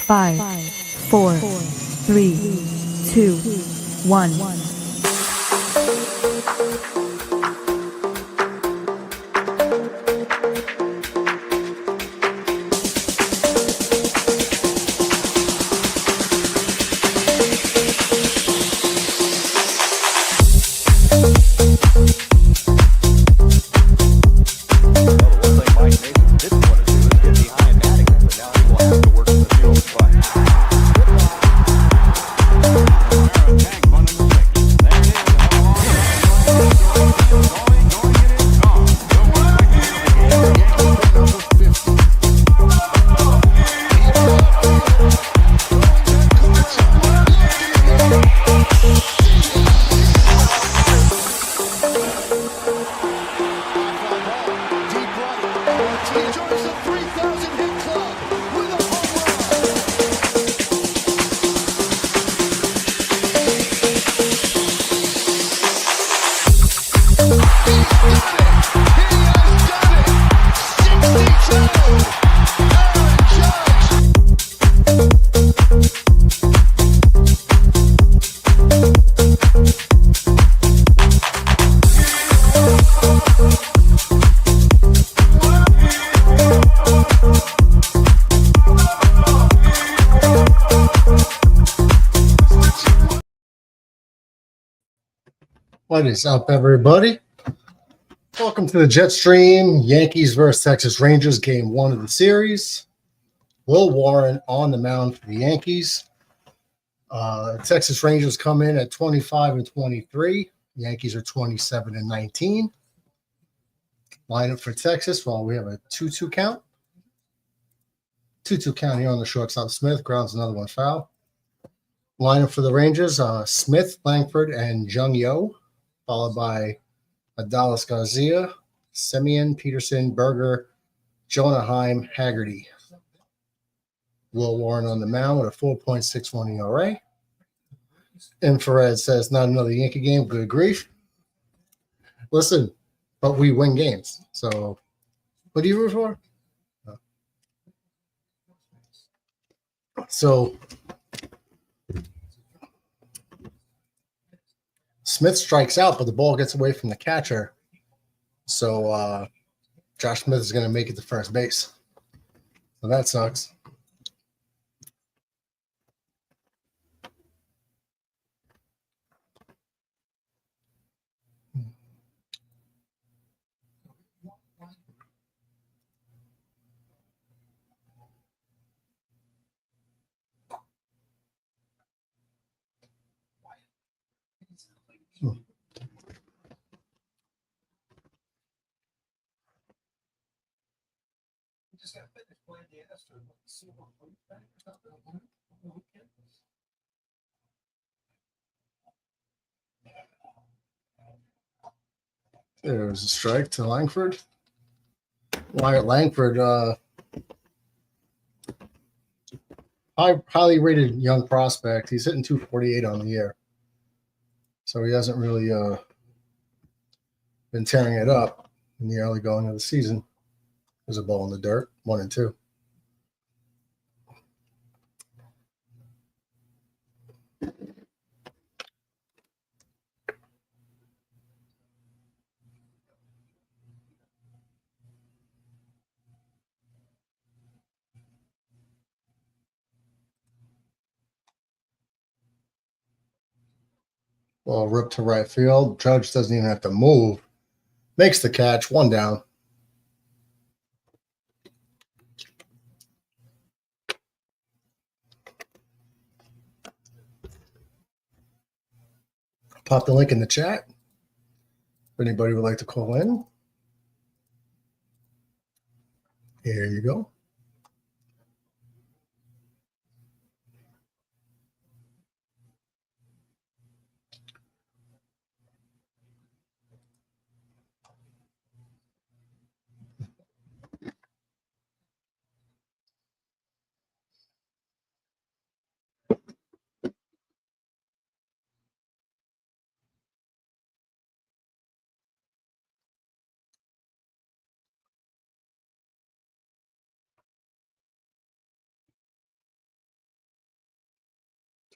5, 4, 3, 2, 1. What is up, everybody? Welcome to the Jet Stream. Yankees versus Texas Rangers, game 1 of the series. Will Warren on the mound for the Yankees. Texas Rangers come in at 25-23. Yankees are 27-19. Lineup for Texas. Well, we have a 2-2 count. 2-2 count here on the shortstop. Smith grounds another one foul. Lineup for the Rangers: Smith, Langford, and Jung Yo, followed by Adalis Garcia, Semien, Peterson, Berger, Jonah Heim, Haggerty. Will Warren on the mound with a 4.61 ERA. Infrared says, not another Yankee game. Good grief. Listen, but we win games. So what do you root for? So Smith strikes out, but the ball gets away from the catcher. So Josh Smith is going to make it to first base. So that sucks. There's a strike to Langford. Wyatt Langford, highly rated young prospect. He's hitting 248 on the year. So he hasn't really been tearing it up in the early going of the season. There's a ball in the dirt, 1-2. Ball ripped to right field. Judge doesn't even have to move. Makes the catch, 1 down. Pop the link in the chat if anybody would like to call in. Here you go.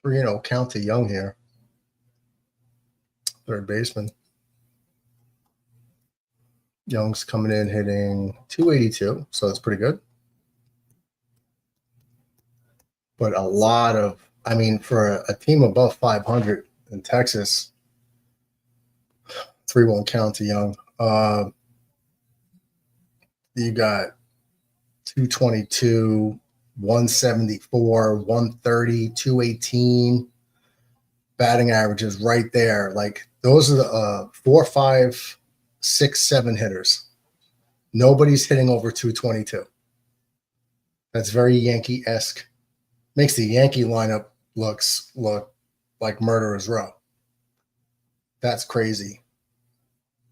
3-0 count to Young here. Third baseman. Young's coming in hitting 282, so that's pretty good. But a lot of, I mean, for a team above 500 in Texas, 3-1 count to Young. You got 222, 174, 130, 218 batting averages right there. Like those are the 4, 5, 6, 7 hitters. Nobody's hitting over 222. That's very Yankee-esque. Makes the Yankee lineup look like murderer's row. That's crazy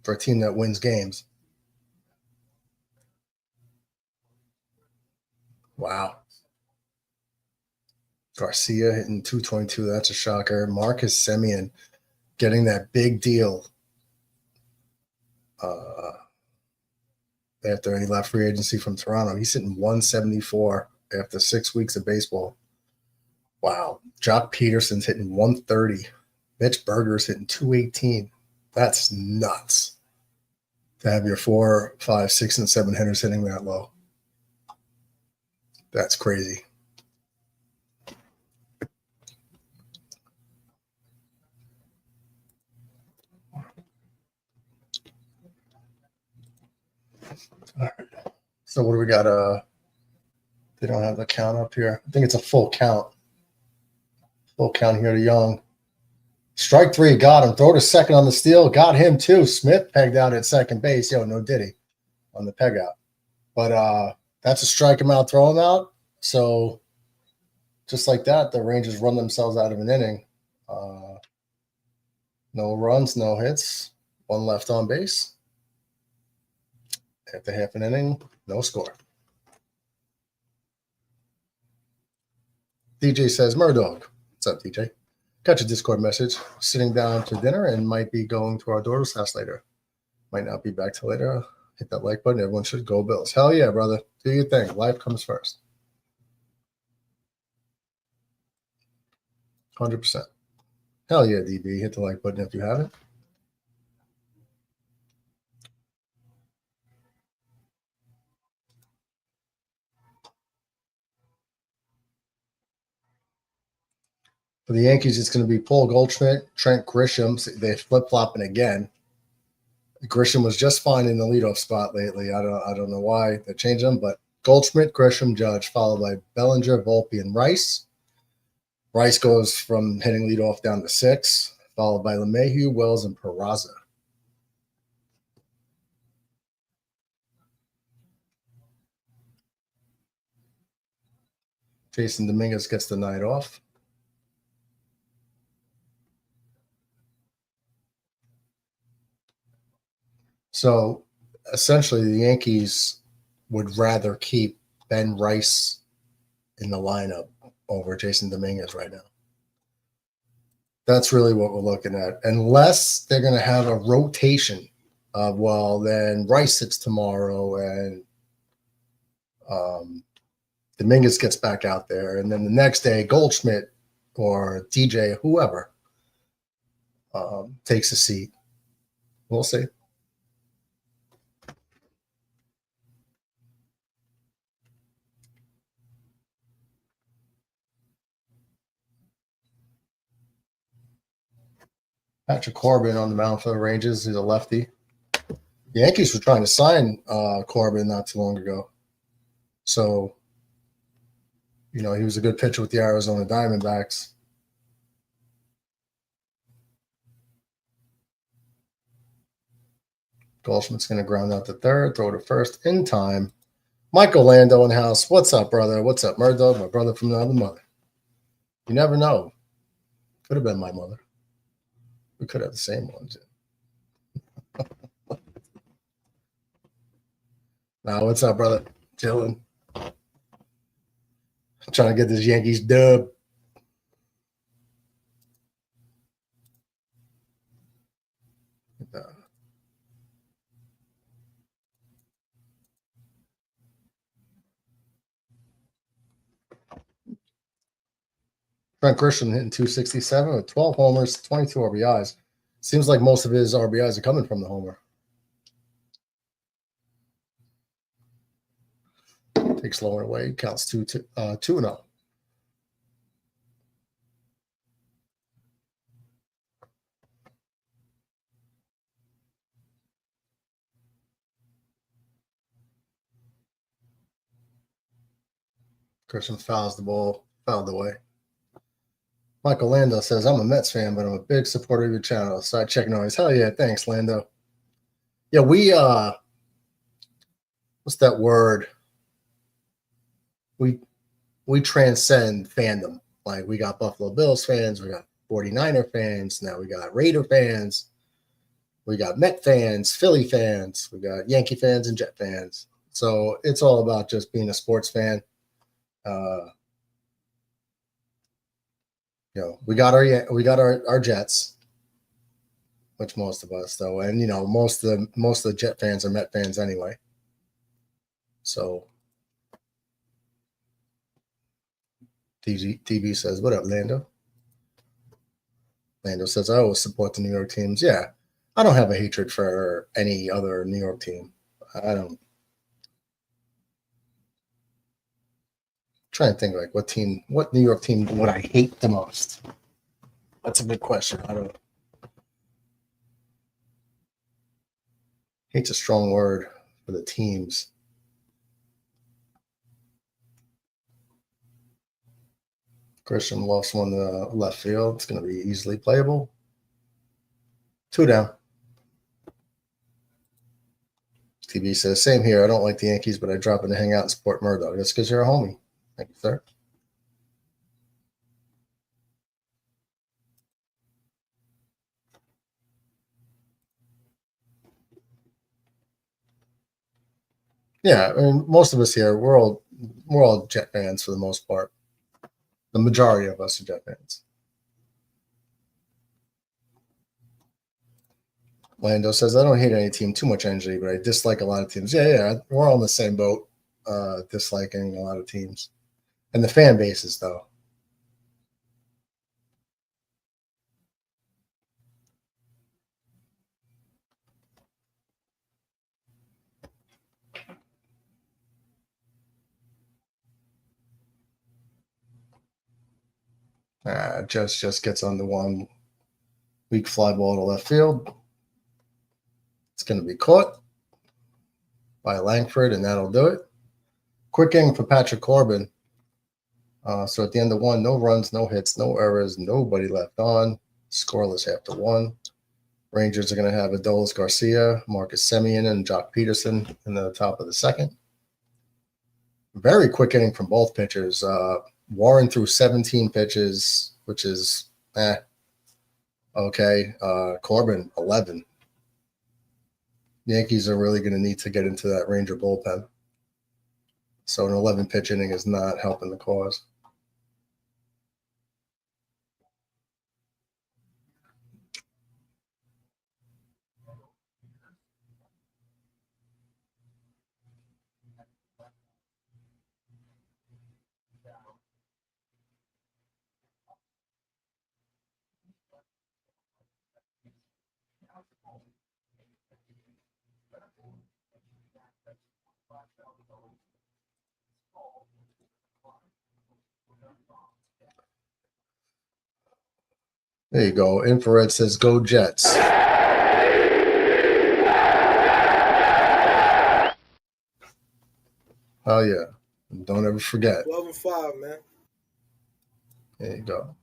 for a team that wins games. Wow. Garcia hitting 222. That's a shocker. Marcus Semien getting that big deal after he left free agency from Toronto. He's hitting 174 after 6 weeks of baseball. Wow. Jock Peterson's hitting 130. Mitch Berger's hitting 218. That's nuts to have your 4, 5, 6, and 7 hitters hitting that low. That's crazy. All right. So what do we got? They don't have the count up here. I think it's a full count. Full count here to Young. Strike 3, got him. Throw to second on the steal. Got him too. Smith pegged out at second base. Yo, no diddy on the peg out. But that's a strike him out, throw him out. So just like that, the Rangers run themselves out of an inning. No runs, no hits. 1 left on base. After half an inning, no score. DJ says, Murdog. What's up, DJ? Got your Discord message. Sitting down to dinner and might be going to our daughter's house later. Might not be back till later. Hit that like button. Everyone should go Bills. Hell yeah, brother. Do your thing. Life comes first. 100%. Hell yeah, DB. Hit the like button if you haven't. For the Yankees, it's going to be Paul Goldschmidt, Trent Grisham. They're flip-flopping again. Grisham was just fine in the leadoff spot lately. I don't know why they changed him, but Goldschmidt, Grisham, Judge, followed by Bellinger, Volpe, and Rice. Rice goes from hitting leadoff down to 6, followed by LeMahieu, Wells, and Peraza. Jason Dominguez gets the night off. So essentially, the Yankees would rather keep Ben Rice in the lineup over Jason Dominguez right now. That's really what we're looking at. Unless they're going to have a rotation of, well, then Rice sits tomorrow and Dominguez gets back out there. And then the next day, Goldschmidt or DJ, whoever, takes a seat. We'll see. Patrick Corbin on the mound for the Rangers. He's a lefty. The Yankees were trying to sign Corbin not too long ago. So, he was a good pitcher with the Arizona Diamondbacks. Goldschmidt's going to ground out to third, throw to first in time. Michael Lando in the house. What's up, brother? What's up, Murdo? My brother from another mother. You never know. Could have been my mother. We could have the same one, too. Now, what's up, brother? Chilling. Trying to get this Yankees dub. Trent Grisham hitting 267 with 12 homers, 22 RBIs. Seems like most of his RBIs are coming from the homer. Takes lower away, counts 2-0. Grisham fouls the ball, fouled away. Michael Lando says, I'm a Mets fan, but I'm a big supporter of your channel. Side check noise. Hell yeah, thanks, Lando. Yeah, we what's that word? We transcend fandom. Like we got Buffalo Bills fans, we got 49er fans, now we got Raider fans, we got Met fans, Philly fans, we got Yankee fans and Jet fans. So it's all about just being a sports fan. We got our Jets, which most of us though, and most of the Jet fans are Met fans anyway. So TV says, "What up, Lando?" Lando says, "I always support the New York teams." Yeah, I don't have a hatred for any other New York team. I don't. Trying to think like what New York team would I hate the most? That's a good question. I don't. Hate's a strong word for the teams. Christian lofts one to the left field. It's going to be easily playable. 2 down. TV says, same here. I don't like the Yankees, but I drop in to hang out and support Murdoch. That's because you're a homie. Thank you, sir. Yeah, I mean, most of us here, we're all Jet fans for the most part. The majority of us are Jet fans. Lando says, I don't hate any team too much energy, but I dislike a lot of teams. Yeah, we're all in the same boat, disliking a lot of teams. And the fan bases, though. Just gets on the one weak fly ball to left field. It's going to be caught by Langford, and that'll do it. Quick inning for Patrick Corbin. So at the end of 1, no runs, no hits, no errors, nobody left on. Scoreless after 1. Rangers are going to have Adolis Garcia, Marcus Semien, and Jock Peterson in the top of the 2nd. Very quick inning from both pitchers. Warren threw 17 pitches, which is okay. Corbin, 11. The Yankees are really going to need to get into that Ranger bullpen. So an 11-pitch inning is not helping the cause. There you go. Infrared says, go Jets. Oh, yeah. Don't ever forget. 12-5, man. There you go.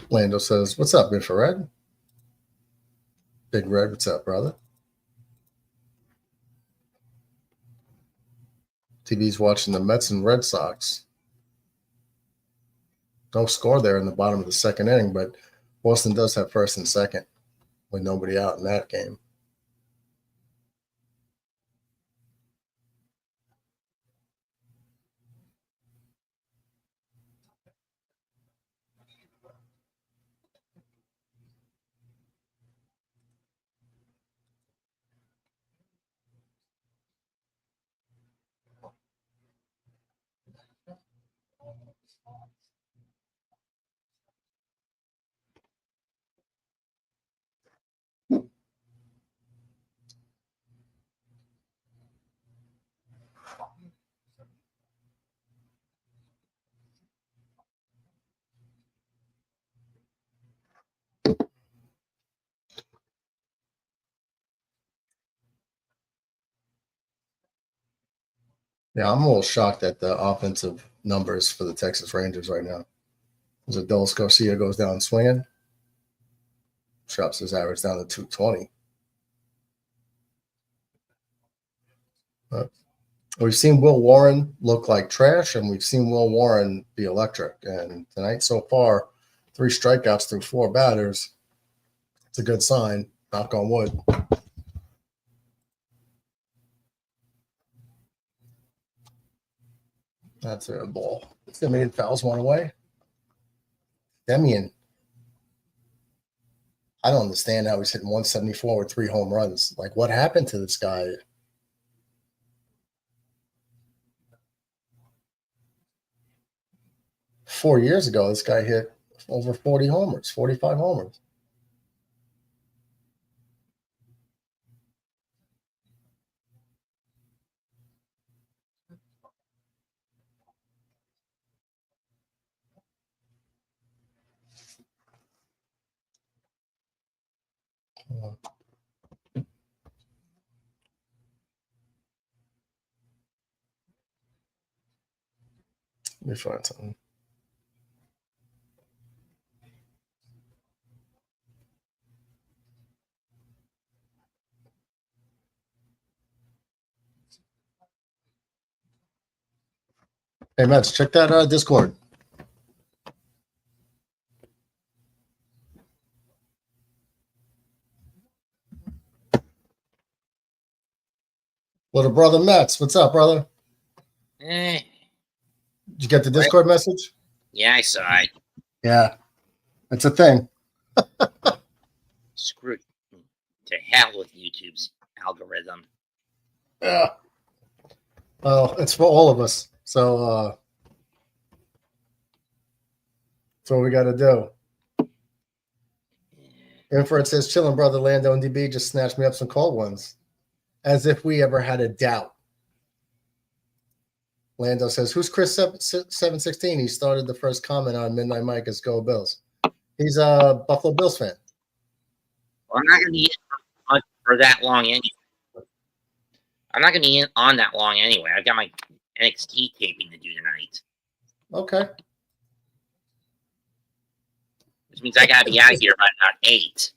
Lando says, what's up, Infrared? Big Red, what's up, brother? TV's watching the Mets and Red Sox. No score there in the bottom of the 2nd inning, but Boston does have 1st and 2nd with nobody out in that game. Yeah, I'm a little shocked at the offensive numbers for the Texas Rangers right now. As Adolis Garcia goes down swinging, drops his average down to 220. But we've seen Will Warren look like trash, and we've seen Will Warren be electric. And tonight, so far, 3 strikeouts through 4 batters. It's a good sign. Knock on wood. That's a ball. Simeon fouls one away. Demian. I don't understand how he's hitting 174 with 3 home runs. Like, what happened to this guy? Four years ago, this guy hit over 40 homers, 45 homers. Let me find something. Hey, Mets, check that Discord. Little brother Mets, what's up, brother? Did you get the Discord message? Yeah, I saw it. Yeah, it's a thing. Screw to hell with YouTube's algorithm. Yeah. Well, it's for all of us. So that's what we got to do. Infrared says, chilling, brother. Lando and DB just snatched me up some cold ones. As if we ever had a doubt. Lando says, who's Chris 716? He started the first comment on Midnight Mike as Go Bills. He's a Buffalo Bills fan. Well, I'm not going to be in for that long anyway. I'm not going to be in on that long anyway. I've got my NXT taping to do tonight. Okay. Which means I got to be out of here by about 8.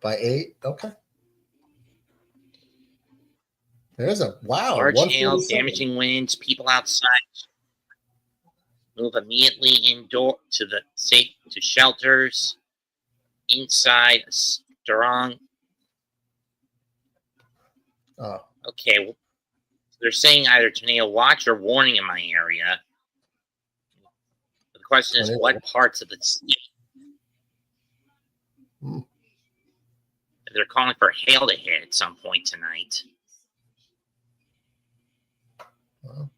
By 8? Okay. There's a wow. Large hail, damaging winds, people outside. Move immediately indoor to shelters. Inside, strong. Oh. Okay, well, they're saying either tornado watch or warning in my area. The question is, what parts of the state? They're calling for hail to hit at some point tonight. Well,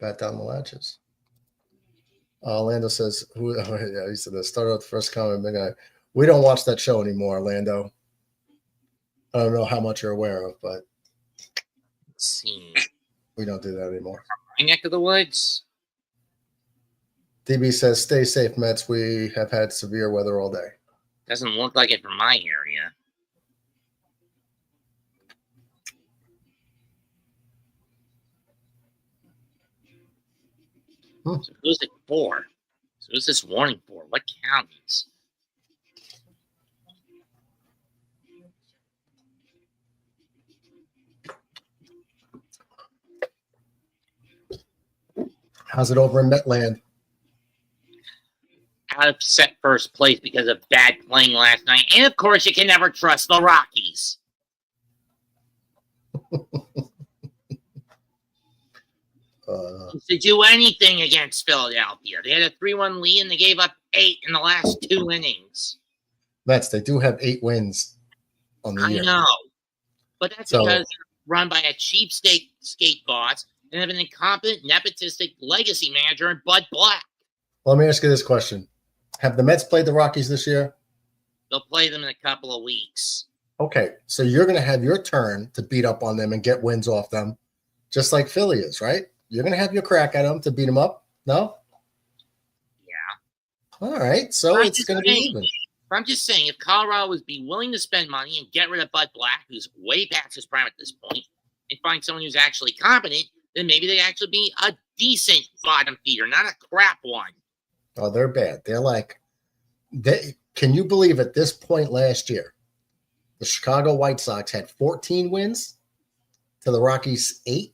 bat down the latches. Orlando says, yeah, he said that started out the first comment. Big guy. We don't watch that show anymore, Orlando. I don't know how much you're aware of, but let's see. We don't do that anymore. My neck of the woods. DB says, stay safe, Mets. We have had severe weather all day. Doesn't look like it from my area. So who's it for? So who's this warning for? What counties? How's it over in Metland? Out of set first place because of bad playing last night. And of course, you can never trust the Rockies. To do anything against Philadelphia. They had a 3-1 lead and they gave up 8 in the last 2 innings. Mets, they do have 8 wins on the year. I know. But that's because they're run by a cheap skate boss and have an incompetent, nepotistic legacy manager in Bud Black. Let me ask you this question. Have the Mets played the Rockies this year? They'll play them in a couple of weeks. Okay, so you're going to have your turn to beat up on them and get wins off them, just like Philly is, right? You're going to have your crack at them to beat them up? No? Yeah. All right, so it's going to be even. I'm just saying, if Colorado would be willing to spend money and get rid of Bud Black, who's way past his prime at this point, and find someone who's actually competent, then maybe they actually be a decent bottom feeder, not a crap one. Oh, they're bad. They're like, can you believe at this point last year, the Chicago White Sox had 14 wins to the Rockies 8?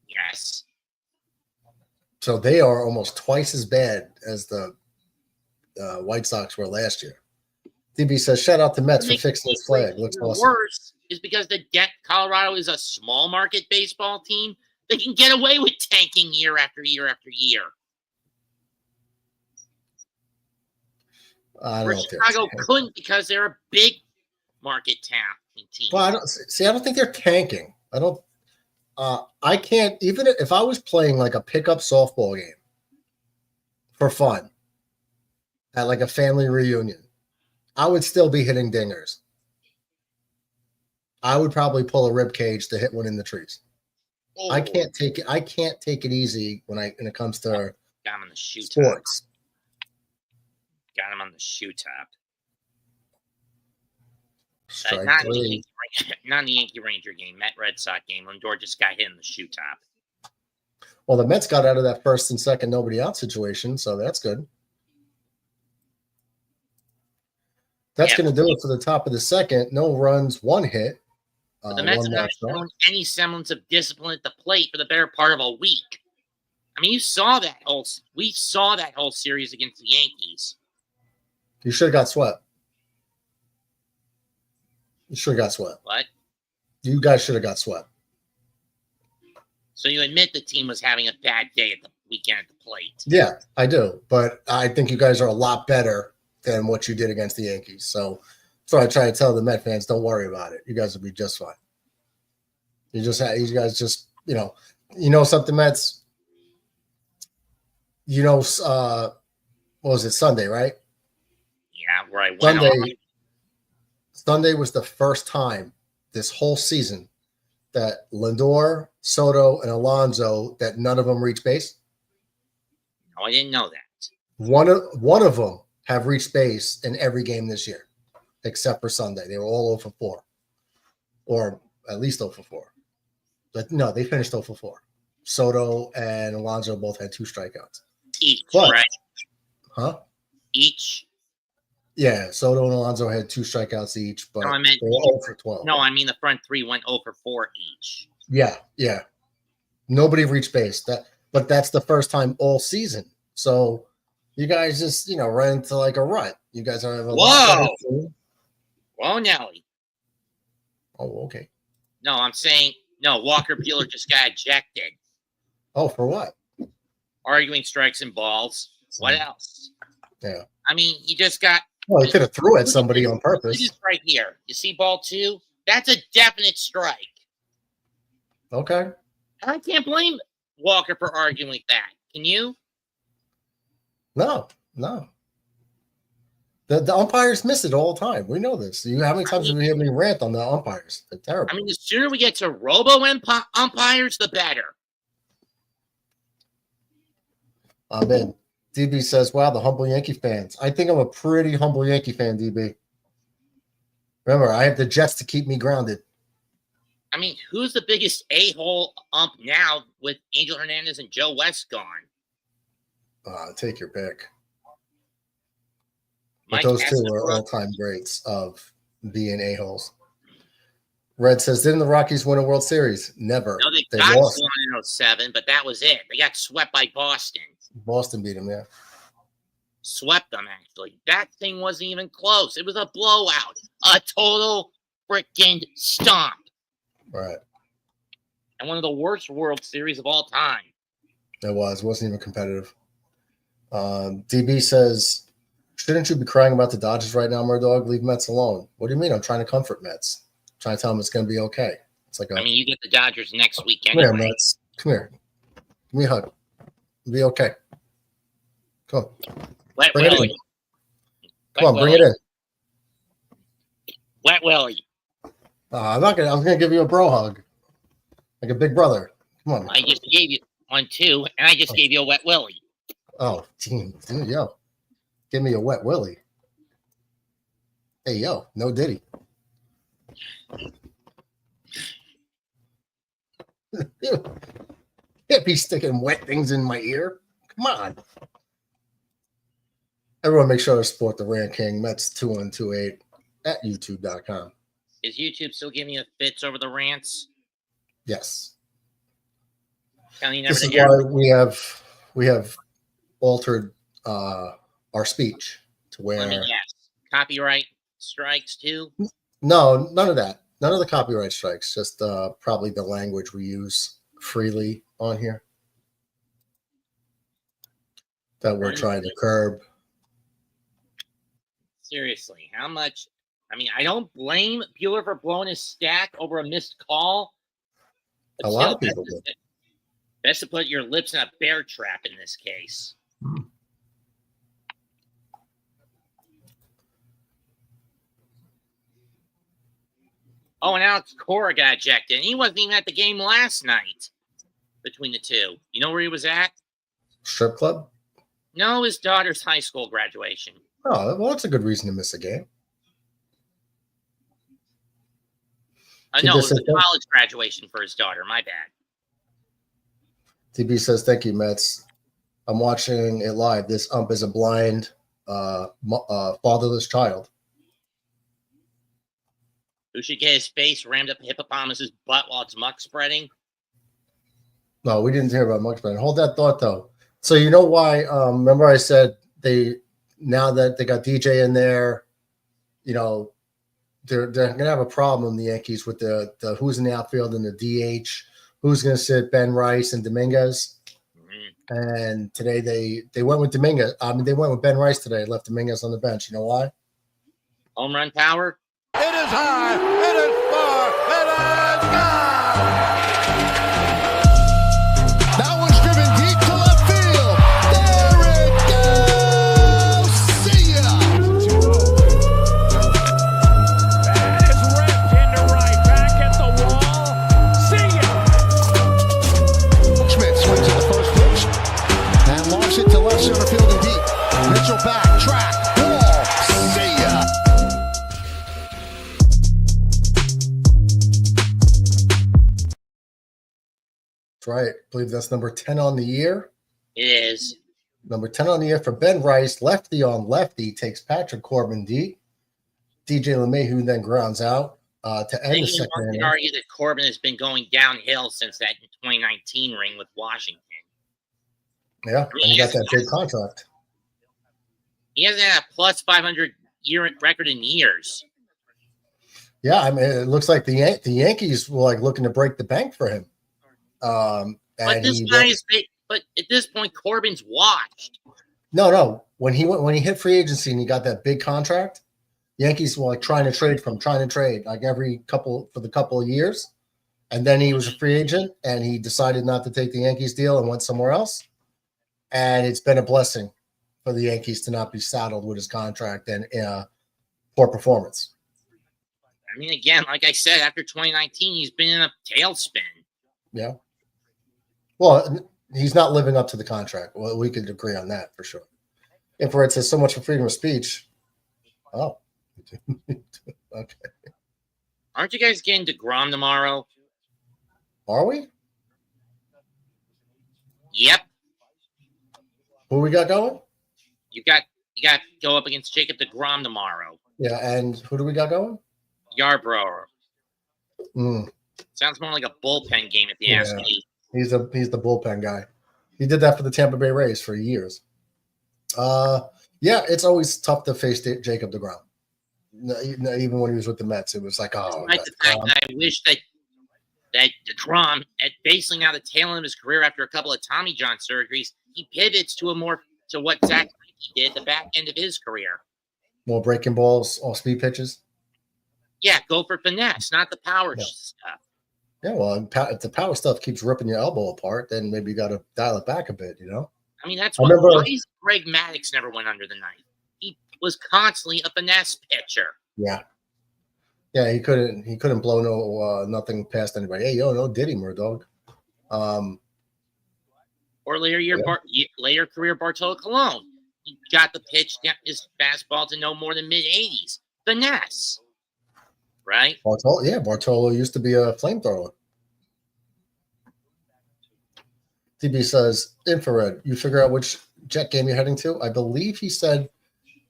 Yes. So they are almost twice as bad as the White Sox were last year. DB says, shout out to Mets for fixing this flag. Looks awesome. Worse is because Colorado is a small market baseball team. They can get away with tanking year after year after year. I Where don't Chicago couldn't because they're a big market team. Well, I don't think they're tanking. I can't, even if I was playing like a pickup softball game for fun at like a family reunion, I would still be hitting dingers. I would probably pull a rib cage to hit one in the trees. Oh. I can't take it easy when it comes to got him on the shoe sports. Got him on the shoe top. Strike three. Not in the Yankee Ranger game, Met Red Sox game. Lindor just got hit in the shoe top. Well, the Mets got out of that first and second nobody out situation, so that's good. That's going to do it for the top of the second. No runs, one hit. But the Mets have not shown any semblance of discipline at the plate for the better part of a week. I mean, we saw that whole series against the Yankees. You should have got swept. You should have got swept. What? You guys should have got swept. So you admit the team was having a bad day at the weekend at the plate? Yeah, I do. But I think you guys are a lot better than what you did against the Yankees. So I try to tell the Met fans, don't worry about it. You guys will be just fine. You guys just, you know something, Mets? What was it, Sunday, right? Yeah, where I went Sunday was the first time this whole season that Lindor, Soto, and Alonso, that none of them reached base. No, I didn't know that. One of them have reached base in every game this year, except for Sunday. They were all 0 for 4, or at least 0 for 4. But no, they finished 0 for 4. Soto and Alonso both had 2 strikeouts. Each, right? Huh? Each. Yeah, Soto and Alonso had 2 strikeouts each, but no, I meant they were 0 for 12. No, I mean the front 3 went 0 for 4 each. Yeah. Nobody reached base. But that's the first time all season. So you guys just, ran into like a rut. You guys are having a lot better team. Whoa, Nelly. Oh, okay. No, I'm saying Walker Buehler just got ejected. Oh, for what? Arguing strikes and balls. What else? Yeah. I mean, he just got. Well, he could have threw at somebody on purpose. This right here. You see ball 2? That's a definite strike. Okay. I can't blame Walker for arguing like that. Can you? No. The umpires miss it all the time. We know this. How many times have we heard me rant on the umpires? They're terrible. I mean, the sooner we get to robo-umpires, the better. Amen. DB says, wow, the humble Yankee fans. I think I'm a pretty humble Yankee fan, DB. Remember, I have the Jets to keep me grounded. I mean, who's the biggest a-hole ump now with Angel Hernandez and Joe West gone? Take your pick. But those two are all-time greats of being a-holes. Red says, didn't the Rockies win a World Series? Never. No, they got lost. One in 07, but that was it. They got swept by Boston. Boston beat them, yeah. Swept them, actually. That thing wasn't even close. It was a blowout. A total freaking stomp. Right. And one of the worst World Series of all time. It wasn't even competitive. DB says, shouldn't you be crying about the Dodgers right now, Murdog? Leave Mets alone. What do you mean? I'm trying to comfort Mets. I'm trying to tell them it's going to be okay. It's like you get the Dodgers next week anyway. Come here, Mets. Come here. Give me a hug. It'll be okay. Come on. Bring it in. Come on, bring it in. Wet Willie. I'm gonna give you a bro hug. Like a big brother. Come on. I just gave you one too, and I just gave you a Wet Willie. Oh, dude, yo. Give me a Wet Willie. Hey, yo, no Diddy. You can't be sticking wet things in my ear. Come on. Everyone make sure to support the Rant King. Mets 2128 at youtube.com. Is YouTube still giving you fits over the rants? Yes. Telling you never This to is air. why we have altered our speech to Let me where guess. Copyright strikes too? no, none of that. None of the copyright strikes, just probably the language we use freely on here that we're trying to curb. Seriously, how much? I mean, I don't blame Bueller for blowing his stack over a missed call. But A lot of people do. Best to put your lips in a bear trap in this case. Oh, and Alex Cora got ejected. And he wasn't even at the game last night between the two. You know where he was at? Strip club? No, his daughter's high school graduation. Oh, well, that's a good reason to miss a game. No, it was a college graduation for his daughter. My bad. TB says, thank you, Mets. I'm watching it live. This ump is a blind, fatherless child. Who should get his face rammed up Hippopotamus's butt while it's muck spreading? No, we didn't hear about muck spreading. Hold that thought, though. So you know why? Remember I said now that they got DJ in there, you know, they're going to have a problem, the Yankees, with the who's in the outfield and the DH, who's going to sit Ben Rice and Dominguez. Mm-hmm. And today they went with Dominguez. I mean, they went with Ben Rice today, left Dominguez on the bench. You know why? Home run power? It is high, it is far, it is gone! That one's driven deep to left field. There it goes! See ya! 2-0. That is ripped into right, back at the wall. See ya! Schmidt swings at the first pitch and launches it to left center field and deep. Mitchell back, track, wall. See ya! That's right. I believe that's number 10 on the year. It is. Number 10 on the year for Ben Rice. Lefty on lefty takes Patrick Corbin deep. DJ LeMahieu then grounds out to end the second inning. You can argue that Corbin has been going downhill since that 2019 ring with Washington. Yeah, and he got that big contract. He hasn't had a plus 500 year record in years. Yeah, I mean, it looks like the Yankees were like looking to break the bank for him. But at this point, Corbin's washed. No. When he hit free agency and he got that big contract, Yankees were like trying to trade like every couple of years. And then he was a free agent and he decided not to take the Yankees deal and went somewhere else. And it's been a blessing for the Yankees to not be saddled with his contract and poor performance. I mean, again, like I said, after 2019, he's been in a tailspin. Yeah. Well, he's not living up to the contract. Well, we could agree on that for sure. If it says so much for freedom of speech. Oh. Okay. Aren't you guys getting DeGrom tomorrow? Are we? Yep. Who we got going? You got to go up against Jacob DeGrom tomorrow. Yeah, and who do we got going? Yarbrough. Sounds more like a bullpen game if you ask me. He's the bullpen guy. He did that for the Tampa Bay Rays for years. Yeah, it's always tough to face Jacob DeGrom. Even when he was with the Mets, it was like, oh. Despite the fact that I wish that DeGrom, at basically now the tail end of his career after a couple of Tommy John surgeries, he pivots to what Zach Greinke did at the back end of his career. More breaking balls, off speed pitches. Yeah, go for finesse, not the power stuff. Yeah, well, if the power stuff keeps ripping your elbow apart, then maybe you got to dial it back a bit, you know? I mean, that's why Greg Maddux never went under the knife. He was constantly a finesse pitcher. Yeah. Yeah, he couldn't blow nothing past anybody. Hey, no Diddy, Murdog. Or later career Bartolo Colon. He got the pitch, his fastball to no more than mid-80s. Finesse. Right? Bartolo used to be a flamethrower. DB says, infrared, you figure out which Jet game you're heading to? I believe he said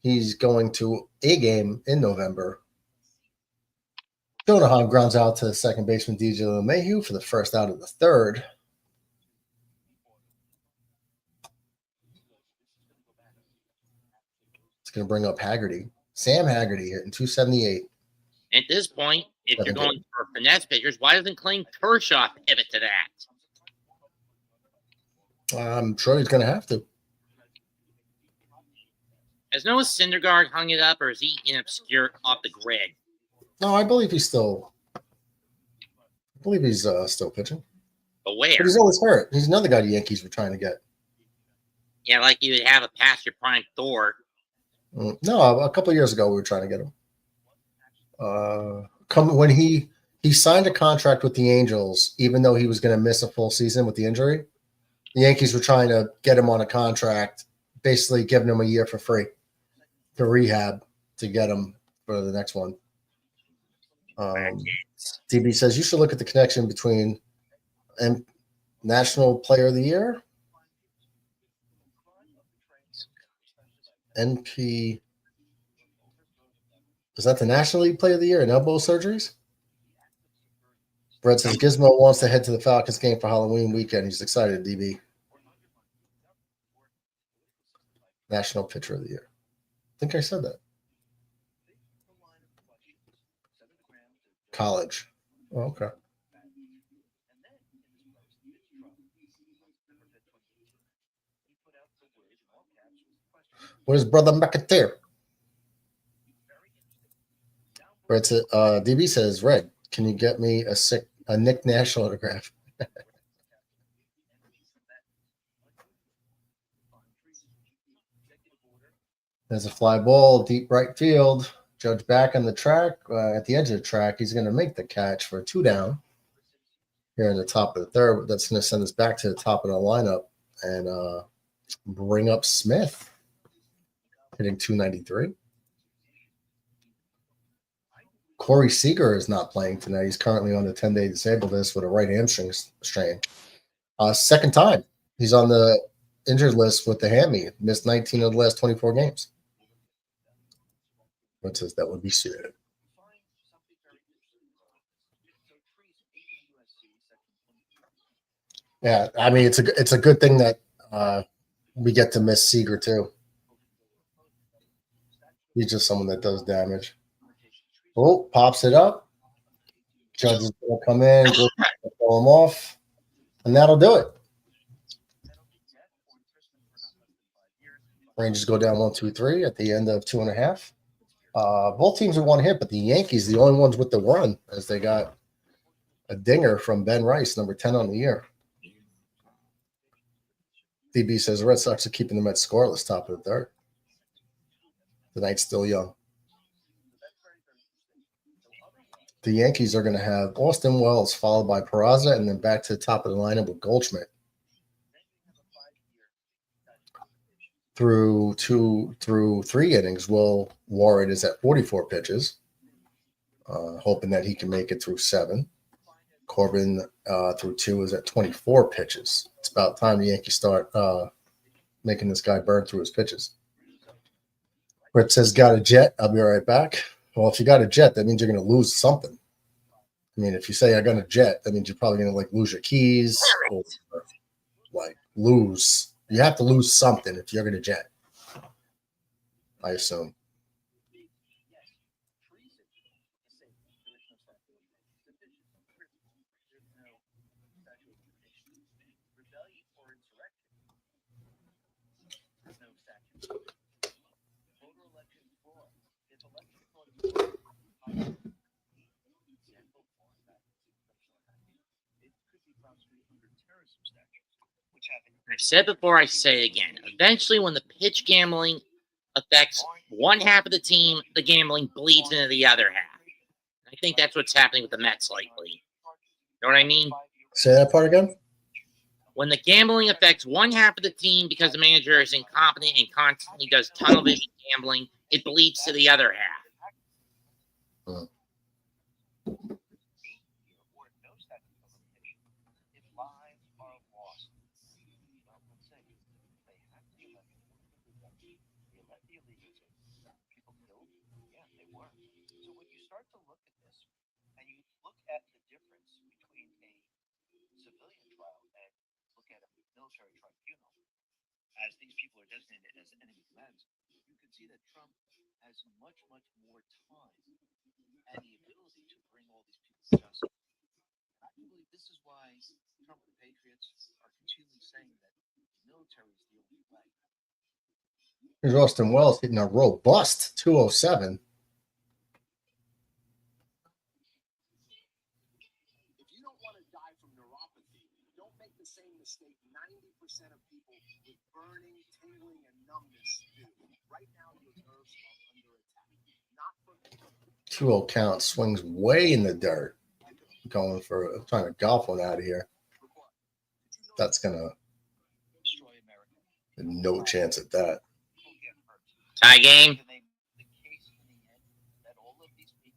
he's going to a game in November. Jonahan grounds out to second baseman DJ LeMahieu for the first out of the third. It's going to bring up Haggerty. Sam Haggerty hitting 278. At this point, if you're going for finesse pitchers, why doesn't Clayton Kershaw pivot to that? I'm sure he's going to have to. Has Noah Syndergaard hung it up, or is he in obscure off the grid? No, I believe he's still. I believe he's still pitching. But where? But he's always hurt. He's another guy the Yankees were trying to get. Yeah, like you would have a past your prime Thor. No, a couple of years ago we were trying to get him. When he signed a contract with the Angels, even though he was going to miss a full season with the injury, the Yankees were trying to get him on a contract, basically giving him a year for free to rehab to get him for the next one. DB says you should look at the connection between National Player of the Year, NP. Is that the National League Player of the Year and elbow surgeries? Brett says Gizmo wants to head to the Falcons game for Halloween weekend. He's excited, DB. National Pitcher of the Year. I think I said that. College. Oh, okay. Where's Brother McAteer? Brett said, DB says, Red, can you get me a Nick Nash autograph? There's a fly ball, deep right field. Judge back on the track, at the edge of the track. He's going to make the catch for 2 down here in the top of the third. That's going to send us back to the top of the lineup and bring up Smith, hitting 293. Corey Seager is not playing tonight. He's currently on the 10-day disabled list with a right hamstring strain. Second time he's on the injured list with the hammy. Missed 19 of the last 24 games. What says that would be suited? Yeah, I mean it's a good thing that we get to miss Seager too. He's just someone that does damage. Oh, pops it up. Judge is going to come in, throw him off, and that'll do it. Rangers go down 1-2-3 at the end of 2.5. Both teams are 1 hit, but the Yankees, the only ones with the run, as they got a dinger from Ben Rice, number 10 on the year. DB says the Red Sox are keeping the Mets scoreless top of the third. The night's still young. The Yankees are going to have Austin Wells followed by Peraza and then back to the top of the lineup with Goldschmidt. Through 3 innings, Will Warren is at 44 pitches, hoping that he can make it through 7. Corbin through 2 is at 24 pitches. It's about time the Yankees start making this guy burn through his pitches. Brett says, got a jet. I'll be right back. Well, if you got a jet, that means you're going to lose something. I mean, if you say I got a jet, that means you're probably going to lose your keys or lose. You have to lose something if you're going to jet, I assume. I've said before, I say it again. Eventually, when the pitch gambling affects one half of the team, the gambling bleeds into the other half. I think that's what's happening with the Mets lately. You know what I mean? Say that part again. When the gambling affects one half of the team because the manager is incompetent and constantly does tunnel vision gambling, it bleeds to the other half. Here's Austin Wells hitting a robust 207. If you don't want to die from neuropathy, don't make the same mistake 90% of people with burning, tingling, and numbness do. Right now, your nerves are under attack. Not from 2-0 count, swings way in the dirt. Going for trying to golf one out of here. That's gonna no chance at that. Tie game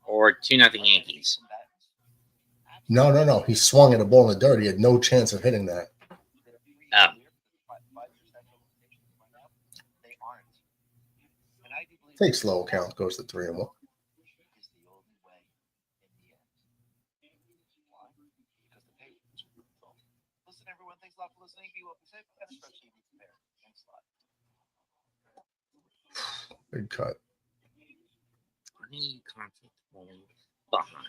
or 2-0 Yankees. No. He swung at a ball in the dirt. He had no chance of hitting that. Oh. Takes low count, goes to 3-1. Big cut. Behind.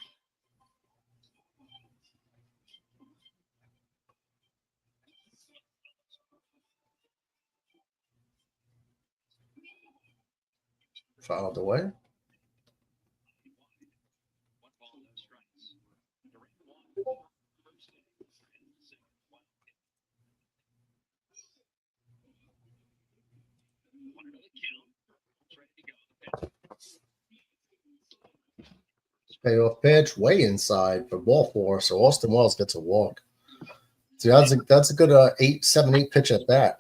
Fouled away. Payoff pitch, way inside for ball four. So Austin Wells gets a walk. See, that's a good 7-8 pitch at bat.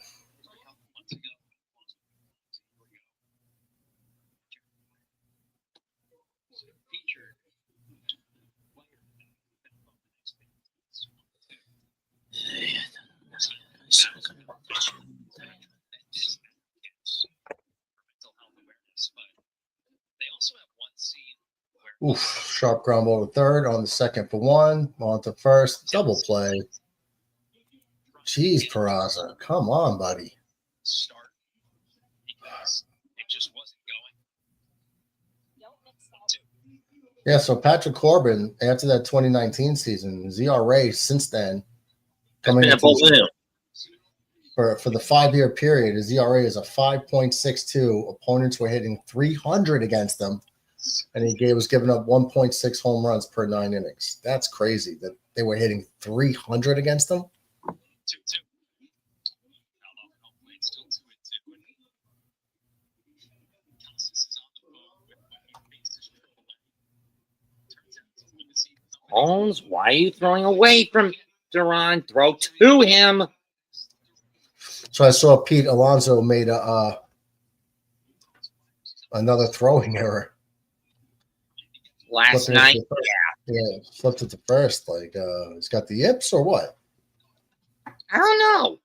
Oof, sharp ground ball to third, on the second for one, on to first, double play. Jeez, Peraza, come on, buddy. Yeah, so Patrick Corbin, after that 2019 season, his ERA since then, coming into for the 5-year period, his ERA is a 5.62. Opponents were hitting 300 against him, and he was giving up 1.6 home runs per 9 innings. That's crazy that they were hitting 300 against him. Holmes, why are you throwing away from Duran? Throw to him. So I saw Pete Alonso made another throwing error last night. Yeah, flipped it to first. Like, he's got the yips or what? I don't know.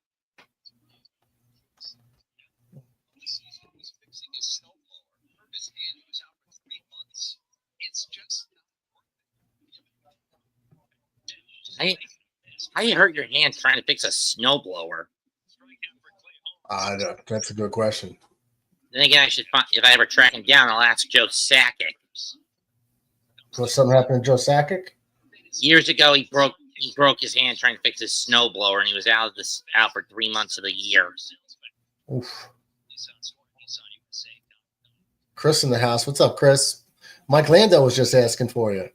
How you hurt your hand trying to fix a snowblower? That's a good question. Then again, I should find, if I ever track him down, I'll ask Joe Sakic. So something happened to Joe Sakic? Years ago, he broke his hand trying to fix his snowblower, and he was out for 3 months of the year. Oof. Chris in the house. What's up, Chris? Mike Lando was just asking for you.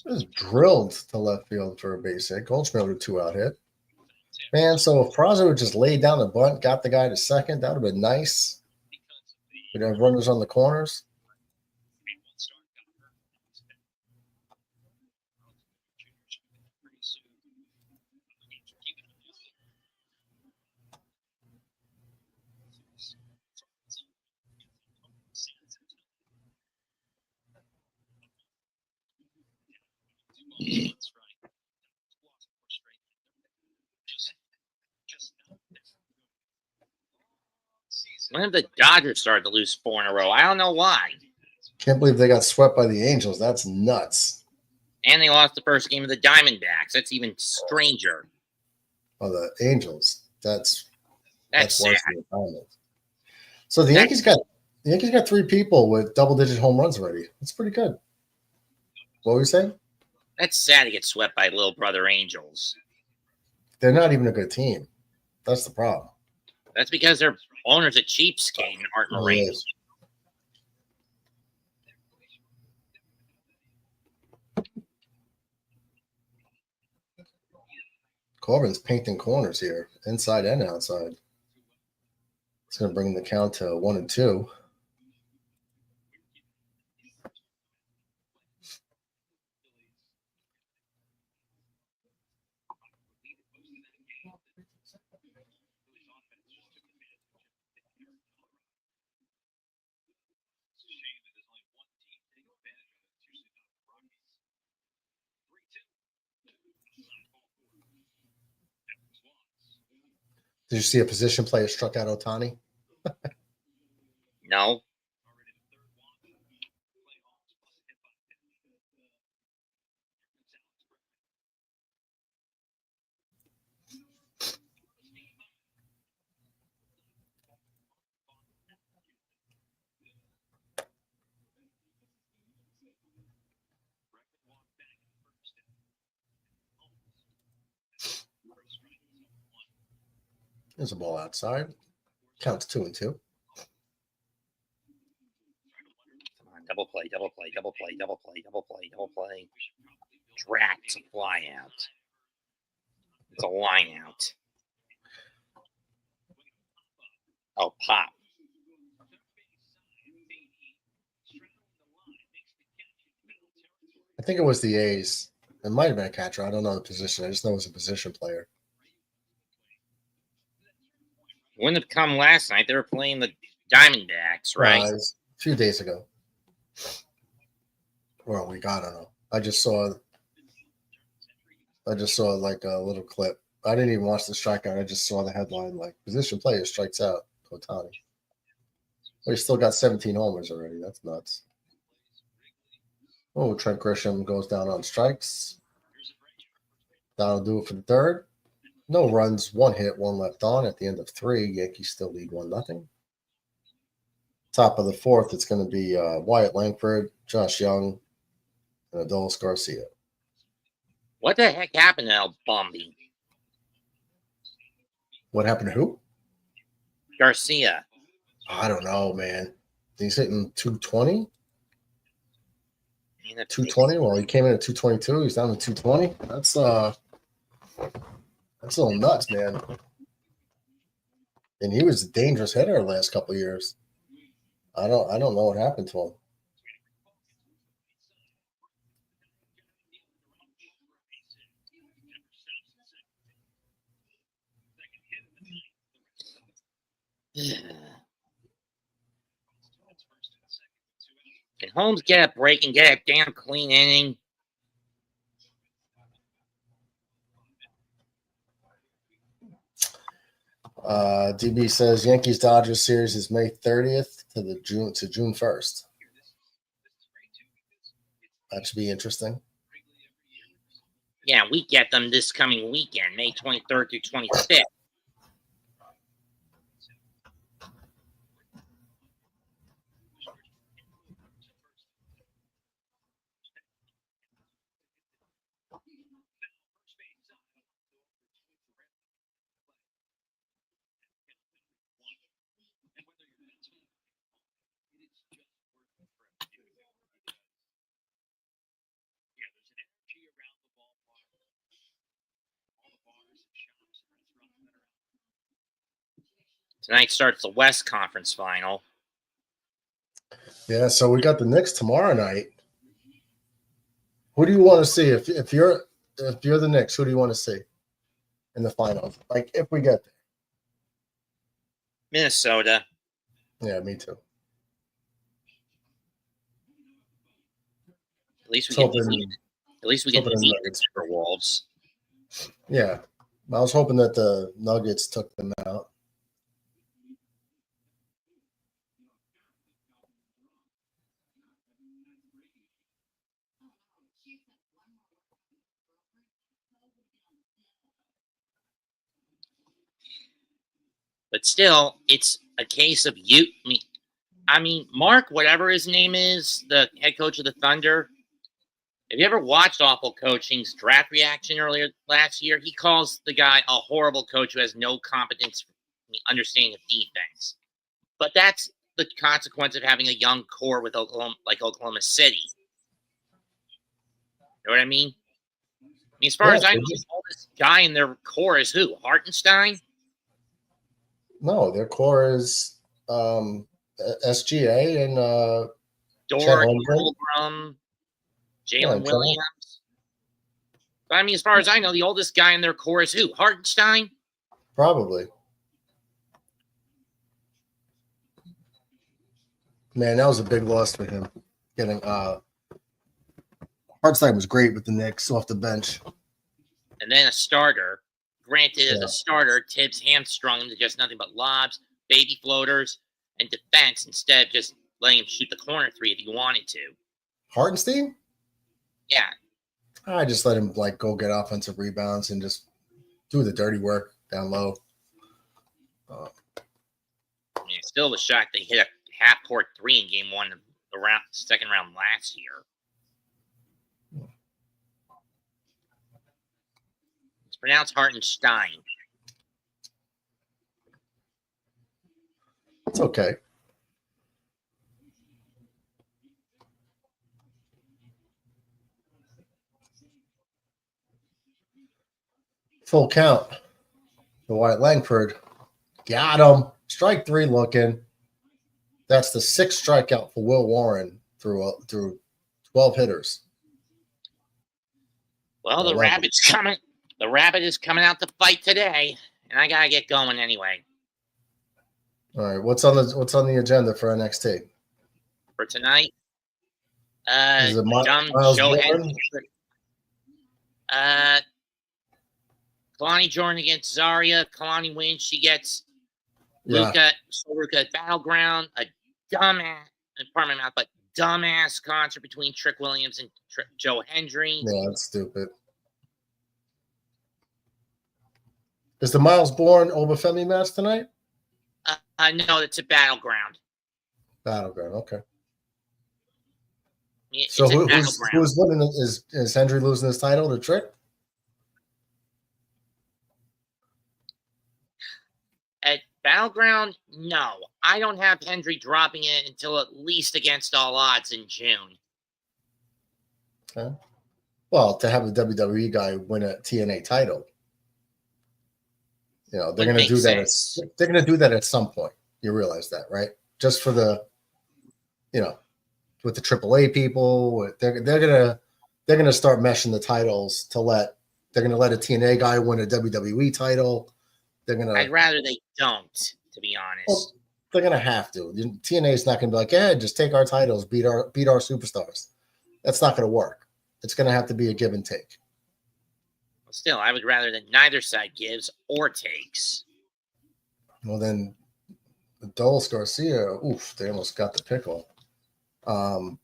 It was drilled to left field for a base hit. Goldschmidt with a 2-out hit. Man, so if Peraza would just lay down the bunt, got the guy to second, that would have been nice. We'd have runners on the corners. When have the Dodgers started to lose 4 in a row? I don't know why. Can't believe they got swept by the Angels. That's nuts. And they lost the first game of the Diamondbacks. That's even stranger. Oh, the Angels. That's That's worse sad. than the Diamondbacks. So the Yankees got 3 people with double-digit home runs already. That's pretty good. What were you saying? That's sad to get swept by little brother Angels. They're not even a good team. That's the problem. That's because their owner's a cheapskate and Art Moreno. Yes. Corbin's painting corners here, inside and outside. It's going to bring the count to 1-2. Did you see a position player struck out Ohtani? No. There's a ball outside. Counts 2-2. Come on, double play, double play, double play, double play, double play, double play. Drat to fly out. It's a line out. Oh, pop. I think it was the A's. It might have been a catcher. I don't know the position. I just know it was a position player. Wouldn't have come last night. They were playing the Diamondbacks, right? A few days ago. Or a week. I don't know. I just saw like a little clip. I didn't even watch the strikeout. I just saw the headline like position player strikes out Ohtani. But he still got 17 homers already. That's nuts. Oh, Trent Grisham goes down on strikes. That'll do it for the third. No runs, 1 hit, 1 left on at the end of 3. Yankees still lead 1-0. Top of the 4th, it's going to be Wyatt Langford, Josh Young, and Adolis Garcia. What the heck happened to El Bombi? What happened to who? Garcia. I don't know, man. He's hitting 220? 220? Well, he came in at 222. He's down to 220. That's a little nuts, man. And he was a dangerous hitter the last couple of years. I don't know what happened to him. Can Holmes get a break and get a damn clean inning? DB says Yankees Dodgers series is May 30th to June 1st. That should be interesting. Yeah, we get them this coming weekend, May 23rd through 25th. Tonight starts the West Conference Final. Yeah, so we got the Knicks tomorrow night. Who do you want to see if you're the Knicks? Who do you want to see in the finals? Like if we get there. Minnesota. Yeah, me too. At least we get the Nuggets. Timberwolves. Yeah, I was hoping that the Nuggets took them out. But still, it's a case of you. I mean, Mark, whatever his name is, the head coach of the Thunder. Have you ever watched Awful Coaching's draft reaction earlier last year? He calls the guy a horrible coach who has no competence understanding of defense. But that's the consequence of having a young core with Oklahoma City. You know what I mean? As far as I know, the oldest guy in their core is who? Hartenstein? No, their core is SGA and Dort, Holmgren, Jalen Williams. But I mean, as far as I know, the oldest guy in their core is who? Hartenstein? Probably. Man, that was a big loss for him. Getting Hartenstein was great with the Knicks off the bench. And then a starter. Granted, as a starter, Tibbs hamstrung him to just nothing but lobs, baby floaters, and defense instead of just letting him shoot the corner three if he wanted to. Hartenstein? Yeah. I just let him go get offensive rebounds and just do the dirty work down low. I mean, still was shocked they hit a half-court three in game one of the second round last year. It's pronounced Hartenstein. It's okay. Full count. The Wyatt Langford got him. Strike three looking. That's the sixth strikeout for Will Warren through 12 hitters. Well, the Rabbit's coming. The Rabbit is coming out to fight today, and I gotta get going anyway. All right, what's on the agenda for NXT for tonight? Is it Miles Joe Warren? Kalani Jordan against Zarya. Kalani wins. She gets Luka at Battleground. A dumbass, pardon my mouth, but dumbass concert between Trick Williams and Joe Hendry. Yeah, that's stupid. Is the Miles Bourne Obafemi match tonight? No, it's a Battleground. Battleground, okay. It's so who's winning? Is Hendry losing his title to Trick? At Battleground, no. I don't have Hendry dropping it until at least against all odds in June. Okay. Well, to have a WWE guy win a TNA title, they're going to do that. They're going to do that at some point. You realize that, right? Just for the, with the AAA people, they're going to start meshing the titles they're going to let a TNA guy win a WWE title. I'd rather they don't, to be honest. Well, they're going to have to. TNA is not going to be like, yeah, just take our titles, beat our superstars. That's not going to work. It's going to have to be a give and take. Well, still, I would rather that neither side gives or takes. Well, then, Adolis Garcia, they almost got the pickle. Well,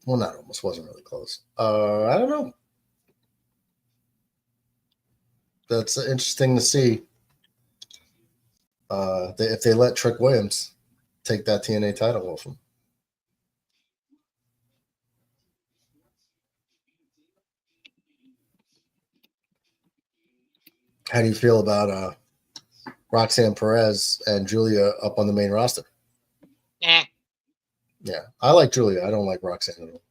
not almost. Wasn't really close. I don't know. That's interesting to see. If they let Trick Williams take that TNA title off him. How do you feel about Roxanne Perez and Julia up on the main roster? Yeah, I like Julia. I don't like Roxanne at all.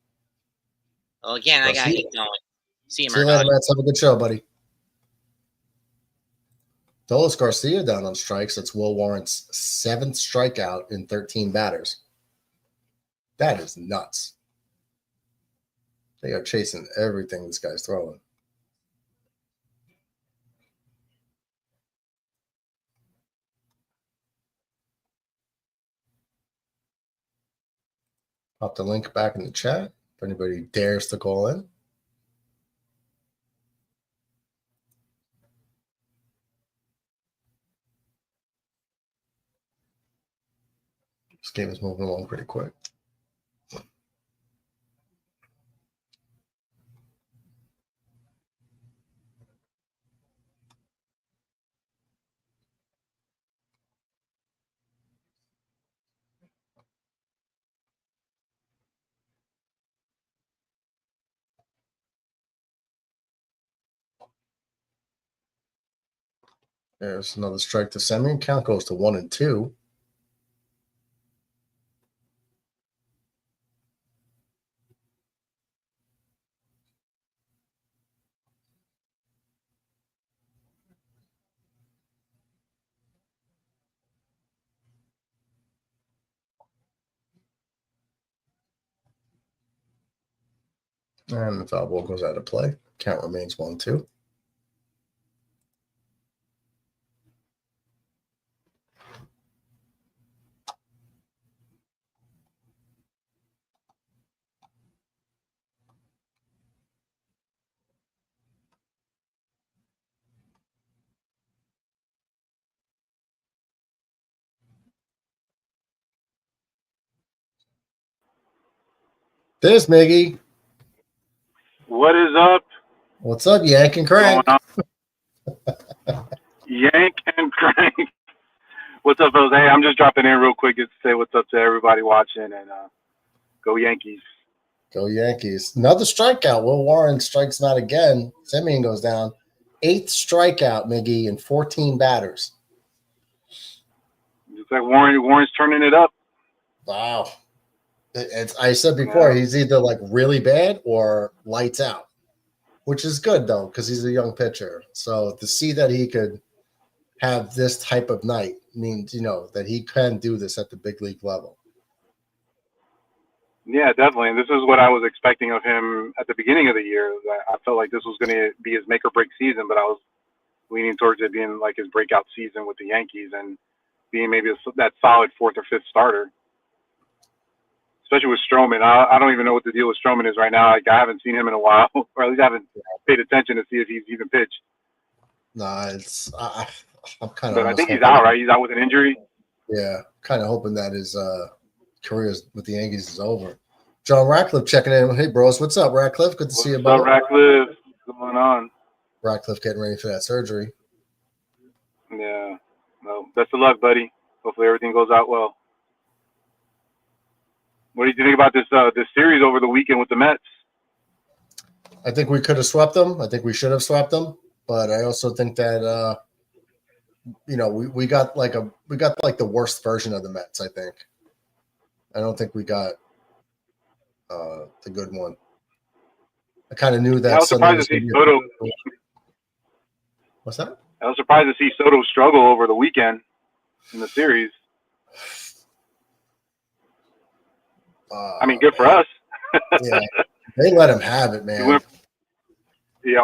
Well, again, I got to get going. See you later, Mats. Have a good show, buddy. Adolis Garcia down on strikes. That's Will Warren's 7th strikeout in 13 batters. That is nuts. They are chasing everything this guy's throwing. Pop the link back in the chat if anybody dares to call in. This game is moving along pretty quick. There's another strike to Semien. Count goes to 1-2. And the foul ball goes out of play. Count remains 1-2. There's Miggy. What is up? What's up, Yank and Crank? Yank and Crank. What's up, Jose? I'm just dropping in real quick just to say what's up to everybody watching, and go Yankees. Go Yankees. Another strikeout. Will Warren strikes out again. Semien goes down. 8th strikeout, Miggy, and 14 batters. It's like Warren's turning it up. Wow. I said before, Yeah. he's either like really bad or lights out, which is good, though, because he's a young pitcher. So to see that he could have this type of night means, that he can do this at the big league level. Yeah, definitely. And this is what I was expecting of him at the beginning of the year. I felt like this was going to be his make or break season, but I was leaning towards it being like his breakout season with the Yankees and being maybe that solid 4th or 5th starter. Especially with Stroman. I don't even know what the deal with Stroman is right now. Like, I haven't seen him in a while, or at least I haven't paid attention to see if he's even pitched. Nah, I'm kind of. But I think he's out, right? He's out with an injury. Yeah, kind of hoping that his career with the Yankees is over. John Ratcliffe checking in. Hey, bros, what's up, Ratcliffe? Good to see you, What's up, Ratcliffe? What's going on? Ratcliffe getting ready for that surgery. Yeah. Well, best of luck, buddy. Hopefully everything goes out well. What did you think about this series over the weekend with the Mets? I think we could have swept them. I think we should have swept them. But I also think that we got like the worst version of the Mets. I think. I don't think we got the good one. I kind of knew that. I was surprised to see Soto. What's that? I was surprised to see Soto struggle over the weekend in the series. I mean, good for us. Yeah, they let him have it, man. He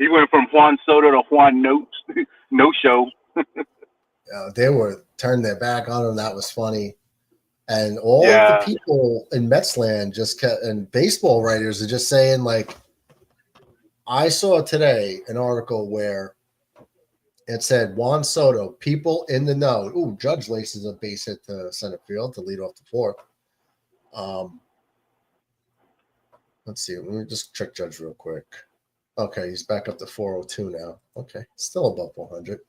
went from Juan Soto to Juan No Show. They were turned their back on him. That was funny. And all the people in Metsland and baseball writers are just saying, like, I saw today an article where it said Juan Soto, people in the know. Ooh, Judge laces a base hit to center field to lead off the 4th. Let's see. Let me just check Judge real quick. Okay, he's back up to 402 now. Okay, still above 400.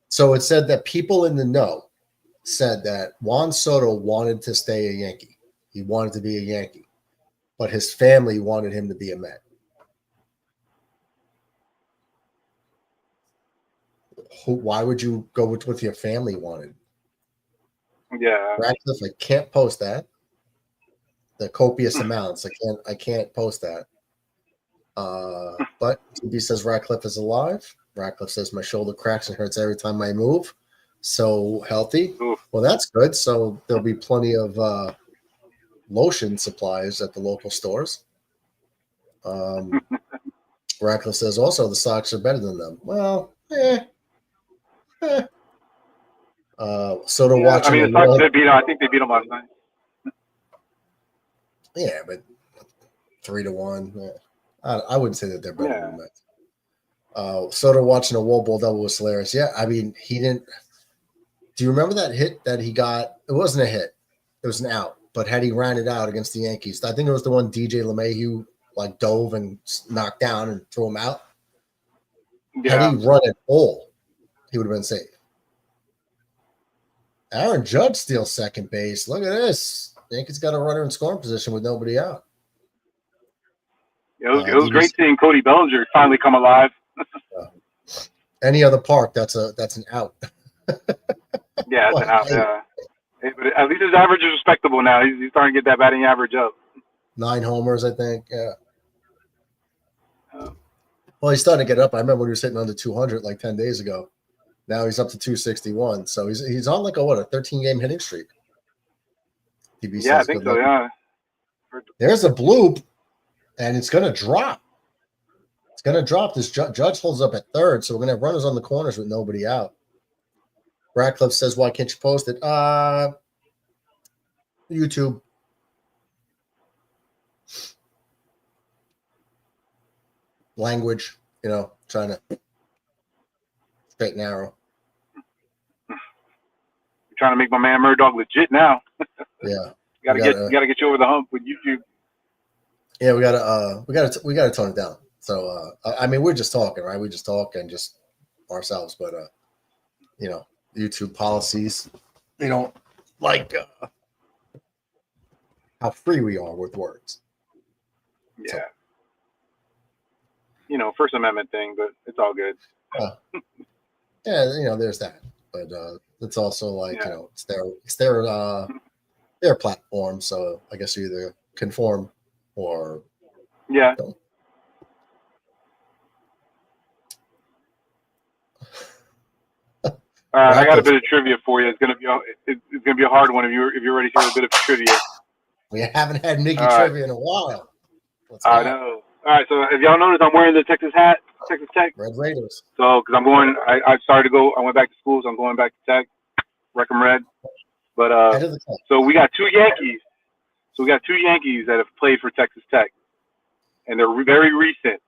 So it said that people in the know said that Juan Soto wanted to stay a Yankee. He wanted to be a Yankee, but his family wanted him to be a Met. Why would you go with what your family wanted? Yeah. Ratcliffe, I can't post that. The copious amounts. I can't post that. But TB says Ratcliffe is alive. Ratcliffe says my shoulder cracks and hurts every time I move. So healthy. Oof. Well, that's good. So there'll be plenty of lotion supplies at the local stores. Ratcliffe says also the Sox are better than them. Well, Soto watching. I mean, the Sox did beat them. I think they beat them last night. Yeah, but 3-1. Yeah. I wouldn't say that they're better than that. Soto watching a wall ball double was hilarious. Yeah, I mean, he didn't. Do you remember that hit that he got? It wasn't a hit. It was an out. But had he ran it out against the Yankees, I think it was the one DJ LeMahieu like dove and knocked down and threw him out. Yeah. Had he run it all, he would have been safe. Aaron Judge steals second base. Look at this. Yankees got a runner in scoring position with nobody out. It was great seeing Cody Bellinger finally come alive. Any other park, that's an out. Yeah, it's an out. Yeah. Hey, but at least his average is respectable now. He's starting to get that batting average up. 9 homers, I think. Yeah. Uh, Well, he's starting to get up. I remember when he was hitting under 200 like 10 days ago. Now he's up to 261. So he's on like a 13-game hitting streak. TB yeah, I says think good so. luck. Yeah. There's a bloop, and it's going to drop. It's going to drop. This Judge holds up at third, so we're going to have runners on the corners with nobody out. Radcliffe says, why can't you post it? YouTube. Language, trying to straight and narrow. You're trying to make my man Murdoch legit now. Yeah. gotta get you over the hump with YouTube. Yeah, we gotta tone it down. So I mean, we're just talking, right? We just talk and just ourselves, but YouTube policies, they don't like how free we are with words. Yeah. So, First Amendment thing, but it's all good. yeah, there's that. But it's also like, Yeah. It's their platform, so I guess you either conform or Yeah. don't. All right, I got a bit of trivia for you. It's gonna be a hard one if you're ready to hear a bit of trivia. We haven't had Mickey All right. trivia in a while. I know. All right, so if y'all notice, I'm wearing the Texas hat, Texas Tech. Red Raiders. So, because I started to go. I went back to school, so I'm going back to Tech. Wreck 'em Red. But Head of the Tech. so we got two Yankees. So we got two Yankees that have played for Texas Tech, and they're very recent.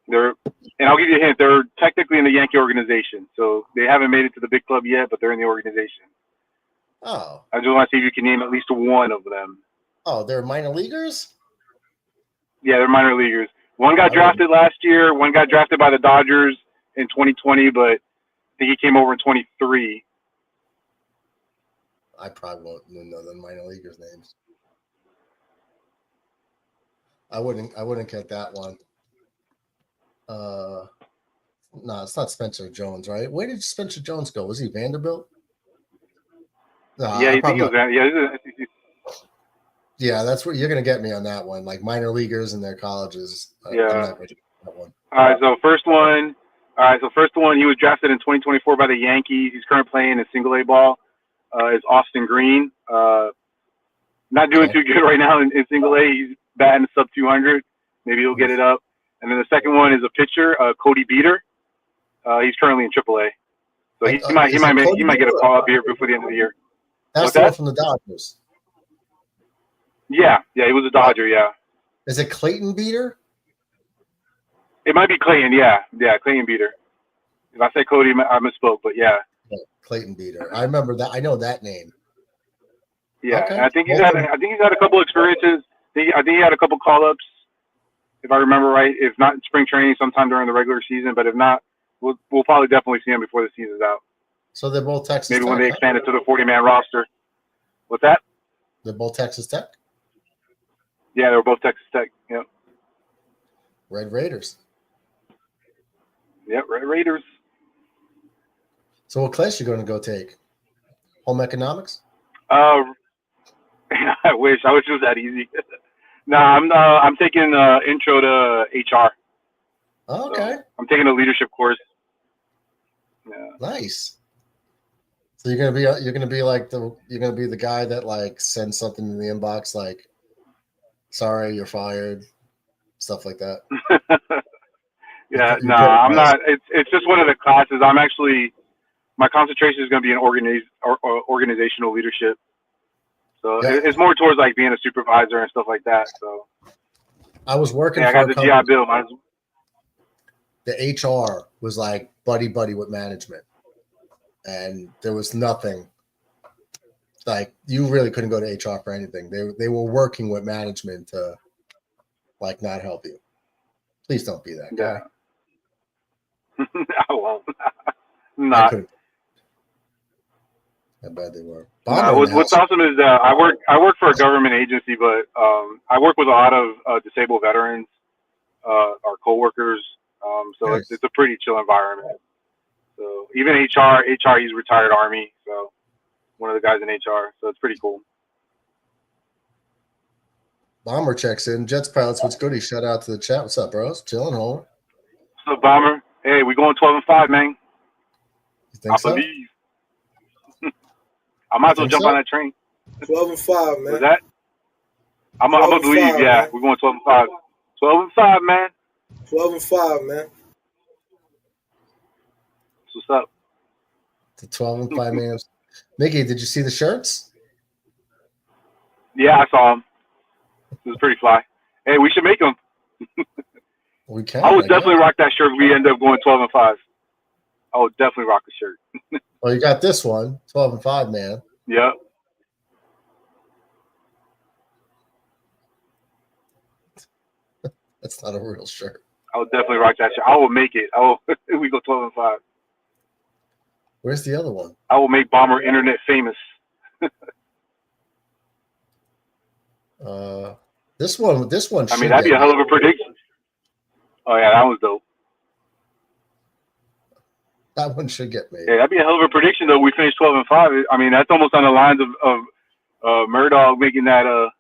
And I'll give you a hint. They're technically in the Yankee organization, so they haven't made it to the big club yet, but they're in the organization. Oh. I just want to see if you can name at least one of them. Oh, they're minor leaguers? Yeah, they're minor leaguers. One got drafted last year. One got drafted by the Dodgers in 2020, but I think he came over in 23. I probably won't know the minor leaguers' names. I wouldn't get that one. No, it's not Spencer Jones, right? Where did Spencer Jones go? Was he Vanderbilt? No, Yeah, you think he was that? Yeah, yeah, that's what you're gonna get me on that one. Like minor leaguers and their colleges. Yeah. I'm not gonna do that one. All right, so first one, he was drafted in 2024 by the Yankees. He's currently playing in single A ball. Is Austin Green. Not doing too good right now in single A. He's batting sub 200. Maybe he'll get it up. And then the second one is a pitcher, Cody Beater. He's currently in AAA. So he might get a call up here before the end of the year. That's the one from the Dodgers. Yeah, he was a Dodger. Yeah. Is it Clayton Beater? It might be Clayton. Yeah, Clayton Beater. If I say Cody, I misspoke, but yeah. Clayton Beater. I remember that. I know that name. Yeah, Okay. I think he's had a couple experiences. I think he had a couple call-ups, if I remember right. If not in spring training, sometime during the regular season. But if not, we'll probably definitely see him before the season's out. So they're both Texas Maybe Tech, when they expand it to the 40-man roster. What's that? They're both Texas Tech? Yeah, they were both Texas Tech. Yep. Red Raiders. Yep, Red Raiders. So what class you going to go take? Home economics? I wish it was that easy. No, I'm taking intro to HR. Oh, okay. So I'm taking a leadership course. Yeah. Nice. So you're gonna be the guy that like sends something in the inbox like, sorry, you're fired, stuff like that. Yeah, no, I'm not. It's just one of the classes. I'm actually, my concentration is going to be in organizational leadership. So it's more towards like being a supervisor and stuff like that. So I was working. I got the GI Bill. The HR was like buddy with management, and there was nothing. Like you really couldn't go to HR for anything. They were working with management to like not help you. Please don't be that guy. I won't. Not. How bad they were. What's awesome is I work for a government agency, but I work with a lot of disabled veterans, our coworkers. So Nice. it's a pretty chill environment. So even HR, he's retired Army, so one of the guys in HR. So it's pretty cool. Bomber checks in. Jets pilots, what's good? He shout out to the chat. What's up, bros? Chilling, home. So Bomber, hey, we going 12-5, man. You I think so? believe. I might as well think jump so? on that train. 12-5, man. Was that? I'm gonna 12-5, believe. Yeah, man. we're going 12-5. 12-5, man. 12-5, man. That's what's up. To 12-5 man. Mickey, did you see the shirts? Yeah, I saw him. It was pretty fly. Hey, we should make them. We can. I would definitely guess. rock that shirt if we end up going 12-5. I would definitely rock the shirt. Well, you got this one, 12-5 man. Yeah. That's not a real shirt. I would definitely rock that shirt. I will make it. We go 12-5. Where's the other one? I will make Bomber internet famous. This one. I mean, that'd be a hell of a prediction. Oh yeah, that was dope. That one should get made. Yeah, that'd be a hell of a prediction though. We finished 12-5. I mean, that's almost on the lines of Murdoch making that.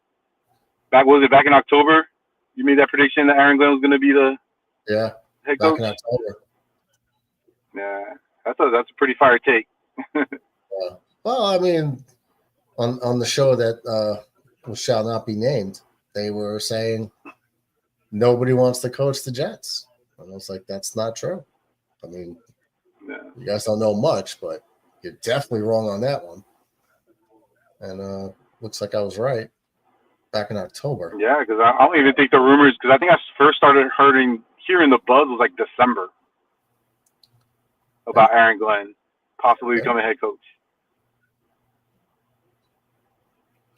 Back in October? You made that prediction that Aaron Glenn was going to be the head coach. Back in October. Yeah, that's a pretty fire take. Well, I mean, on the show that shall not be named, they were saying nobody wants to coach the Jets. And I was like, that's not true. I mean, you guys don't know much, but you're definitely wrong on that one. And looks like I was right back in October. Yeah, because I don't even think the rumors, because I think I first started hearing the buzz was like December about Aaron Glenn possibly becoming head coach.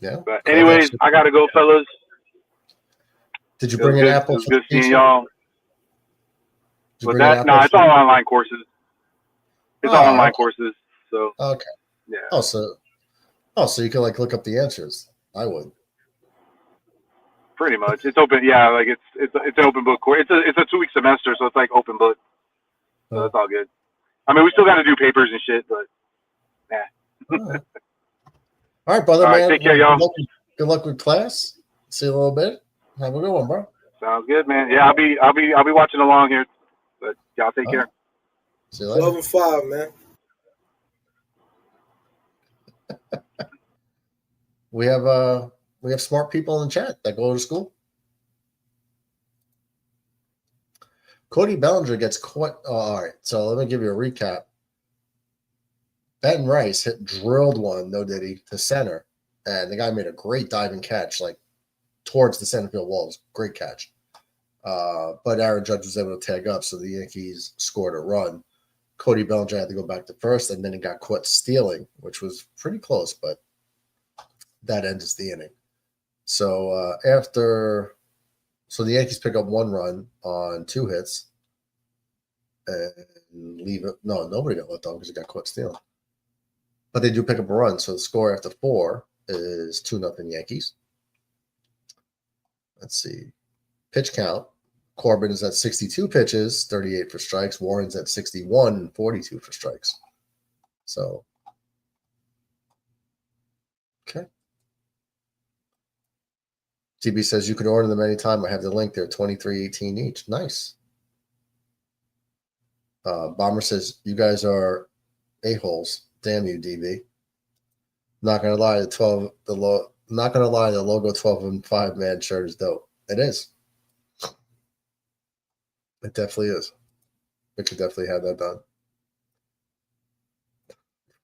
Yeah. But anyways, I got to go, fellas. Did you bring an apple? It was good seeing y'all. But it's all online courses. It's all online courses. So okay. Yeah. So you can look up the answers. I would. Pretty much, it's open. Yeah, it's an open book course. It's a 2-week semester, so it's like open book. So it's all good. I mean, we still got to do papers and shit, but All right, brother, all right, man. take care, y'all. Good luck with class. See you a little bit. Have a good one, bro. Sounds good, man. Yeah, I'll be watching along here. But y'all take care. See you later. 12-5, man. We have smart people in the chat that go to school. Cody Bellinger gets caught. All right, so let me give you a recap. Ben Rice drilled one, no diddy, to center, and the guy made a great diving catch, towards the center field walls. Great catch. But Aaron Judge was able to tag up, so the Yankees scored a run. Cody Bellinger had to go back to first, and then he got caught stealing, which was pretty close, but that ends the inning. So the Yankees pick up 1 run on 2 hits and leave it. No, nobody got let down because he got caught stealing. But they do pick up a run, so the score after 4 is 2-0 Yankees. Let's see. Pitch count. Corbin is at 62 pitches, 38 for strikes. Warren's at 61, 42 for strikes. So, okay. TB says you can order them anytime. I have the link there, $23.18 each. Nice. Bomber says you guys are a-holes. Damn you, DB. Not gonna lie, the logo 12-5 man shirt is dope. It is. It definitely is. We could definitely have that done.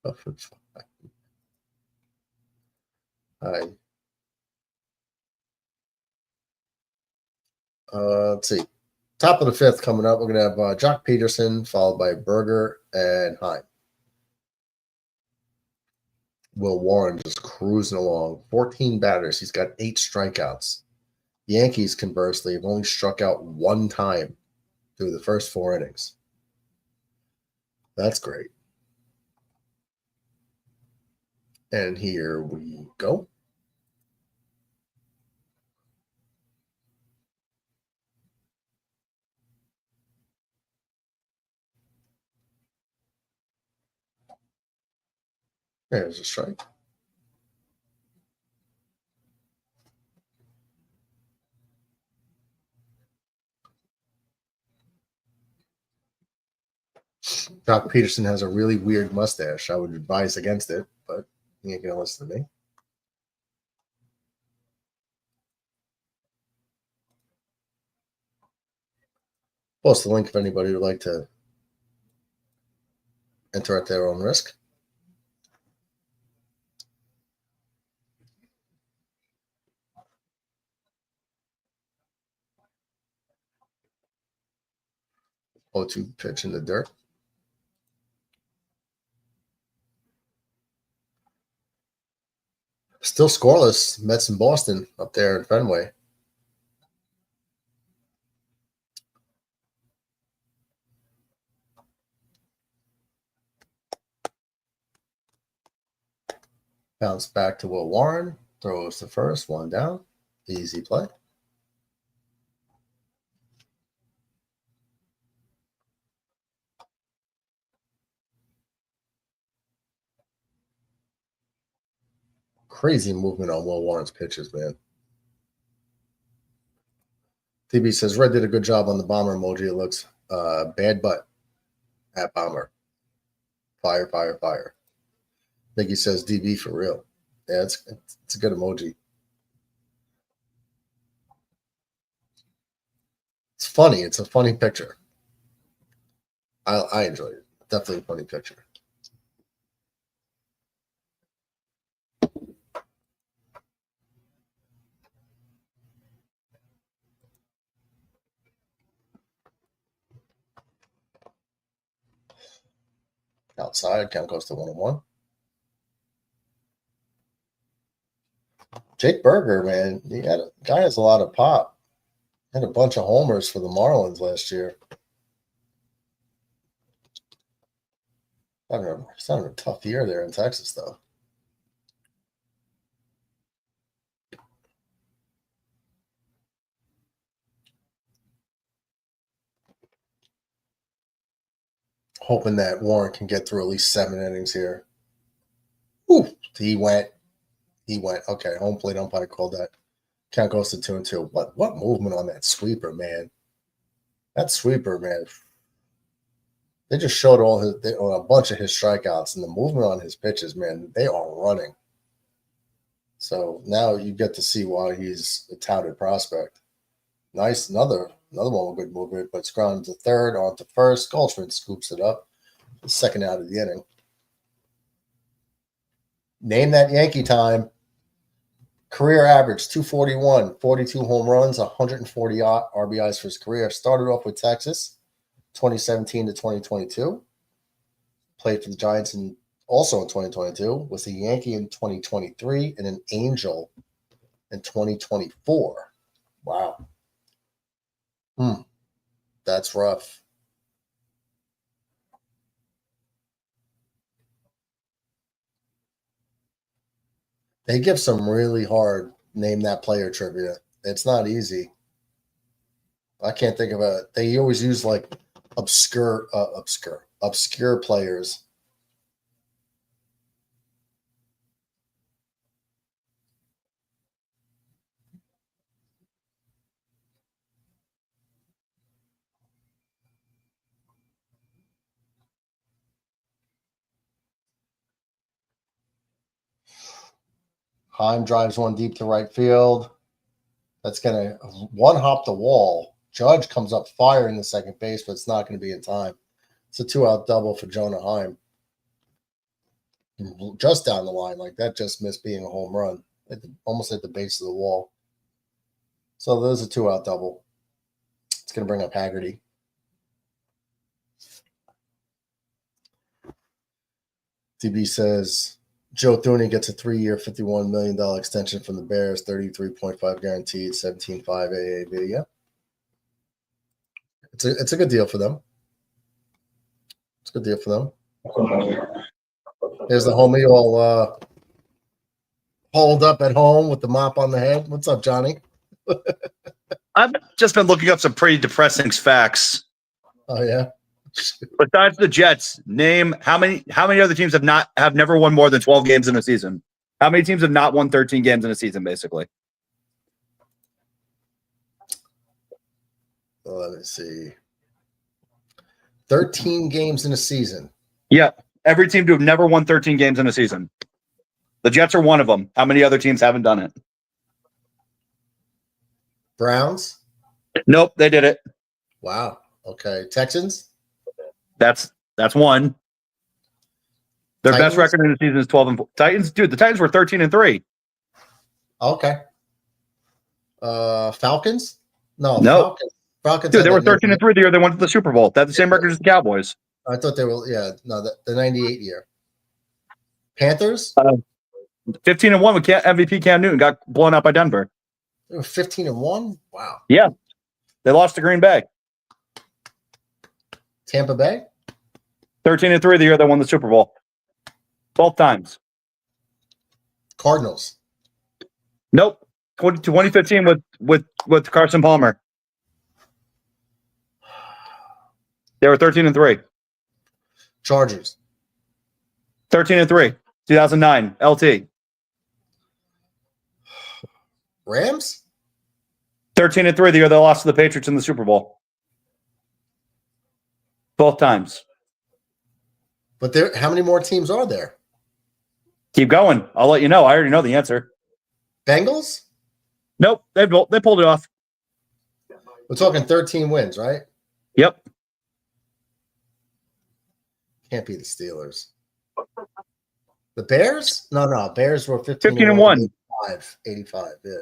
12-5. All right. Let's see. Top of the 5th coming up. We're going to have Jock Peterson, followed by Berger and Heim. Will Warren just cruising along. 14 batters. He's got 8 strikeouts. Yankees, conversely, have only struck out 1 time through the first 4 innings. That's great. And here we go. There's a strike. Doc Peterson has a really weird mustache. I would advise against it, but he ain't gonna listen to me. Post the link if anybody would like to enter at their own risk. O2 pitch in the dirt. Still scoreless. Mets in Boston up there in Fenway. Bounce back to Will Warren. Throws to first. One down. Easy play. Crazy movement on Will Warren's pitches, man. TB says Red did a good job on the bomber emoji. It looks bad butt at bomber. Fire, fire, fire. Mickey says DB for real. Yeah, it's a good emoji. It's funny. It's a funny picture. I enjoyed it. Definitely a funny picture. Outside, count goes to 1-1. Jake Berger, man, guy has a lot of pop. Had a bunch of homers for the Marlins last year. He's having a tough year there in Texas, though. Hoping that Warren can get through at least 7 innings here. Ooh, he went. Okay, home plate umpire called that. Count goes to 2-2. What movement on that sweeper, man? That sweeper, man. They just showed a bunch of his strikeouts, and the movement on his pitches, man, they are running. So now you get to see why he's a touted prospect. Nice, another one with good movement, but it's grounded to third, on to first. Goldschmidt scoops it up. The second out of the inning. Name that Yankee time. Career average 241, 42 home runs, 140 RBIs for his career. Started off with Texas, 2017 to 2022. Played for the Giants also in 2022. Was a Yankee in 2023 and an Angel in 2024. Wow. That's rough. They give some really hard name that player trivia. It's not easy. I can't think of they always use like obscure players. Heim drives one deep to right field. That's going to one-hop the wall. Judge comes up firing the second base, but it's not going to be in time. It's a 2-out double for Jonah Heim. Just down the line. Like that just missed being a home run. Almost at the base of the wall. So there's a 2-out double. It's going to bring up Haggerty. DB says Joe Thuney gets a 3-year, $51 million extension from the Bears, 33.5 guaranteed, 17.5 AAV. Yeah, it's a good deal for them. It's a good deal for them. There's the homie all holed up at home with the mop on the head. What's up, Johnny? I've just been looking up some pretty depressing facts. Oh yeah. Besides the Jets, name how many other teams have never won more than 12 games in a season? How many teams have not won 13 games in a season, basically? Well, let me see. 13 games in a season. Yeah. Every team to have never won 13 games in a season. The Jets are one of them. How many other teams haven't done it? Browns? Nope, they did it. Wow. Okay. Texans? That's one. Their Titans? best record in the season is 12-4. Titans, dude, the Titans were 13-3. Okay. Falcons? No, Nope. Falcons. Dude, they were 13-3 the year they went to the Super Bowl. They had the same record as the Cowboys. I thought they were, the 98 year. Panthers? 15-1 with MVP Cam Newton got blown out by Denver. They were 15-1? Wow. Yeah. They lost to Green Bay. Tampa Bay? 13-3 the year they won the Super Bowl. Both times. Cardinals? Nope. 2015 with Carson Palmer. They were 13-3. Chargers? 13-3. 2009. LT. Rams? 13-3 the year they lost to the Patriots in the Super Bowl. Both times. But how many more teams are there? Keep going. I'll let you know. I already know the answer. Bengals? Nope. They pulled it off. We're talking 13 wins, right? Yep. Can't be the Steelers. The Bears? No. Bears were 15-1. 85. Yeah.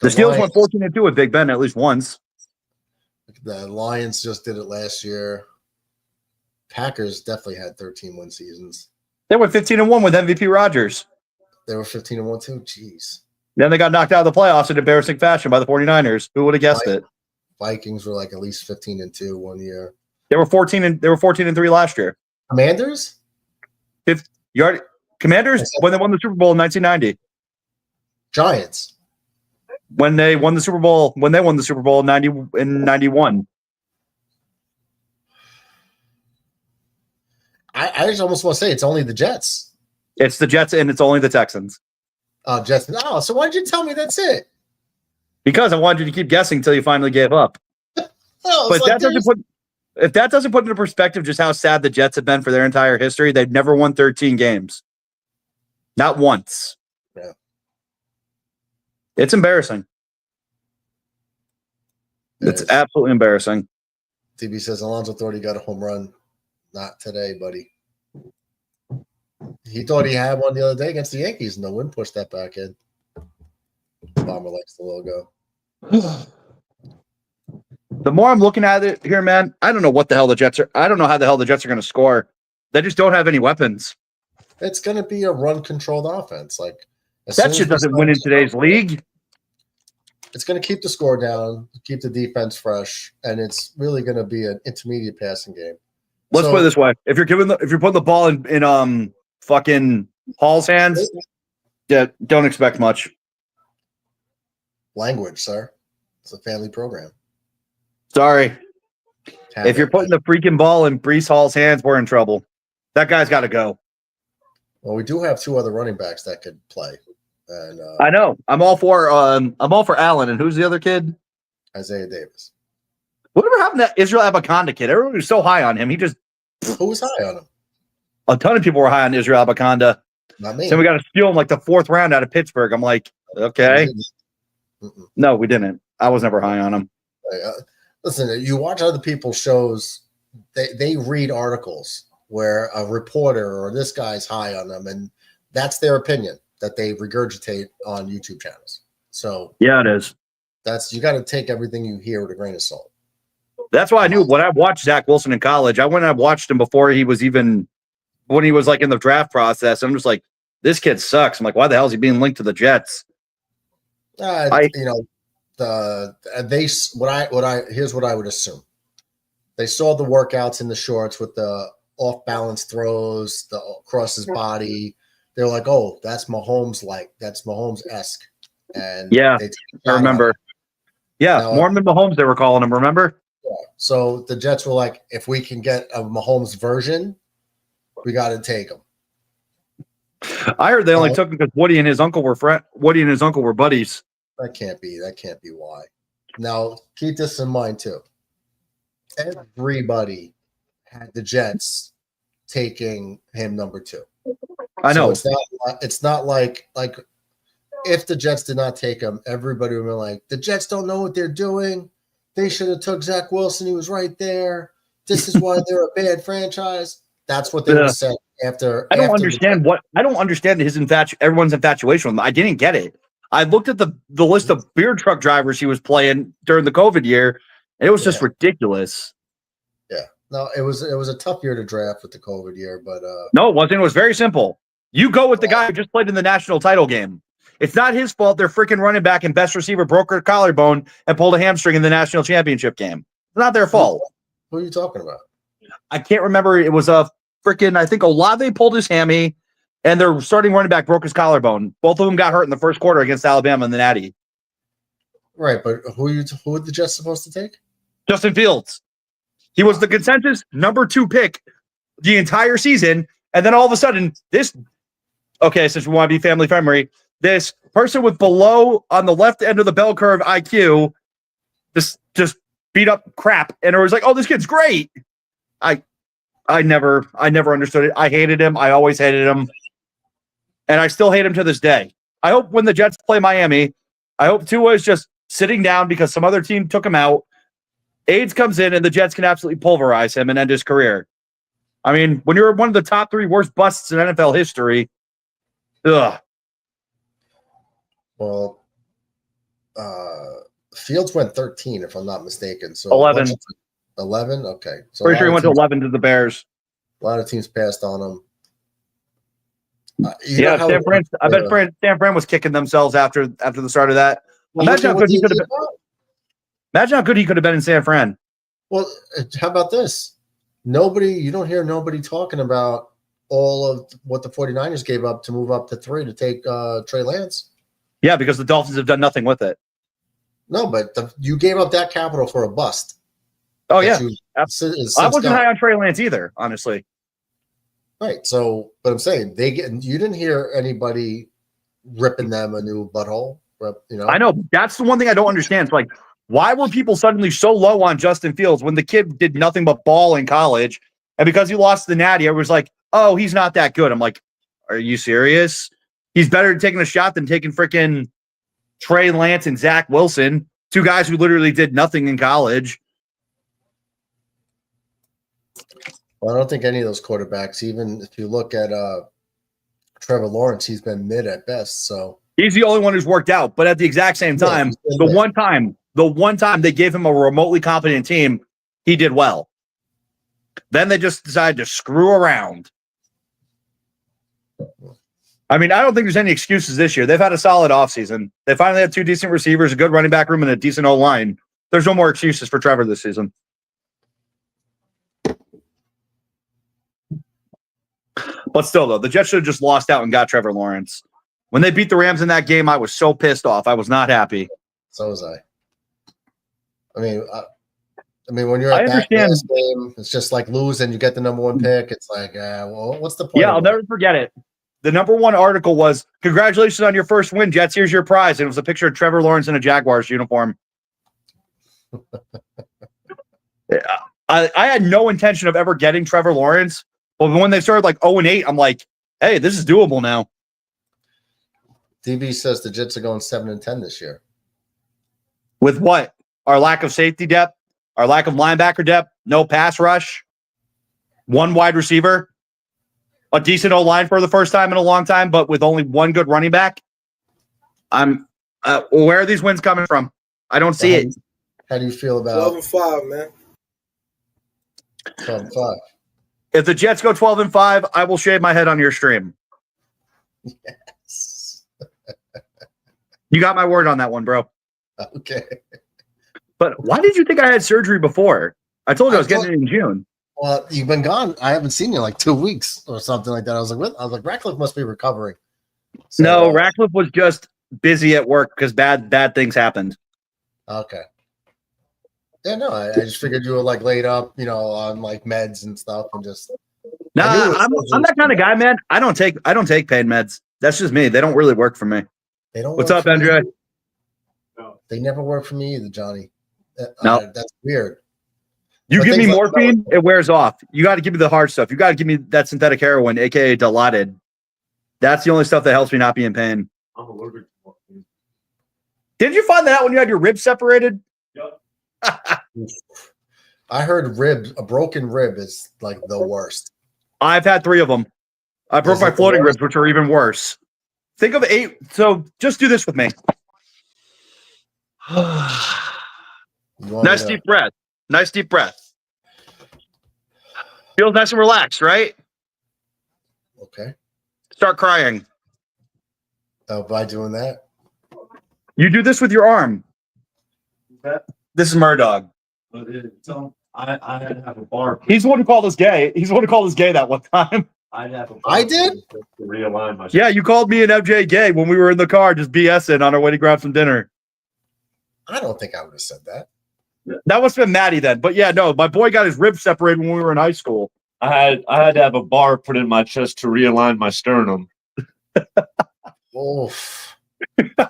The Steelers Lions, won 14-2 with Big Ben at least once. The Lions just did it last year. Packers definitely had 13-win seasons. They went 15-1 with MVP Rodgers. They were 15-1 too. Jeez. Then they got knocked out of the playoffs in embarrassing fashion by the 49ers. Who would have guessed it? Vikings were like at least 15-2 one year. They were 14-3 last year. Commanders? Commanders when they won the Super Bowl in 1990. Giants? When they won the Super Bowl in 91. I just almost want to say it's only the Jets. It's the Jets and it's only the Texans. Jets. Oh, so why did you tell me that's it? Because I wanted you to keep guessing until you finally gave up. But if that doesn't put into perspective just how sad the Jets have been for their entire history, they've never won 13 games. Not once. Yeah. It's embarrassing. It's absolutely embarrassing. TB says Alonzo thought he got a home run. Not today, buddy. He thought he had one the other day against the Yankees, and the wind pushed that back in. Bomber likes the logo. The more I'm looking at it here, man, I don't know what the hell the Jets are. I don't know how the hell the Jets are going to score. They just don't have any weapons. It's going to be a run-controlled offense. Like that shit doesn't win in today's league. It's going to keep the score down, keep the defense fresh, and it's really going to be an intermediate passing game. Let's put it this way: if you're putting the ball in fucking Hall's hands, yeah, don't expect much. Language, sir. It's a family program. Sorry. If you're putting the freaking ball in Breece Hall's hands, we're in trouble. That guy's got to go. Well, we do have two other running backs that could play. And I know. I'm all for Allen. And who's the other kid? Isaiah Davis. Whatever happened to that Israel Abaconda kid? Everyone was so high on him. Who was high on him? A ton of people were high on Israel Abaconda. Not me. So we got to steal him like the 4th round out of Pittsburgh. I'm like, okay. No, we didn't. I was never high on him. Listen, you watch other people's shows, they read articles where a reporter or this guy's high on them, and that's their opinion that they regurgitate on YouTube channels. So yeah, it is. You got to take everything you hear with a grain of salt. That's why I knew when I watched Zach Wilson in college. I went and I watched him before he was when he was like in the draft process. I'm just like, this kid sucks. I'm like, why the hell is he being linked to the Jets? Here's what I would assume. They saw the workouts in the shorts with the off balance throws, the across his body. They're like, oh, that's Mahomes-esque. And yeah, I remember. Yeah, Mormon Mahomes, they were calling him. Remember? So the Jets were like, if we can get a Mahomes version, we got to take him. I heard they only took him because Woody and his uncle were buddies. That can't be why. Now keep this in mind too. Everybody had the Jets taking him number 2. I know. So it's not like if the Jets did not take him, everybody would be like, the Jets don't know what they're doing. They should have took Zach Wilson. He was right there. This is why they're a bad franchise. That's what they would have said after. I don't understand everyone's infatuation with him. I didn't get it. I looked at the list of beer truck drivers he was playing during the COVID year, and it was just ridiculous. Yeah. No, it was a tough year to draft with the COVID year, but no, it wasn't. It was very simple. You go with the guy who just played in the national title game. It's not his fault their freaking running back and best receiver broke her collarbone and pulled a hamstring in the national championship game. It's not their fault. Who are you talking about? I can't remember. It was a freaking, I think Olave pulled his hammy, and their starting running back broke his collarbone. Both of them got hurt in the first quarter against Alabama in the Natty. Right, but who are the Jets supposed to take? Justin Fields. He was the consensus number 2 pick the entire season, and then all of a sudden, since we want to be family friendly, this person with below on the left end of the bell curve IQ just beat up crap, and it was like, oh, this kid's great. I never understood it. I hated him. I always hated him, and I still hate him to this day. I hope when the Jets play Miami, I hope Tua is just sitting down because some other team took him out. AIDS comes in, and the Jets can absolutely pulverize him and end his career. I mean, when you're one of the top 3 worst busts in NFL history, ugh. Well, Fields went 13, if I'm not mistaken. So 11. 11? Okay. So Pretty sure he went to 11 to the Bears. A lot of teams passed on him. I bet San Fran was kicking themselves after the start of that. Imagine how good he could have been. Imagine how good he could have been in San Fran. Well, how about this? You don't hear nobody talking about all of what the 49ers gave up to move up to 3 to take Trey Lance. Yeah, because the Dolphins have done nothing with it. No, but you gave up that capital for a bust. Oh, yeah. I wasn't high on Trey Lance either, honestly. Right. So, but I'm saying you didn't hear anybody ripping them a new butthole. I know. That's the one thing I don't understand. It's like, why were people suddenly so low on Justin Fields when the kid did nothing but ball in college? And because he lost the Natty, I was like, oh, he's not that good. I'm like, are you serious? He's better at taking a shot than taking freaking Trey Lance and Zach Wilson, 2 guys who literally did nothing in college. Well, I don't think any of those quarterbacks, even if you look at Trevor Lawrence, he's been mid at best. So he's the only one who's worked out. But at the exact same time, the one time they gave him a remotely competent team, he did well. Then they just decided to screw around. I mean, I don't think there's any excuses this year. They've had a solid offseason. They finally had 2 decent receivers, a good running back room, and a decent O-line. There's no more excuses for Trevor this season. But still, though, the Jets should have just lost out and got Trevor Lawrence. When they beat the Rams in that game, I was so pissed off. I was not happy. So was I. I mean, when you're at that game, it's just like losing. You get the number 1 pick. It's like, well, what's the point? Yeah, I'll never forget it. The number 1 article was, congratulations on your first win, Jets. Here's your prize. And it was a picture of Trevor Lawrence in a Jaguars uniform. I had no intention of ever getting Trevor Lawrence. But when they started like 0-8, I'm like, hey, this is doable now. DB says the Jets are going 7-10 this year. With what? Our lack of safety depth, our lack of linebacker depth, no pass rush, 1 wide receiver, a decent O-line for the first time in a long time, but with only 1 good running back. Where are these wins coming from? I don't see it. How do you feel about 12-5, man? 12-5. If the Jets go 12-5, I will shave my head on your stream. Yes. You got my word on that one, bro. Okay. But why did you think I had surgery before? I told you I was getting it in June. Well, you've been gone. I haven't seen you in like 2 weeks or something like that. I was like, Ratcliffe must be recovering. So, no, Ratcliffe was just busy at work because bad things happened. Okay. Yeah, no, I just figured you were like laid up, on like meds and stuff, and just. Nah, I knew it was I'm supposed to- that kind of guy, man. I don't take pain meds. That's just me. They don't really work for me. They don't. What's work up, for me. Andrea? They never work for me either, Johnny. No. That's weird. You But give me things like morphine, it wears off. You got to give me the hard stuff. You got to give me that synthetic heroin, aka Dilaudid. That's the only stuff that helps me not be in pain. I'm allergic to morphine. Did you find that out when you had your ribs separated? Yep. I heard a broken rib is like the worst. I've had 3 of them. I broke Is my it the floating worst? ribs, which are even worse. Think of 8. So just do this with me. You want Nice me to- deep breath. Nice deep breath. Feels nice and relaxed, right? Okay. Start crying. Oh, by doing that. You do this with your arm. This is Murdog. But I have a bar. He's the one who called us gay. He's the one who called us gay that one time. I'd have a bar I did? to realign my. Yeah, you called me and MJ gay when we were in the car just BSing on our way to grab some dinner. I don't think I would have said that. That must have been Maddie then. But yeah, no, my boy got his ribs separated when we were in high school. I had to have a bar put in my chest to realign my sternum. Oof.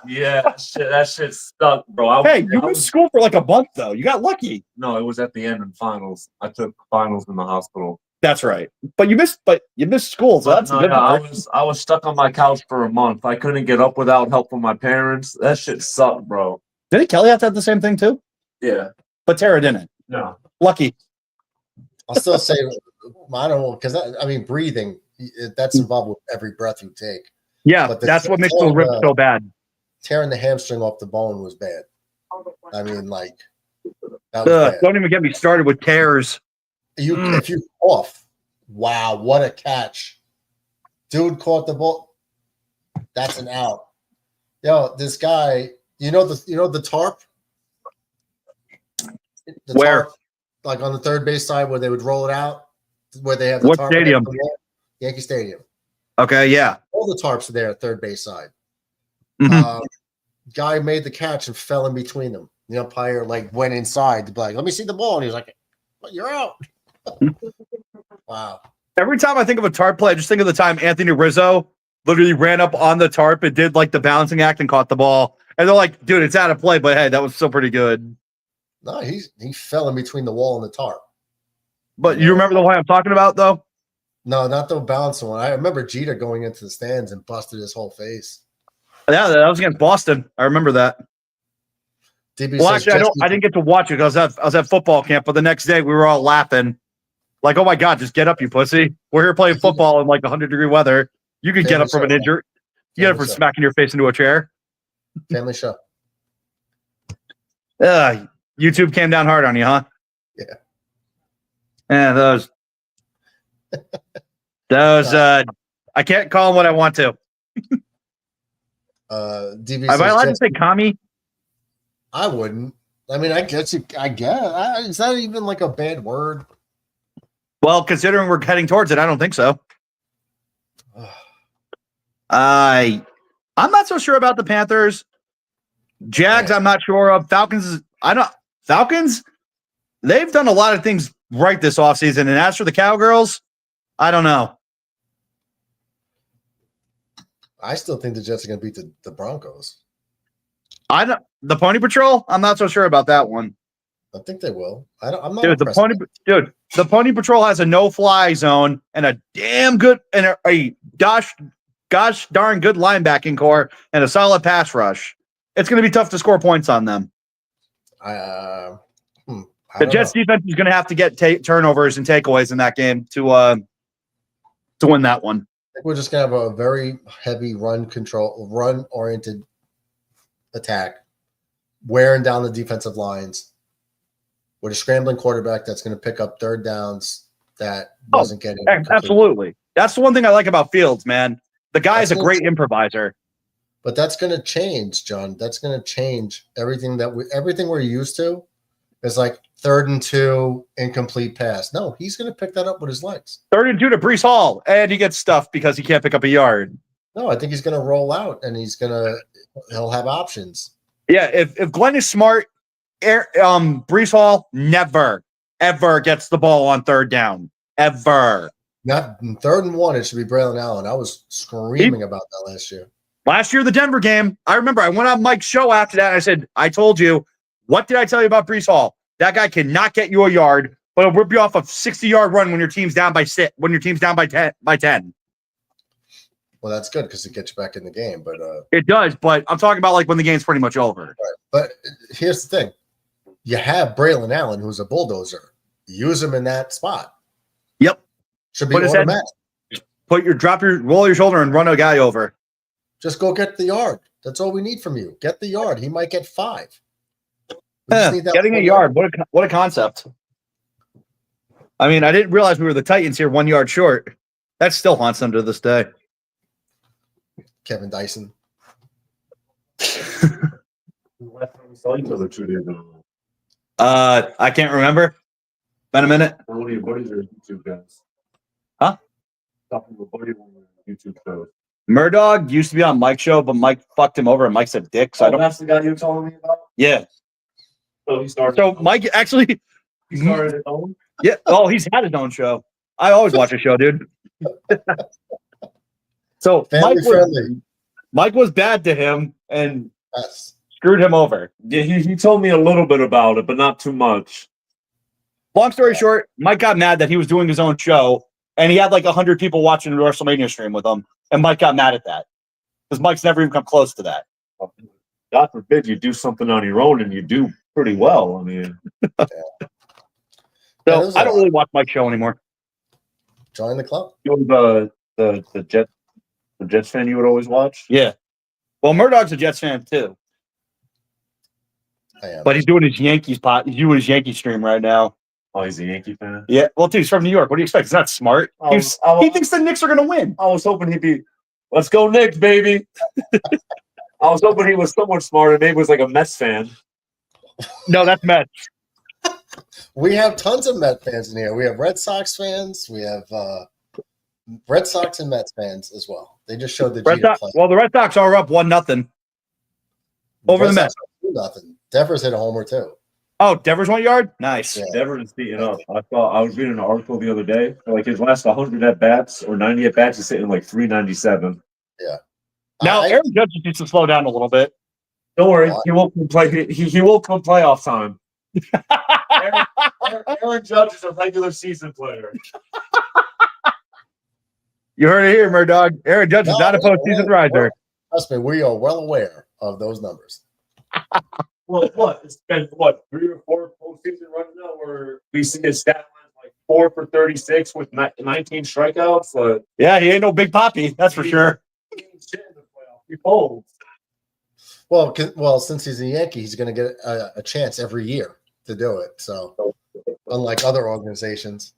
Yeah, that shit stuck, bro. Hey, you missed school for like a month though. You got lucky. No, it was at the end in finals. I took finals in the hospital. That's right. But you missed school, so that's a good I part. was stuck on my couch for a month. I couldn't get up without help from my parents. That shit sucked, bro. Didn't Kelly have to have the same thing too? Yeah. But Tara didn't. No. Lucky. I'll still say, I don't know, because breathing, that's involved with every breath you take. Yeah, But that's what makes those ribs so bad. Tearing the hamstring off the bone was bad. I mean, like, that was bad. Don't even get me started with tears. If you off, wow, what a catch. Dude caught the ball. That's an out. Yo, this guy, the tarp? The Where? tarp, like on the third base side where they would roll it out, where they have the What tarp stadium? against the wall? Yankee Stadium. Okay, yeah. All the tarps are there at third base side. Mhm. Guy made the catch and fell in between them. The umpire went inside to be like, let me see the ball. And he was like, well, you're out. Wow. Every time I think of a tarp play, I just think of the time Anthony Rizzo literally ran up on the tarp and did like the balancing act and caught the ball. And they're like, dude, it's out of play, but hey, that was still pretty good. No, he fell in between the wall and the tarp. But you remember the one I'm talking about, though? No, not the balancing one. I remember Jeter going into the stands and busted his whole face. Yeah, that was against Boston. I remember that. DB Well, says actually, I didn't get to watch it because I was at football camp. But the next day, we were all laughing, like, "Oh my god, just get up, you pussy! We're here playing football in like 100-degree weather. You can get up from an injury. You get up from smacking your face into a chair." Family show. YouTube came down hard on you, huh? Yeah. Yeah, those. I can't call them what I want to. DB Am I says allowed to say commie? I wouldn't. I mean, I guess. Is that even like a bad word? Well, considering we're heading towards it, I don't think so. I'm not so sure about the Panthers. Jags, I'm not sure of. Falcons, they've done a lot of things right this offseason. And as for the Cowgirls, I don't know. I still think the Jets are going to beat the Broncos. The Pony Patrol, I'm not so sure about that one. I think they will. I'm not. Dude, the Pony Patrol has a no-fly zone and a damn good and a gosh darn good linebacking core and a solid pass rush. It's going to be tough to score points on them. The Jets defense is going to have to get turnovers and takeaways in that game to win that one. I think we're just going to have a very heavy run-oriented attack, wearing down the defensive lines with a scrambling quarterback that's going to pick up third downs that wasn't getting. Absolutely. That's the one thing I like about Fields, man. The guy is a great improviser. But that's going to change, John. That's going to change everything we're used to. Is like 3rd and 2, incomplete pass. No, he's going to pick that up with his legs. 3rd and 2 to Breece Hall, and he gets stuffed because he can't pick up a yard. No, I think he's going to roll out, and he'll have options. Yeah, if Glenn is smart, Brees Hall never, ever gets the ball on third down. Ever. Not in 3rd and 1, it should be Braylon Allen. I was screaming about that last year. Last year, the Denver game, I remember I went on Mike's show after that. And I said, I told you, what did I tell you about Brees Hall? That guy cannot get you a yard, but he'll rip you off a 60-yard run when your team's down by 6, when your team's down by 10. Well, that's good because it gets you back in the game. But it does, but I'm talking about like when the game's pretty much over. Right. But here's the thing. You have Braylon Allen, who's a bulldozer. Use him in that spot. Yep. Should be automatic. Roll your shoulder and run a guy over. Just go get the yard. That's all we need from you. Get the yard. He might get 5. Getting a yard. What a concept. I mean, I didn't realize we were the Titans here 1 yard short. That still haunts them to this day. Kevin Dyson. I can't remember. Been a minute. One of your buddies or YouTube guys? Huh? Talking to a buddy on YouTube shows. Murdog used to be on Mike's show, but Mike fucked him over and Mike said dick. So that's the guy you were telling me about? Yeah. So he started. So Mike actually. He started his own? Yeah. Oh, he's had his own show. I always watch a show, dude. So Mike was bad to him and screwed him over. Yeah, he told me a little bit about it, but not too much. Long story short, Mike got mad that he was doing his own show, and he had like 100 people watching the WrestleMania stream with him, and Mike got mad at that because Mike's never even come close to that. God forbid you do something on your own and you do pretty well. I mean, so I don't really watch Mike's show anymore. Join the club. You were the Jets fan you would always watch? Yeah. Well, Murdoch's a Jets fan too. I am. But he's doing his Yankees He's doing his Yankee stream right now. Oh, he's a Yankee fan? Yeah. Well, dude, he's from New York. What do you expect? He's not smart. He thinks the Knicks are going to win. I was hoping he'd be, let's go Knicks, baby. I was hoping he was somewhat smarter. Maybe he was like a Mets fan. No, that's Mets. We have tons of Mets fans in here. We have Red Sox fans. We have Red Sox and Mets fans as well. They just showed the Jeter play. Well, the Red Sox are up 1-0 over the Mets. 2-0. Devers hit a homer too. Oh, Devers 1 yard? Nice. Yeah. Devers is beating up. I was reading an article the other day. Like his last 100 at bats or 90 at bats is hitting like 397. Yeah. Now Aaron Judge needs to slow down a little bit. Don't worry, he won't play. He won't come playoff time. Aaron Judge is a regular season player. You heard it here, Murdoch. Aaron Judge is not a postseason riser. Trust me, we are well aware of those numbers. Well, what? It's been, 3 or 4 postseason runs now where we see his stat line like 4 for 36 with 19 strikeouts. But yeah, he ain't no big poppy, that's for sure. He folds. Well, since he's a Yankee, he's going to get a chance every year to do it. So, unlike other organizations.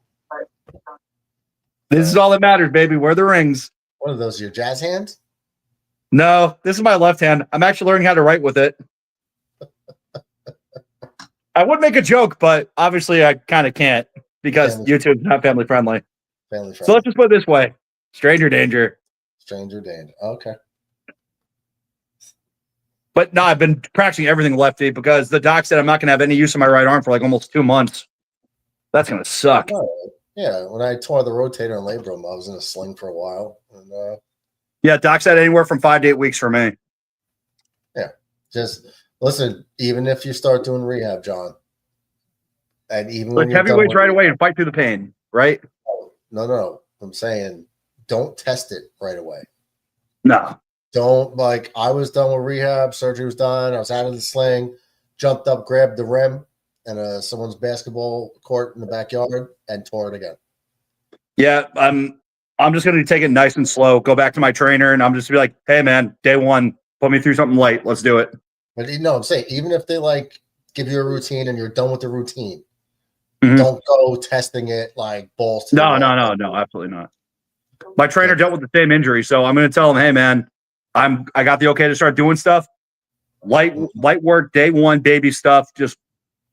This is all that matters, baby. Wear the rings. What are those, your jazz hands? No, this is my left hand. I'm actually learning how to write with it. I would make a joke, but obviously I kind of can't because YouTube's not family friendly. So let's just put it this way. Stranger danger. Stranger danger. Okay. But no, I've been practicing everything lefty because the doc said I'm not going to have any use of my right arm for like almost 2 months. That's going to suck. Yeah, when I tore the rotator and labrum, I was in a sling for a while. And, yeah, doc said anywhere from 5 to 8 weeks for me. Yeah, just listen. Even if you start doing rehab, John, and even when heavyweights right away and fight through the pain, right? No. I'm saying don't test it right away. No. Don't, like, I was done with rehab, surgery was done, I was out of the sling, jumped up, grabbed the rim and someone's basketball court in the backyard and tore it again. Yeah, I'm just gonna take it nice and slow, go back to my trainer, and I'm just gonna be like, hey man, day one, put me through something light. Let's do it. But I'm saying, even if they like give you a routine and you're done with the routine, don't go testing it like balls to no, absolutely not. My trainer dealt with the same injury, so I'm gonna tell him, hey man, I got the okay to start doing stuff. Light work, day one, baby stuff. Just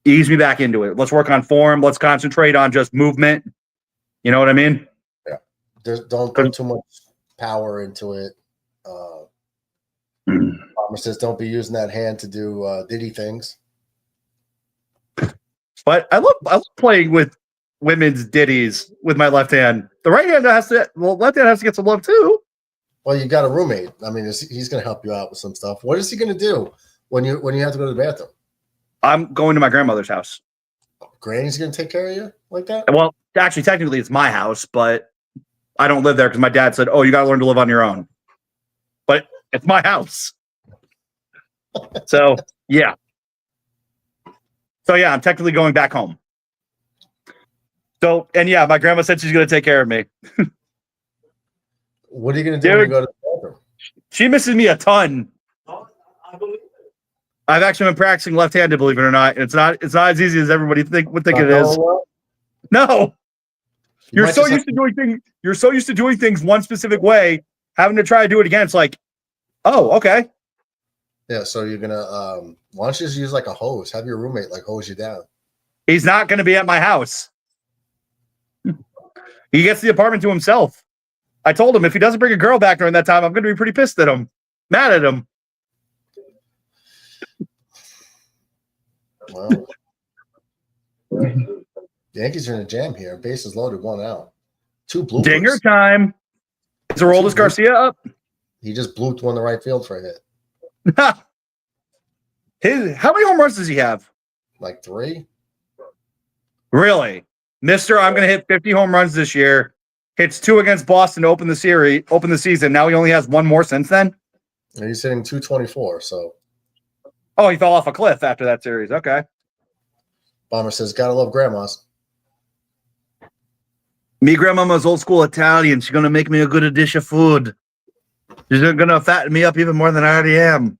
ease me back into it. Let's work on form. Let's concentrate on just movement. You know what I mean? Yeah. Don't put too much power into it. Promises don't be using that hand to do Diddy things. But I love playing with women's ditties with my left hand. The right hand left hand has to get some love too. Well, you got a roommate. I mean, he's going to help you out with some stuff. What is he going to do when you have to go to the bathroom? I'm going to my grandmother's house. Granny's going to take care of you like that? Well, actually, technically, it's my house, but I don't live there because my dad said, "Oh, you got to learn to live on your own." But it's my house, so yeah. So yeah, I'm technically going back home. So and yeah, my grandma said she's going to take care of me. What are you going to do when you go to the bathroom? She misses me a ton. I believe it. I've actually been practicing left-handed, believe it or not. It's not as easy as everybody would think it is. No. You're so used to doing things one specific way, having to try to do it again. It's like, oh, okay. Yeah, so you're gonna why don't you just use like a hose? Have your roommate like hose you down. He's not gonna be at my house. He gets the apartment to himself. I told him if he doesn't bring a girl back during that time, I'm gonna be pretty pissed at him. Mad at him. Well, the Yankees are in a jam here. Bases loaded, 1 out. 2 bloopers. Dinger time. Is Aroldis Garcia up? He just blooped one to right field for a hit. How many home runs does he have? Like 3. Really? Mister, I'm going to hit 50 home runs this year. Hits 2 against Boston to open the season. Now he only has 1 more since then? And he's hitting 224, so. Oh, he fell off a cliff after that series. Okay. Bomber says, gotta love grandmas. Me grandmama's old school Italian. She's going to make me a good dish of food. She's going to fatten me up even more than I already am.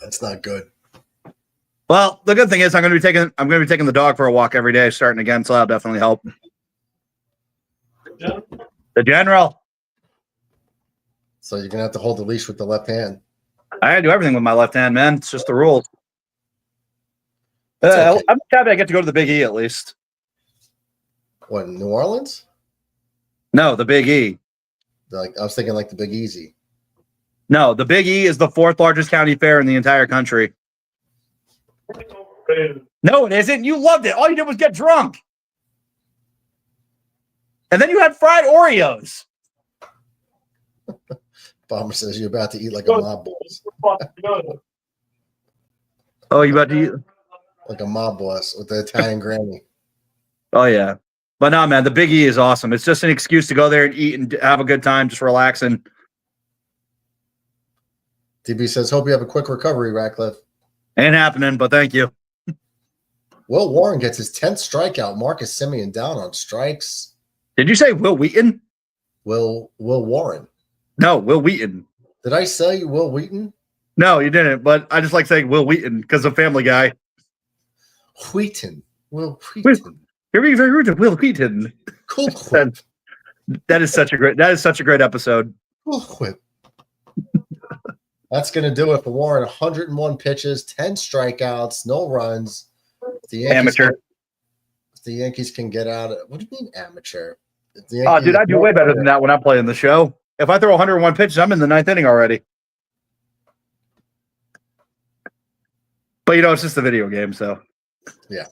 That's not good. Well, the good thing is I'm going to be taking the dog for a walk every day starting again, so that'll definitely help. The general. So you're gonna have to hold the leash with the left hand. I do everything with my left hand, man. It's just the rules. Okay. I'm happy I get to go to the Big E at least. What, New Orleans? No, the Big E. Like I was thinking like the Big Easy. No, the Big E is the 4th largest county fair in the entire country. No, it isn't. You loved it. All you did was get drunk. And then you had fried Oreos. Bomber says you're about to eat like a mob boss. Oh, you about to eat? Like a mob boss with the Italian granny. Oh, yeah. But no, man, the Big E is awesome. It's just an excuse to go there and eat and have a good time, just relaxing. DB says, hope you have a quick recovery, Ratcliffe. Ain't happening, but thank you. Will Warren gets his 10th strikeout. Marcus Semien down on strikes. Did you say Will Wheaton? Will Warren. No, Will Wheaton. Did I say you Will Wheaton? No, you didn't, but I just like saying Will Wheaton because of Family Guy. Wheaton. Will Wheaton. You're being very rude to Will Wheaton. Cool Whip. That is such a great episode. Cool Whip. That's going to do it for Warren. 101 pitches, 10 strikeouts, no runs. Amateur. If the Yankees can get out of what do you mean amateur? Oh, dude, I do way better than that when I'm playing the show. If I throw 101 pitches, I'm in the 9th inning already. But it's just a video game, so yeah.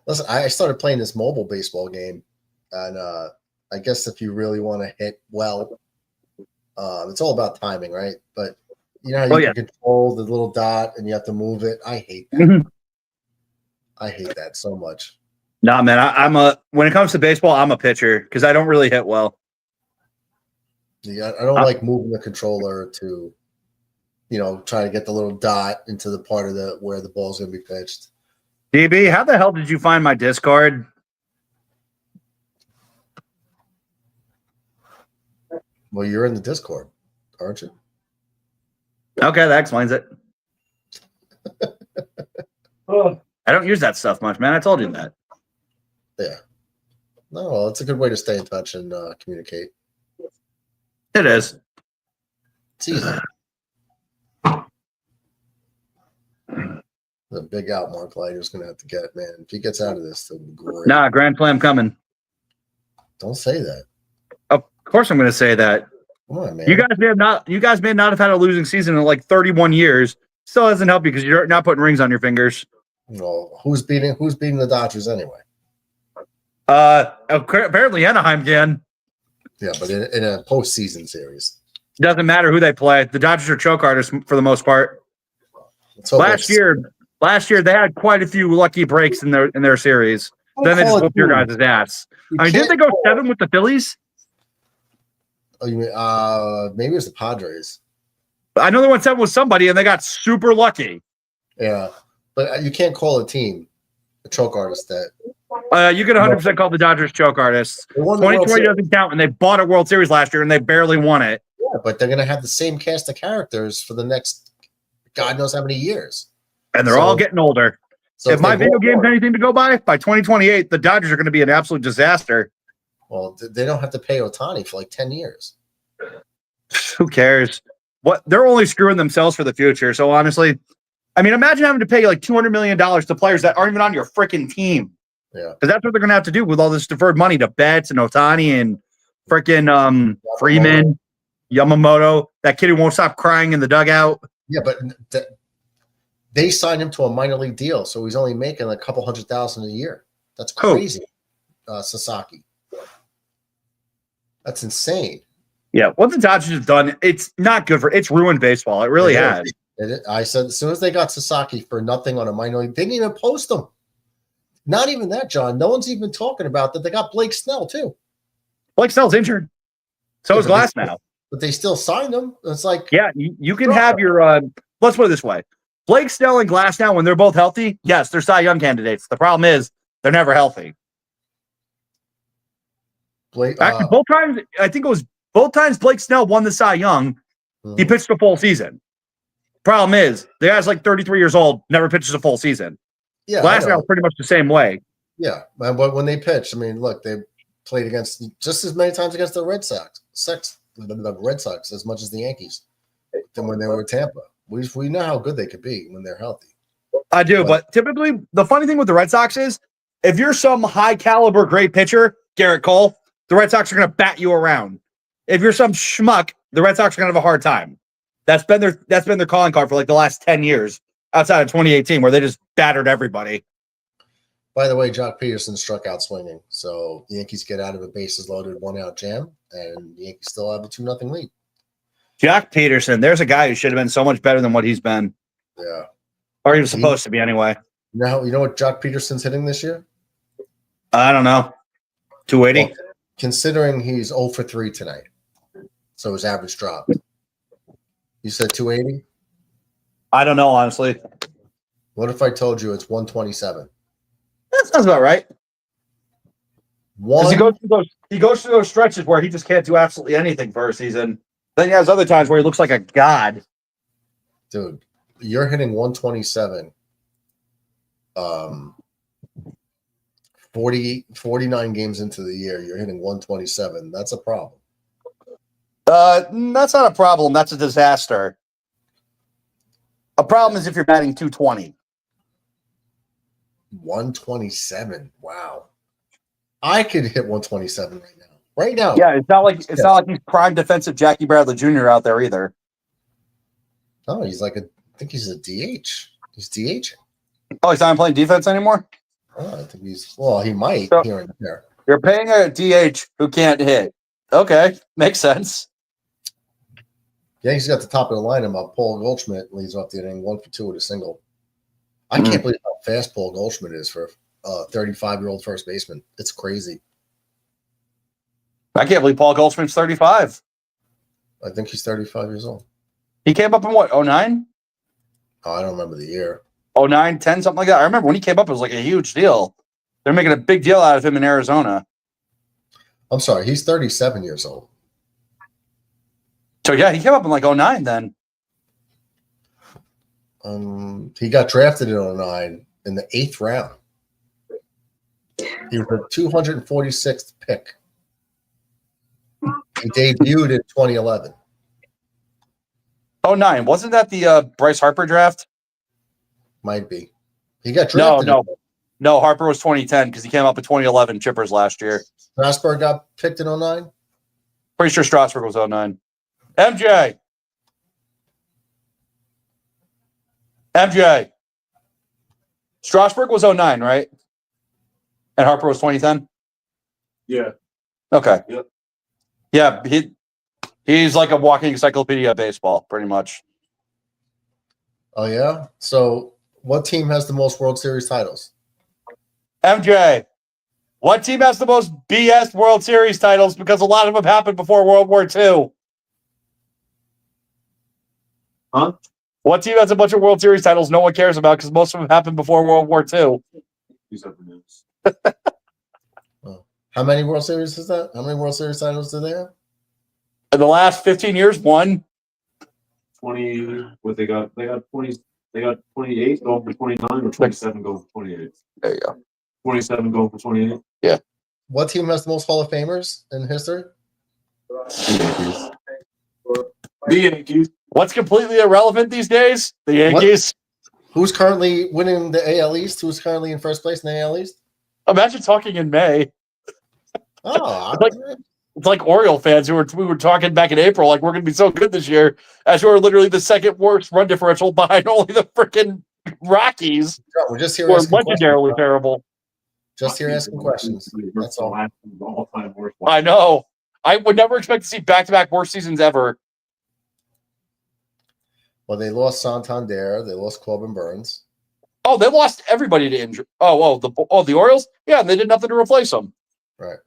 Listen, I started playing this mobile baseball game, and I guess if you really want to hit well, it's all about timing, right? But you know how you can control the little dot and you have to move it. I hate that. Mm-hmm. I hate that so much. Nah, man, when it comes to baseball, I'm a pitcher because I don't really hit well. Yeah, I don't like moving the controller to, try to get the little dot into the part of where the ball's going to be pitched. DB, how the hell did you find my Discord? Well, you're in the Discord, aren't you? Okay, that explains it. I don't use that stuff much, man. I told you that. Yeah. No, well, it's a good way to stay in touch and communicate. It is. It's easy. The big out Mark Leiter's going to have to get, man. If he gets out of this, it'll be great. Nah, Grand Slam coming. Don't say that. Of course I'm going to say that. Come on, man. You guys may not have had a losing season in like 31 years. Still doesn't help you because you're not putting rings on your fingers. Well, who's beating the Dodgers anyway? Apparently Anaheim can. Yeah, but in a postseason series. Doesn't matter who they play. The Dodgers are choke artists for the most part. Last year they had quite a few lucky breaks in their series. Then they just whooped your guys' ass. I mean, didn't they go 7 with the Phillies? Oh, you mean maybe it was the Padres. I know they went 7 with somebody and they got super lucky. Yeah, but you can't call a team a choke artist that. You can 100% call the Dodgers choke artists. 2020 doesn't count, and they bought a World Series last year, and they barely won it. Yeah, but they're going to have the same cast of characters for the next God knows how many years. And they're all getting older. So if my video game's anything to go by 2028, the Dodgers are going to be an absolute disaster. Well, they don't have to pay Ohtani for like 10 years. Who cares? They're only screwing themselves for the future. So honestly, I mean, imagine having to pay like $200 million to players that aren't even on your freaking team. Yeah. Because that's what they're going to have to do with all this deferred money to Betts and Ohtani and freaking Freeman, Yamamoto, that kid who won't stop crying in the dugout. Yeah, but they signed him to a minor league deal, so he's only making a couple $100,000 a year. That's crazy. Sasaki. That's insane. Yeah, what the Dodgers have done, it's not good it's ruined baseball. It really has. I said as soon as they got Sasaki for nothing on a minor league, they didn't even post him. Not even that, John. No one's even talking about that. They got Blake Snell too. Blake Snell's injured. So is Glass now. But they still signed him. It's like you can have your let's put it this way. Blake Snell and Glass now, when they're both healthy, yes, they're Cy Young candidates. The problem is they're never healthy. Actually, both times, I think it was both times Blake Snell won the Cy Young, he pitched a full season. Problem is, the guy's like 33 years old, never pitches a full season. Yeah, Glass now pretty much the same way. Yeah, but when they pitch, I mean, look, they played against just as many times against the Red Sox, the Red Sox as much as the Yankees than when they were in Tampa. We know how good they could be when they're healthy. I do, but typically the funny thing with the Red Sox is if you're some high caliber great pitcher, Garrett Cole, the Red Sox are going to bat you around. If you're some schmuck, the Red Sox are going to have a hard time. That's been their calling card for like the last 10 years outside of 2018 where they just battered everybody. By the way, Jock Peterson struck out swinging. So the Yankees get out of a bases loaded 1-out jam, and the Yankees still have a 2-0 lead. Jock Peterson, there's a guy who should have been so much better than what he's been. Yeah. Or he was supposed to be anyway. You know what Jock Peterson's hitting this year? I don't know. 280? Well, considering he's 0 for 3 tonight. So his average dropped. You said 280? I don't know, honestly. What if I told you it's 127? That sounds about right. He goes through those stretches where he just can't do absolutely anything for a season. Then he has other times where he looks like a god. Dude, you're hitting 127. 49 games into the year, you're hitting 127. That's a problem. That's not a problem. That's a disaster. A problem is if you're batting 220. 127. Wow. I could hit 127 right now. Right now. Yeah, it's not like he's prime defensive Jackie Bradley Jr. out there either. Oh, he's like I think he's a DH. He's DHing. Oh, he's not playing defense anymore? Oh, I think he might here and there. You're paying a DH who can't hit. Okay, makes sense. Yeah, he's got the top of the lineup. Paul Goldschmidt leads off the inning 1 for 2 with a single. I can't believe how fast Paul Goldschmidt is for a 35-year-old first baseman. It's crazy. I can't believe Paul Goldschmidt's 35. I think he's 35 years old. He came up in what, 09? Oh, I don't remember the year. 09, 10, something like that. I remember when he came up, it was like a huge deal. They're making a big deal out of him in Arizona. I'm sorry, he's 37 years old. So, yeah, he came up in like 09 then. He got drafted in 09 in the 8th round. He was the 246th pick. He debuted in 2011. 09. Wasn't that the Bryce Harper draft? Might be. He got drafted. No, Harper was 2010 because he came up in 2011 Chippers last year. Strasburg got picked in 09? Pretty sure Strasburg was 09. MJ. Strasburg was 09, right? And Harper was 2010? Yeah. Okay. Yep. Yeah, he's like a walking encyclopedia of baseball, pretty much. Oh, yeah? So what team has the most World Series titles? MJ, what team has the most BS World Series titles? Because a lot of them happened before World War II. Huh? What team has a bunch of World Series titles no one cares about because most of them happened before World War II? These are the news. How many World Series is that? How many World Series titles do they have? In the last 15 years, one. 20. What they got? They got 20. They got 28 going for 29, or 27 going for 28. There you go. 27 going for 28. What team has the most Hall of Famers in history? The Yankees. What's completely irrelevant these days? The Yankees. Who's currently winning the AL East? Who's currently in first place in the AL East? Imagine talking in May. Oh, It's like Oriole fans we were talking back in April, like we're going to be so good this year, as we're literally the second worst run differential behind only the freaking Rockies. we're just here Who are asking legendarily questions. terrible. Just here asking questions. That's all. All-time worst. I know. I would never expect to see back-to-back worst seasons ever. Well, they lost Santander. They lost Corbin Burns. Oh, they lost everybody to injury. The Orioles? Yeah, and they did nothing to replace them. Right.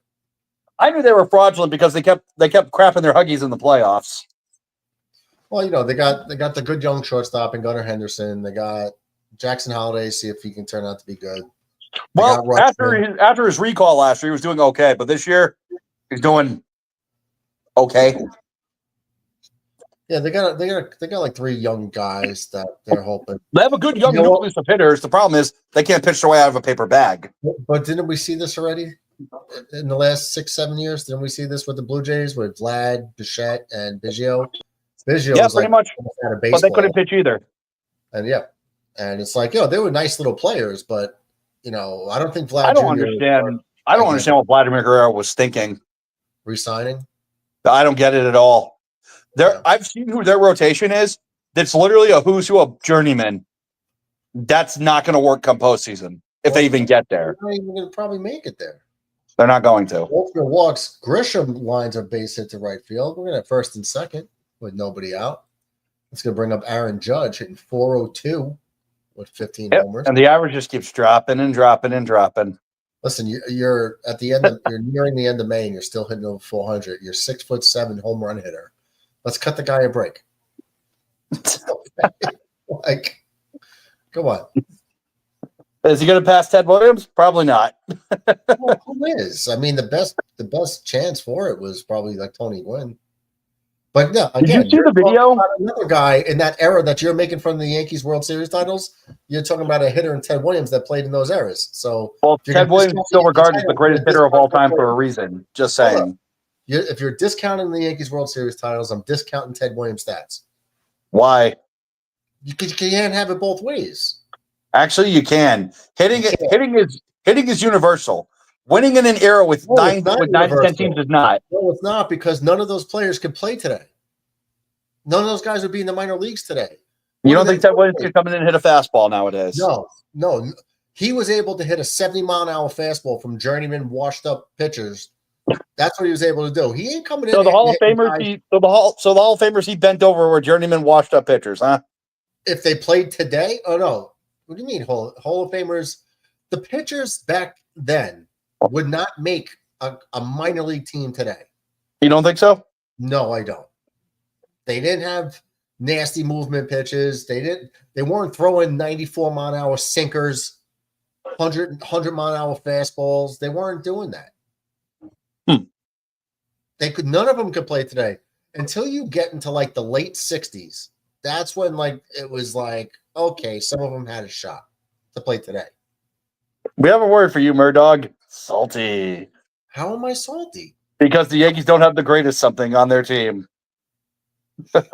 I knew they were fraudulent because they kept crapping their Huggies in the playoffs. Well, they got the good young shortstop in Gunnar Henderson. They got Jackson Holiday. See if he can turn out to be good. Well, after his recall last year, he was doing okay, but this year he's doing okay. Yeah, they got like three young guys that they're hoping. They have a good young nucleus of hitters. The problem is they can't pitch their way out of a paper bag. But didn't we see this already in the last 6-7 years? Didn't we see this with the Blue Jays with Vlad, Bichette, and Biggio? Biggio was pretty like much. out of But baseball. they couldn't pitch either. And and it's like, they were nice little players, but I don't think Vlad. I don't Jr. understand. I don't understand what Vladimir Guerrero was thinking. Resigning. I don't get it at all. Yeah. I've seen who their rotation is. That's literally a who's who of journeyman. That's not going to work come postseason if they even get there. They're not even going to probably make it there. They're not going to. Wolfner walks. Grisham lines a base hit to right field. We're going to have first and second with nobody out. It's going to bring up Aaron Judge hitting 402 with 15 homers. And the average just keeps dropping and dropping and dropping. Listen, you're at the end. You're nearing the end of May, and you're still hitting over 400. You're 6'7" home run hitter. Let's cut the guy a break. Like, come on. Is he going to pass Ted Williams? Probably not. Well, who is? I mean, the best chance for it was probably like Tony Gwynn. But no, again, did you see the video? Another guy in that era that you're making from the Yankees World Series titles. You're talking about a hitter in Ted Williams that played in those eras. So, Ted Williams is still regarded as the greatest hitter of all time for a reason. Just saying. If you're discounting the Yankees World Series titles, I'm discounting Ted Williams' stats. Why? You can't have it both ways. Actually, you can. Hitting is universal. Winning in an era with nine to 10 teams is not. No, it's not, because none of those players could play today. None of those guys would be in the minor leagues today. You don't think Ted Williams can come in and hit a fastball nowadays? No. He was able to hit a 70-mile-an-hour fastball from journeyman, washed-up pitchers. That's what he was able to do. He ain't coming in. So the Hall of Famers he bent over were journeyman, washed-up pitchers, huh? If they played today, oh no. What do you mean Hall of Famers? The pitchers back then would not make a minor league team today. You don't think so? No, I don't. They didn't have nasty movement pitches. They weren't throwing 94-mile-an-hour sinkers, 100-mile-an-hour fastballs. They weren't doing that. None of them could play today until you get into like the late 60s. That's when it was like, okay, some of them had a shot to play today. We have a word for you, Murdog. Salty. How am I salty? Because the Yankees don't have the greatest something on their team. That's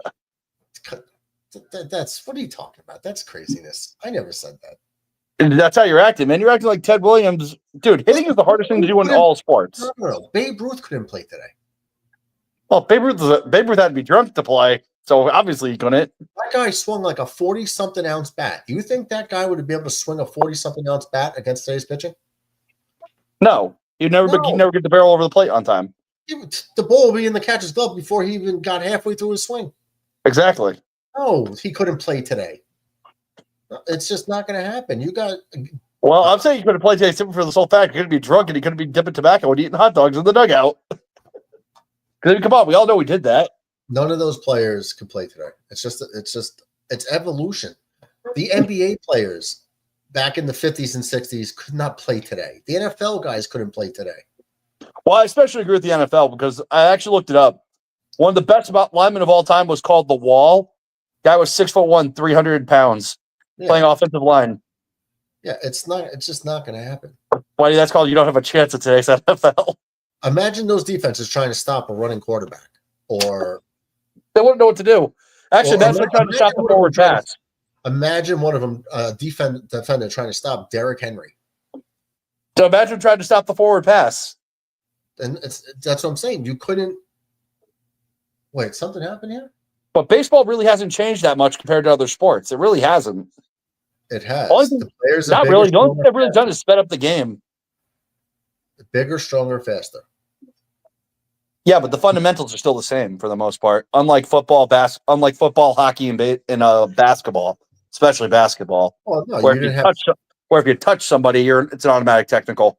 what are you talking about? That's craziness. I never said that. And that's how you're acting, man. You're acting like Ted Williams. Dude, hitting is the hardest thing to do in all sports. No. Babe Ruth couldn't play today. Well, Babe Ruth had to be drunk to play. So obviously he couldn't. That guy swung like a 40-something ounce bat. Do you think that guy would be able to swing a 40-something ounce bat against today's pitching? No, he'd never get the barrel over the plate on time. The ball would be in the catcher's glove before he even got halfway through his swing. Exactly. No, he couldn't play today. It's just not going to happen. You got. Well, I'm saying he couldn't play today simply for the sole fact he couldn't be drunk and he couldn't be dipping tobacco and eating hot dogs in the dugout. Because come on, we all know he did that. None of those players can play today. It's evolution. The NBA players back in the 50s and 60s could not play today. The NFL guys couldn't play today. Well, I especially agree with the NFL because I actually looked it up. One of the best linemen of all time was called The Wall. Guy was 6'1", 300 pounds, playing offensive line. Yeah, it's just not going to happen. Why that's called you don't have a chance at today's NFL. Imagine those defenses trying to stop a running quarterback, or they wouldn't know what to do. Actually, that's what trying to stop the forward pass. Imagine one of them defender trying to stop Derrick Henry. So imagine trying to stop the forward pass. And that's what I'm saying. You couldn't. Wait, something happened here? But baseball really hasn't changed that much compared to other sports. It really hasn't. It has. The players not really. The only thing they've really done is sped up the game. Bigger, stronger, faster. Yeah, but the fundamentals are still the same for the most part. Unlike football, hockey, and basketball, especially basketball, well, no, where if you touch somebody, it's an automatic technical.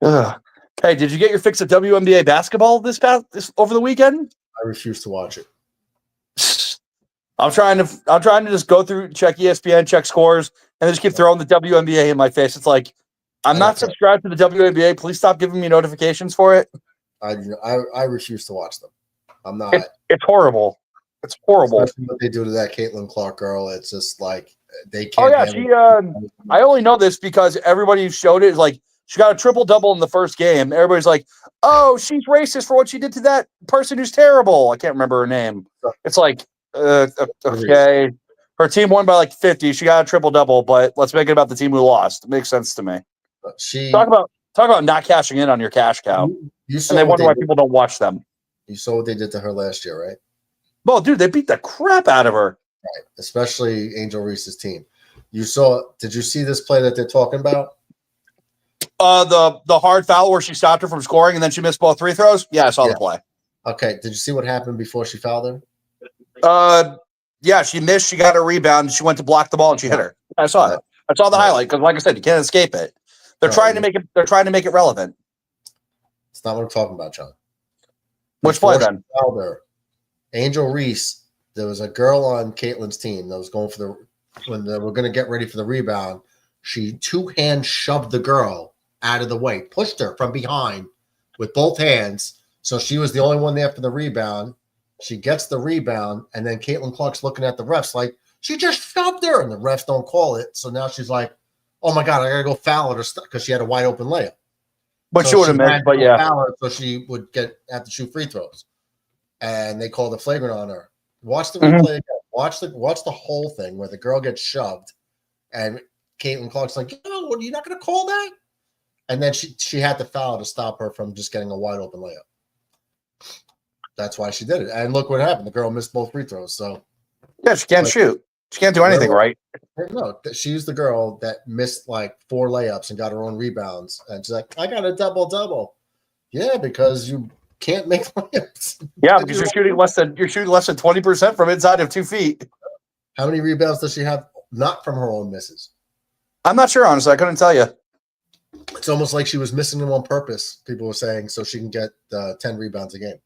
Ugh. Hey, did you get your fix of WNBA basketball this over the weekend? I refuse to watch it. I'm trying to just go through, check ESPN, check scores, and just keep throwing the WNBA in my face. It's like I'm not subscribed to the WNBA. Please stop giving me notifications for it. I refuse to watch them. I'm not. It's horrible. It's horrible. Especially what they do to that Caitlin Clark girl. It's just like they Oh can't. yeah, I only know this because everybody who showed it is like she got a triple-double in the first game. Everybody's like, "Oh, she's racist for what she did to that person who's terrible." I can't remember her name. It's like, okay, her team won by like 50. She got a triple-double, but let's make it about the team who lost. It makes sense to me. Talk about not cashing in on your cash cow. You saw and they wonder why people don't watch them. You saw what they did to her last year, right? Well, dude, they beat the crap out of her. Right, especially Angel Reese's team. Did you see this play that they're talking about? The hard foul where she stopped her from scoring and then she missed both free throws? Yeah, I saw the play. Okay, did you see what happened before she fouled her? Yeah, she missed, she got a rebound, she went to block the ball and she hit her. I saw it. I saw the highlight because like I said, you can't escape it. They're trying to make it relevant. It's not what I'm talking about, John. Which play then? Angel Reese, there was a girl on Caitlin's team that was going when they were going to get ready for the rebound. She two-hand shoved the girl out of the way, pushed her from behind with both hands. So she was the only one there for the rebound. She gets the rebound, and then Caitlin Clark's looking at the refs like, she just shoved her, and the refs don't call it. So now she's like, oh my God, I got to go foul her because she had a wide open layup. But she would have missed, but yeah. So she would have to shoot free throws. And they called a flagrant on her. Watch the replay again. Watch the whole thing where the girl gets shoved, and Caitlin Clark's like, "What, are you not going to call that?" And then she had to foul to stop her from just getting a wide open layup. That's why she did it. And look what happened. The girl missed both free throws. So yeah, she can't shoot. She can't do anything right. No, she's the girl that missed like 4 layups and got her own rebounds. And she's like, I got a double-double. Yeah, because you can't make layups. Yeah, because you're shooting less than 20% from inside of 2 feet. How many rebounds does she have? Not from her own misses. I'm not sure, honestly. I couldn't tell you. It's almost like she was missing them on purpose, people were saying, so she can get 10 rebounds a game.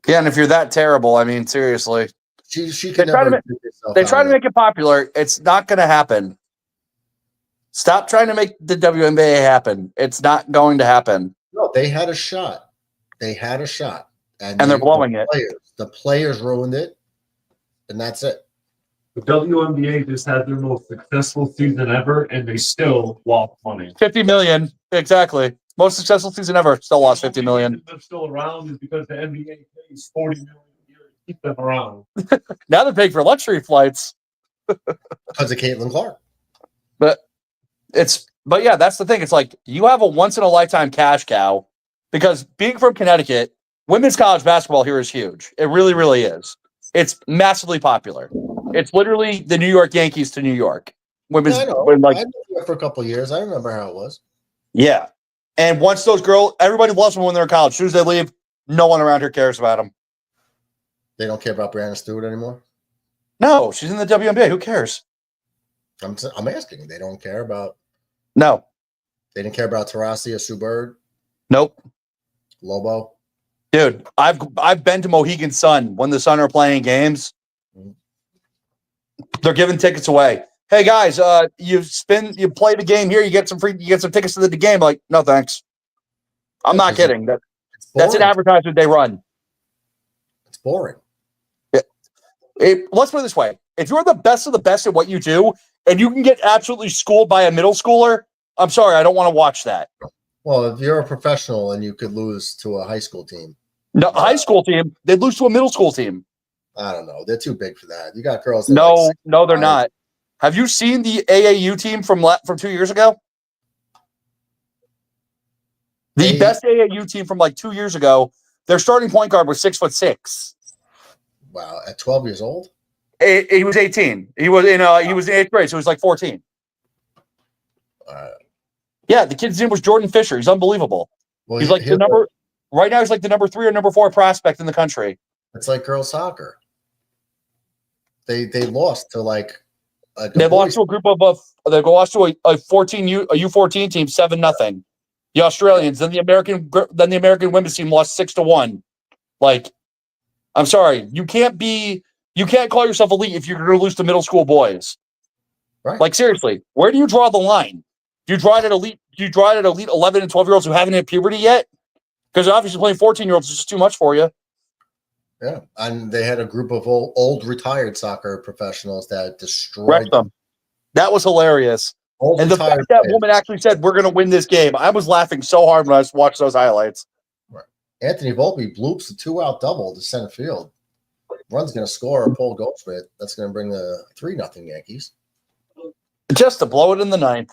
Yeah, and if you're that terrible, I mean, seriously. She can never they try to make it popular. It's not going to happen. Stop trying to make the WNBA happen. It's not going to happen. No, they had a shot. And they're blowing it. The players ruined it, and that's it. The WNBA just had their most successful season ever, and they still lost money. $50 million, exactly. Most successful season ever. Still lost $50 million. They're still around is because the NBA pays $40 million a year to keep them around. Now they're paying for luxury flights because of Caitlin Clark. But yeah, that's the thing. It's like you have a once in a lifetime cash cow because being from Connecticut, women's college basketball here is huge. It really, really is. It's massively popular. It's literally the New York Yankees to New York. Women's, Yeah, I know. when, I lived there for a couple of years. I remember how it was. yeah. And once those girls, everybody loves them when they're in college. As soon as they leave, no one around here cares about them. They don't care about Brianna Stewart anymore? No, she's in the WNBA. Who cares? I'm asking. They don't care about. No. They didn't care about Tarasi or Sue Bird? Nope. Lobo? Dude, I've been to Mohegan Sun when the Sun are playing games. They're giving tickets away. Hey guys, you play the game here, you get some tickets to the game. Like, no thanks. I'm not kidding. That's an advertisement they run. It's boring. Let's put it this way. If you're the best of the best at what you do, and you can get absolutely schooled by a middle schooler, I'm sorry, I don't want to watch that. Well, if you're a professional and you could lose to a high school team. No, high school team, they'd lose to a middle school team. I don't know. They're too big for that. You got girls. No, they're not. Have you seen the AAU team from 2 years ago? The best AAU team from like 2 years ago, their starting point guard was 6'6". Wow, at 12 years old? He was 18. He was in 8th grade, so he was like 14. Yeah, the kid's name was Jordan Fisher. He's unbelievable. Well, he's like right now. He's like the number 3 or number 4 prospect in the country. It's like girls soccer. They lost to like. They lost to a group of they lost to a U14 team 7-0. The Australians, then the American women's team lost 6-1. Like, I'm sorry, you can't call yourself elite if you're going to lose to middle school boys. Right. Like, seriously, where do you draw the line? Do you draw it at elite? Do you draw it at elite 11 and 12-year-olds who haven't hit puberty yet? Because obviously playing 14-year-olds is just too much for you. Yeah, and they had a group of old retired soccer professionals that destroyed them. That was hilarious. And the fact that woman actually said, "We're going to win this game," I was laughing so hard when I watched those highlights. Right. Anthony Volpe bloops a 2-out double to center field. Run's going to score a Paul Goldschmidt. That's going to bring the 3-0 Yankees. Just to blow it in the 9th.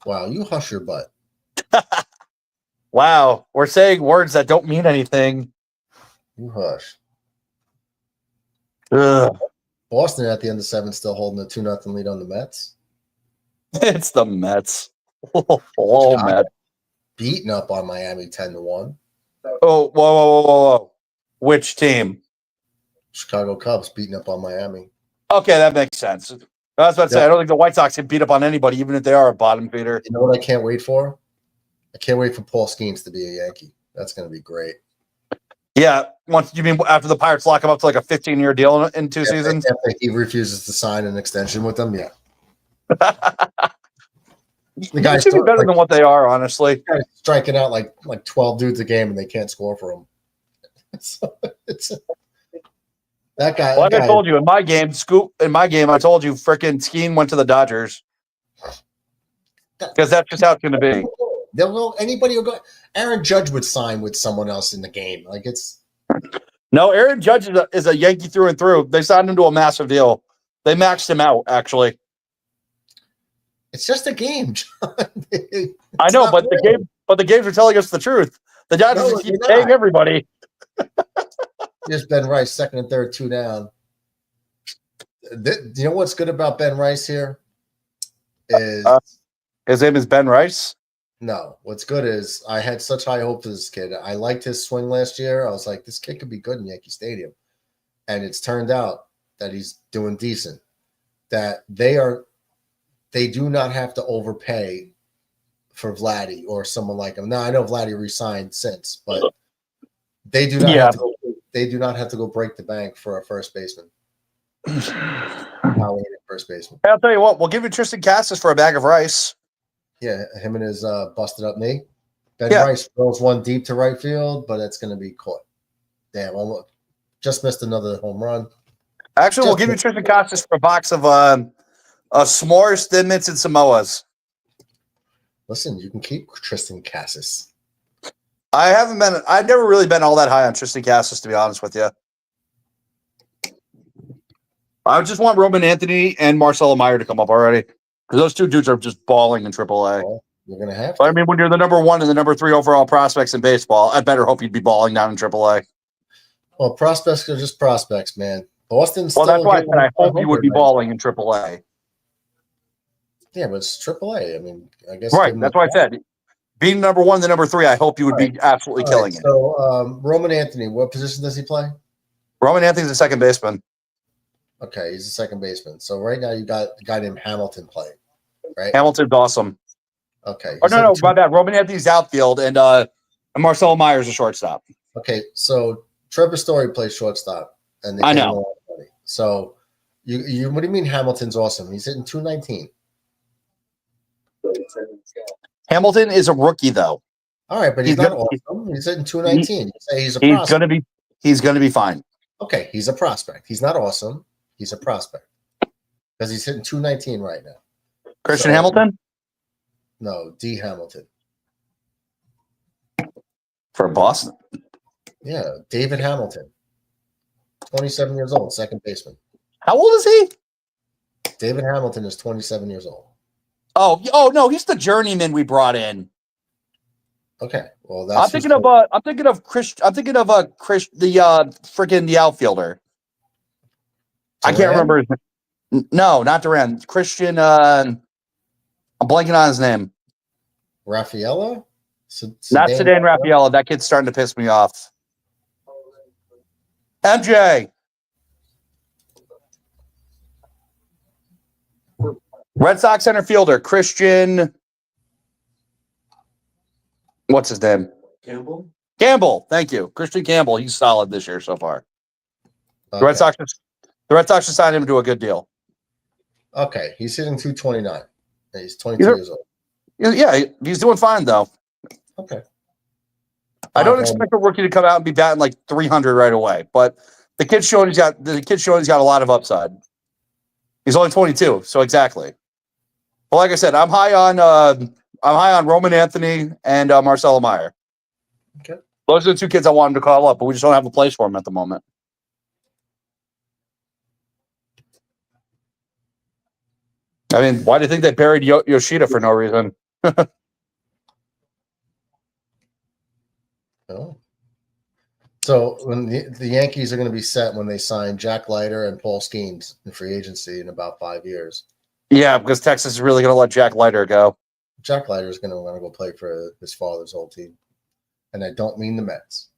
Wow, you hush your butt. Wow, we're saying words that don't mean anything. You hush. Ugh. Boston at the end of 7 still holding a 2-0 lead on the Mets. It's the Mets. Oh, Mets. Beating up on Miami 10-1. Oh, whoa. Which team? Chicago Cubs beating up on Miami. Okay, that makes sense. I was about to say, I don't think the White Sox can beat up on anybody, even if they are a bottom feeder. You know what I can't wait for? I can't wait for Paul Skeens to be a Yankee. That's going to be great. Yeah. You mean after the Pirates lock him up to like a 15-year deal in 2 seasons? After he refuses to sign an extension with them, yeah. The guys should be better than what they are, honestly. Striking out like 12 dudes a game and they can't score for him. That guy. Like I told you in my game, I told you frickin' Skeen went to the Dodgers because that's just how it's going to be. Anybody will go. Aaron Judge would sign with someone else in the game. Like it's. No, Aaron Judge is a Yankee through and through. They signed him to a massive deal. They maxed him out, actually. It's just a game, John. I know, but the games are telling us the truth. The Dodgers just keep paying everybody. Here's Ben Rice, 2nd and 3rd, 2 down. Do you know what's good about Ben Rice here? His name is Ben Rice? No. What's good is I had such high hope for this kid. I liked his swing last year. I was like, this kid could be good in Yankee Stadium. And it's turned out that he's doing decent. That they do not have to overpay for Vladdy or someone like him. Now, I know Vladdy resigned since, but they do not have to go. They do not have to go break the bank for a first baseman. First baseman. I'll tell you what, we'll give you Tristan Cassis for a bag of rice. Yeah, him and his busted up knee. Ben Rice throws one deep to right field, but it's going to be caught. Damn, almost just missed another home run. Actually, we'll give you Tristan Cassis for a box of s'mores, Thin Mints, and Samoas. Listen, you can keep Tristan Cassis. I've never really been all that high on Tristan Cassis, to be honest with you. I just want Roman Anthony and Marcelo Meyer to come up already. Because those two dudes are just balling in AAA. You're going to have to. But I mean, when you're the number 1 and the number 3 overall prospects in baseball, I better hope you'd be balling down in AAA. Well, prospects are just prospects, man. Boston's Well, that's still why I hitting said I hope you would be 500 right balling in AAA. Yeah, but it's AAA. I mean, I guess. Right. That's why I said being number 1, the number 3, I hope you would be absolutely killing it. So, Roman Anthony, what position does he play? Roman Anthony's a second baseman. Okay, he's a second baseman. So right now you got a guy named Hamilton playing, right? Hamilton's awesome. Okay. Oh, no, my bad. Roman Anthony's outfield, and Marcelo Myers a shortstop. Okay, so Trevor Story plays shortstop, and they I pay him a know. lot of money. So you what do you mean Hamilton's awesome? He's hitting 219. Hamilton is a rookie, though. All right, but he's not awesome. He's hitting 219. You say he's a prospect. He's gonna be fine. Okay, he's a prospect. He's not awesome. He's a prospect because he's hitting 219 right now. Christian Hamilton? No, D. Hamilton. For Boston? Yeah, David Hamilton. 27 years old, second baseman. How old is he? David Hamilton is 27 years old. Oh no, he's the journeyman we brought in. Okay, well that's. I'm thinking of Chris. I'm thinking of Chris, the outfielder. I can't remember his name. No, not Duran. Christian. I'm blanking on his name. Raffaella? Not Sedan Raffaella. That kid's starting to piss me off. MJ. Red Sox center fielder, Christian. What's his name? Campbell. Thank you. Christian Campbell. He's solid this year so far. Okay. The Red Sox just signed him to a good deal. Okay. He's hitting 229. He's 22 years old. Yeah, he's doing fine, though. Okay. I don't expect a rookie to come out and be batting like 300 right away, but the kid's showing he's got a lot of upside. He's only 22, so exactly. Well, like I said, I'm high on Roman Anthony and Marcelo Meyer. Okay. Those are the 2 kids I wanted to call up, but we just don't have a place for them at the moment. I mean, why do you think they buried Yoshida for no reason? Oh. So when the Yankees are going to be set when they sign Jack Leiter and Paul Skeens in free agency in about 5 years. Yeah, because Texas is really going to let Jack Leiter go. Jack Leiter is going to want to go play for his father's old team. And I don't mean the Mets.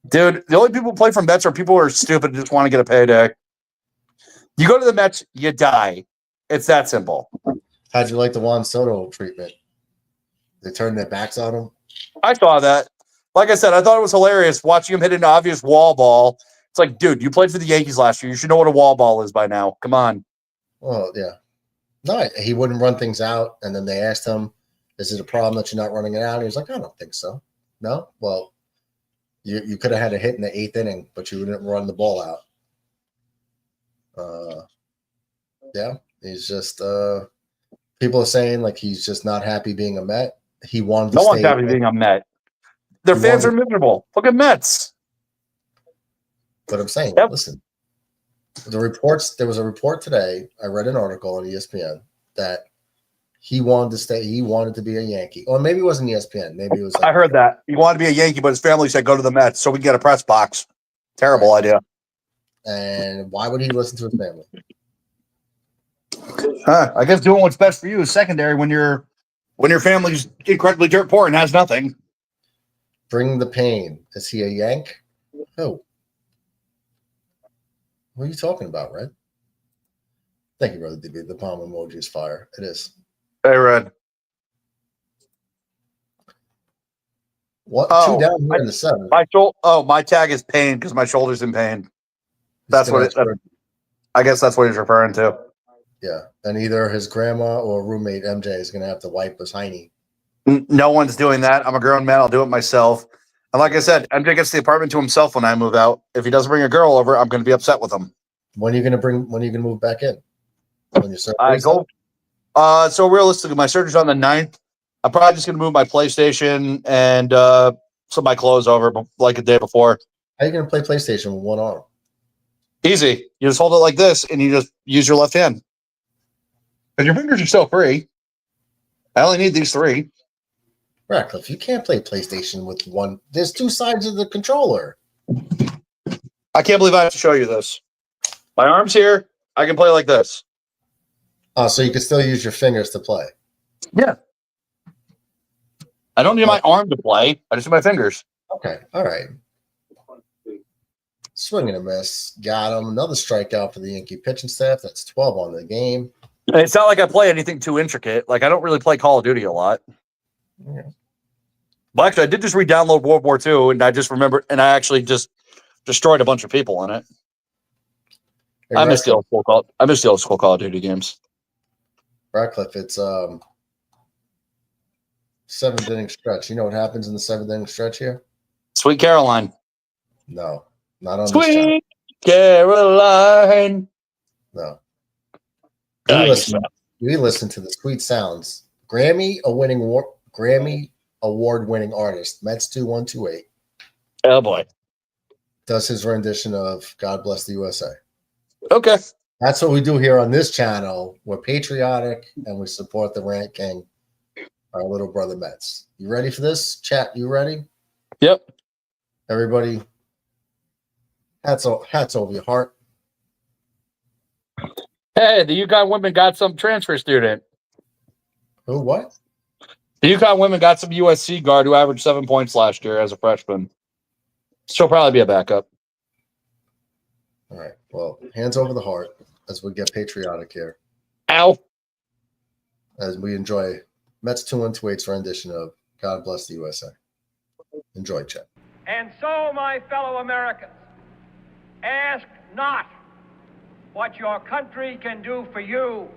Dude, the only people who play for Mets are people who are stupid and just want to get a payday. You go to the Mets, you die. It's that simple. How'd you like the Juan Soto treatment? They turned their backs on him? I saw that. Like I said, I thought it was hilarious watching him hit an obvious wall ball. It's like, dude, you played for the Yankees last year. You should know what a wall ball is by now. Come on. Well, yeah. No, he wouldn't run things out. And then they asked him, is it a problem that you're not running it out? And he was like, I don't think so. No? Well, you could have had a hit in the 8th inning, but you didn't run the ball out. Yeah, he's just people are saying like he's just not happy being a Met. He wanted to No stay. one's happy being a Met. Their fans are miserable. Look at Mets. But I'm saying, listen, there was a report today. I read an article on ESPN that he wanted to stay. He wanted to be a Yankee. Or maybe it wasn't ESPN. Maybe it was. I heard that. He wanted to be a Yankee, but his family said go to the Mets so we can get a press box. Terrible idea. And why would he listen to his family? I guess doing what's best for you is secondary when your family's incredibly dirt poor and has nothing. Bring the pain. Is he a Yank? Who? What are you talking about, Red? Thank you, brother DB. The palm emoji is fire. It is. Hey, Red. What? Oh, 2 down here in the 7th. My tag is pain because my shoulder's in pain. That's what it. I guess that's what he's referring to. Yeah, and either his grandma or roommate MJ is going to have to wipe his hiney. No one's doing that. I'm a grown man. I'll do it myself. And like I said, MJ gets the apartment to himself when I move out. If he doesn't bring a girl over, I'm going to be upset with him. When are you going to move back in? When your I go. So realistically, my surgery's on the 9th. I'm probably just going to move my PlayStation and some of my clothes over like a day before. How are you going to play PlayStation with one arm? Easy. You just hold it like this and you just use your left hand. Because your fingers are still free. I only need these 3. Ratcliffe, you can't play PlayStation with one. There's 2 sides of the controller. I can't believe I have to show you this. My arm's here. I can play like this. Oh, so you can still use your fingers to play. Yeah. I don't need my arm to play. I just need my fingers. Okay. All right. Swing and a miss. Got him. Another strikeout for the Yankee pitching staff. That's 12 on the game. It's not like I play anything too intricate. Like, I don't really play Call of Duty a lot. Yeah. But actually, I did just re-download World War II, and I just remembered, and I actually just destroyed a bunch of people in it. Hey, I miss the old school Call of Duty games. Ratcliffe, it's 7th inning stretch. You know what happens in the 7th inning stretch here? Sweet Caroline. No, not on this channel. Sweet Caroline. No. You We listen to the sweet sounds. Grammy award-winning artist, Mets 2128. Oh boy. Does his rendition of God Bless the USA. Okay. That's what we do here on this channel. We're patriotic and we support the Rant King, our little brother Mets. You ready for this? Chat, you ready? Yep. Everybody, hats over your heart. Hey, the UConn women got some transfer student. Who, what? The UConn women got some USC guard who averaged 7 points last year as a freshman. She'll probably be a backup. All right. Well, hands over the heart as we get patriotic here. Ow. As we enjoy Mets 2128's rendition of God Bless the USA. Enjoy, Chet. And so, my fellow Americans, ask not what your country can do for you.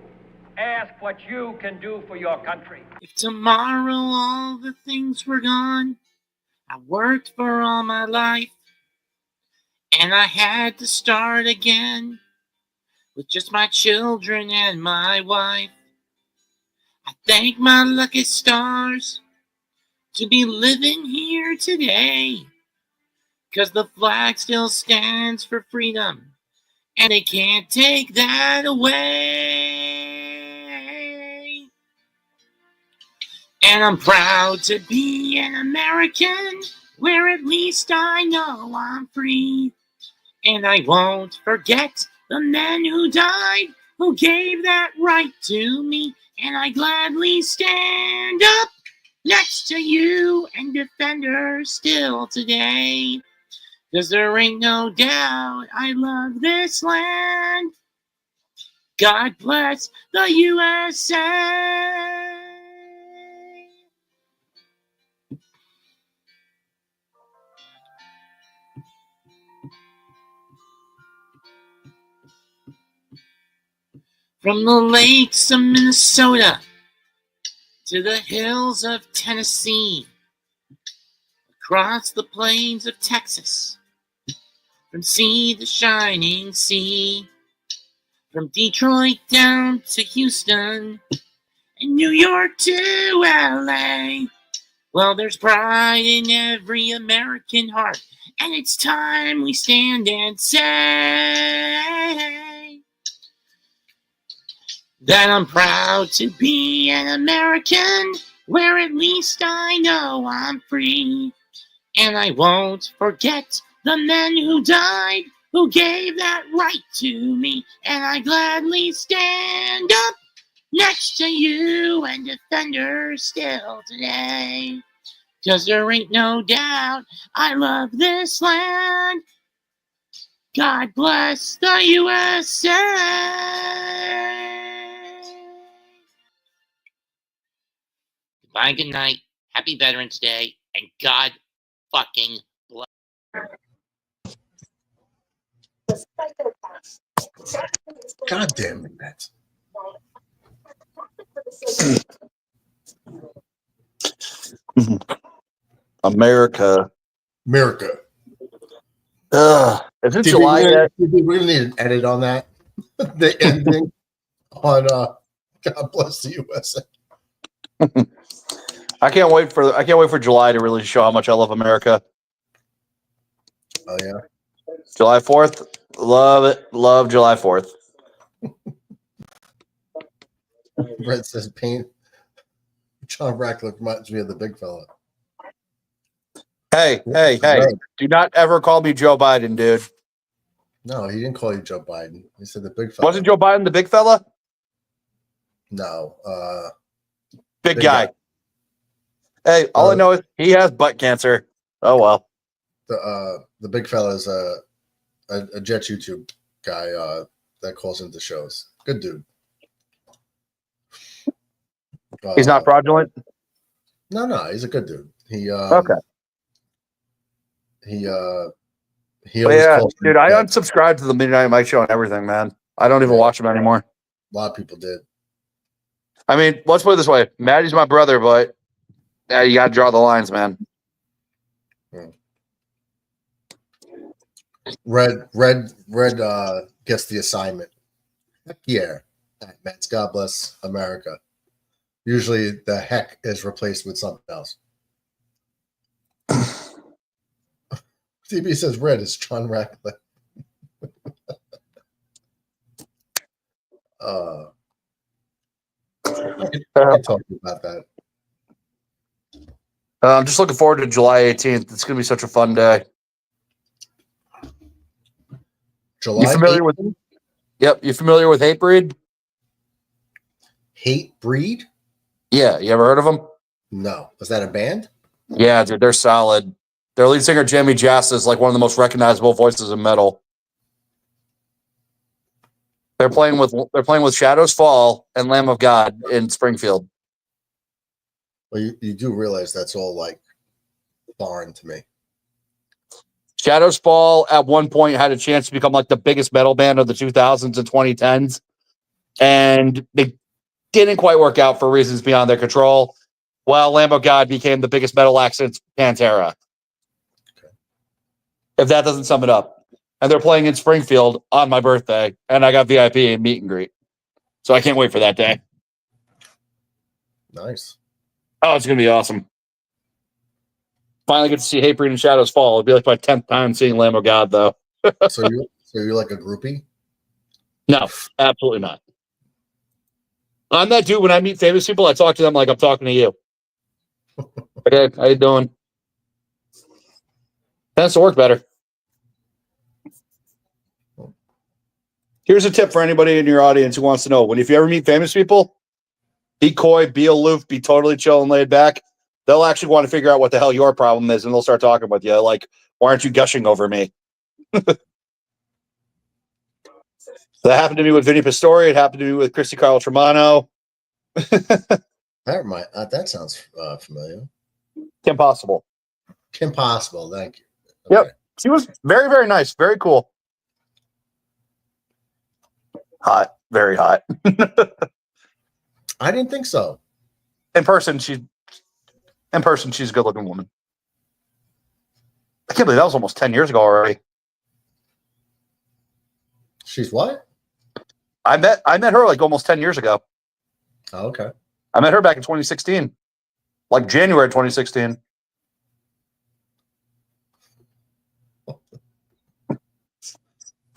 Ask what you can do for your country. If tomorrow all the things were gone, I worked for all my life, and I had to start again with just my children and my wife. I thank my lucky stars to be living here today, 'cause the flag still stands for freedom, and they can't take that away. And I'm proud to be an American, where at least I know I'm free. And I won't forget the men who died, who gave that right to me. And I gladly stand up next to you and defend her still today. 'Cause there ain't no doubt I love this land. God bless the USA. From the lakes of Minnesota to the hills of Tennessee, across the plains of Texas, from sea to shining sea, from Detroit down to Houston, and New York to LA. Well, there's pride in every American heart, and it's time we stand and say that I'm proud to be an American, where at least I know I'm free. And I won't forget the men who died, who gave that right to me. And I gladly stand up next to you and defend her still today. 'Cause there ain't no doubt I love this land. God bless the USA. Goodbye, good night. Happy Veterans Day, and God fucking bless. God damn it, Mets. America. Is it July yet? We're going to need an edit on that. The ending on God Bless the USA. I can't wait for July to really show how much I love America. Oh, yeah. July 4th. Love it. Love July 4th. Brett says paint John Ratcliffe reminds me of the big fella. Hey. Right. Do not ever call me Joe Biden, dude. No, he didn't call you Joe Biden. He said the big fella. Wasn't Joe Biden the big fella? No. Big guy. Hey, all I know is he has butt cancer. Oh, well. The big fella is a Jets YouTube guy that calls into shows. Good dude. He's not fraudulent? No, he's a good dude. He okay. He always calls dude, I unsubscribed to the Midnight Mike Show and everything, man. I don't even watch him anymore. A lot of people did. I mean, let's put it this way. Maddie's my brother, but you got to draw the lines, man. Red gets the assignment. Heck yeah. Mets, God bless America. Usually the heck is replaced with something else. TB says red is John Ratcliffe. I can talk to you about that. I'm just looking forward to July 18th. It's going to be such a fun day. July. You familiar 18th? with? Yep. You familiar with Hatebreed? Hatebreed? Yeah. You ever heard of them? No. Was that a band? Yeah, dude. They're solid. Their lead singer Jamie Jasta is like one of the most recognizable voices in metal. They're playing with Shadows Fall and Lamb of God in Springfield. Well, you do realize that's all like foreign to me. Shadows Fall at one point had a chance to become like the biggest metal band of the 2000s and 2010s, and they didn't quite work out for reasons beyond their control. While Lamb of God became the biggest metal act since Pantera. Okay. If that doesn't sum it up. And they're playing in Springfield on my birthday, and I got VIP and meet and greet. So I can't wait for that day. Nice. Oh, it's going to be awesome. Finally get to see Hatebreed and Shadows Fall. It'll be like my 10th time seeing Lamb of God, though. So you're like a groupie? No, absolutely not. I'm that dude. When I meet famous people, I talk to them like I'm talking to you. Okay, how you doing? Tends to work better. Here's a tip for anybody in your audience who wants to know. If you ever meet famous people, be coy, be aloof, be totally chill and laid back. They'll actually want to figure out what the hell your problem is, and they'll start talking with you. Like, why aren't you gushing over me? That happened to me with Vinny Pastore. It happened to me with Christy Carl Tremano. That sounds familiar. Kim Possible. Kim Possible, thank you. Okay. Okay. Yep. She was very, very nice. Very cool. Hot. Very hot. I didn't think so. In person, she's a good-looking woman. I can't believe that was almost 10 years ago already. She's what? I met her like almost 10 years ago. Oh, okay. I met her back in 2016. Like January 2016.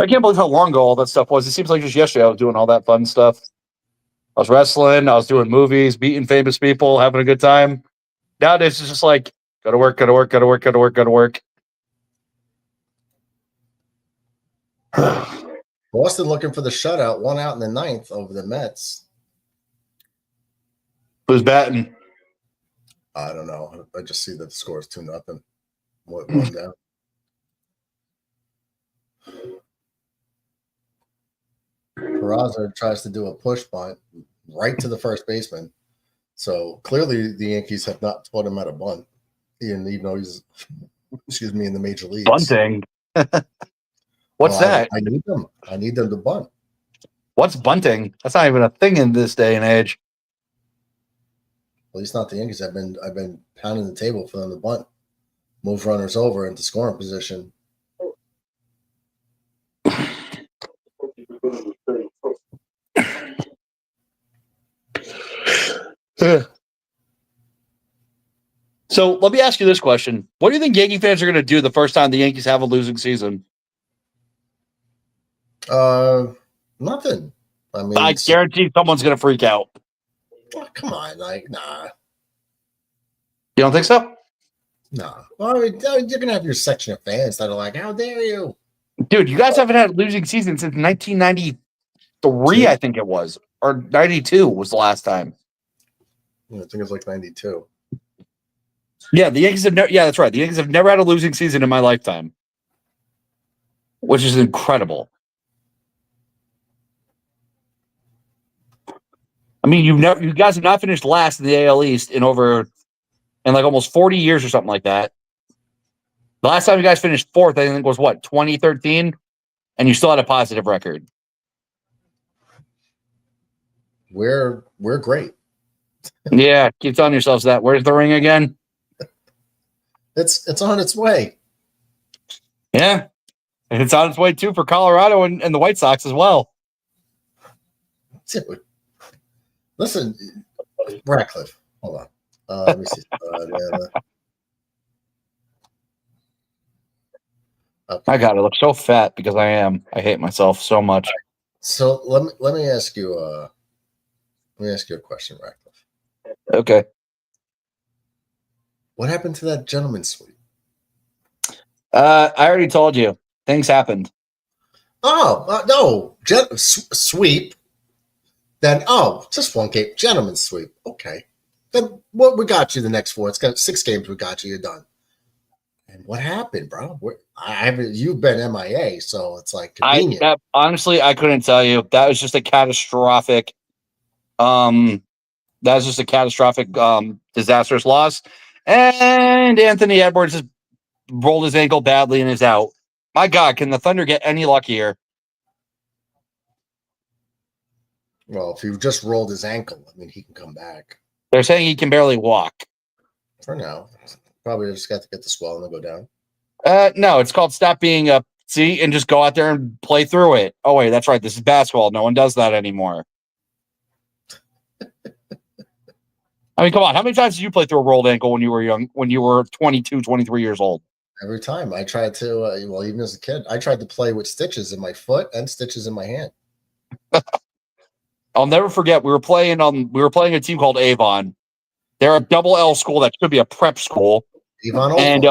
I can't believe how long ago all that stuff was. It seems like just yesterday I was doing all that fun stuff. I was wrestling, I was doing movies, meeting famous people, having a good time. Nowadays it's just like, go to work, go to work, go to work, go to work, go to work. Boston looking for the shutout, 1 out in the 9th over the Mets. Who's batting? I don't know. I just see that the score is 2-0. 1 down. Peraza tries to do a push bunt right to the first baseman. So clearly the Yankees have not taught him how to bunt. Even though he's, in the major leagues. Bunting. What's that? I need them. I need them to bunt. What's bunting? That's not even a thing in this day and age. At least not the Yankees. I've been pounding the table for them to bunt, move runners over into scoring position. So let me ask you this question. What do you think Yankee fans are going to do the first time the Yankees have a losing season? Nothing. I mean, I guarantee someone's going to freak out. Oh, come on, nah. You don't think so? No. Well, I mean, you're gonna have your section of fans that are like, "How dare you, Dude, you guys haven't had a losing season since 1993, I think it was, or 92 was the last time. I think it's like 92. Yeah, the Yankees have never. Yeah, that's right. The Yankees have never had a losing season in my lifetime, which is incredible. I mean, you guys have not finished last in the AL East in like almost 40 years or something like that. The last time you guys finished fourth, I think was what, 2013, and you still had a positive record. We're great. Yeah, keep telling yourselves that. Where's the ring again? It's on its way. Yeah, and it's on its way too for Colorado and the White Sox as well. Dude. Listen, Ratcliffe. Hold on. Let me see. Okay. I gotta look so fat because I am. I hate myself so much. So let me ask you a question, Ratcliffe. Okay. What happened to that gentleman's suite? I already told you. Things happened. Oh, no. Sweep. Then, just one game. Gentleman's sweep. Okay. Then what we got you the next 4? It's got 6 games we got you. You're done. And what happened, bro? You've been MIA, so it's like convenient. Honestly, I couldn't tell you. That was just a catastrophic disastrous loss. And Anthony Edwards has rolled his ankle badly and is out. My God, can the Thunder get any luckier? Well, if he just rolled his ankle, I mean, he can come back. They're saying he can barely walk. For now. Probably just got to get the swelling and go down. No, it's called stop being a see and just go out there and play through it. Oh, wait, that's right. This is basketball. No one does that anymore. I mean, come on. How many times did you play through a rolled ankle when you were young, when you were 22, 23 years old? Every time. I tried to, even as a kid, I tried to play with stitches in my foot and stitches in my hand. I'll never forget. We were playing a team called Avon. They're a double L school that should be a prep school. And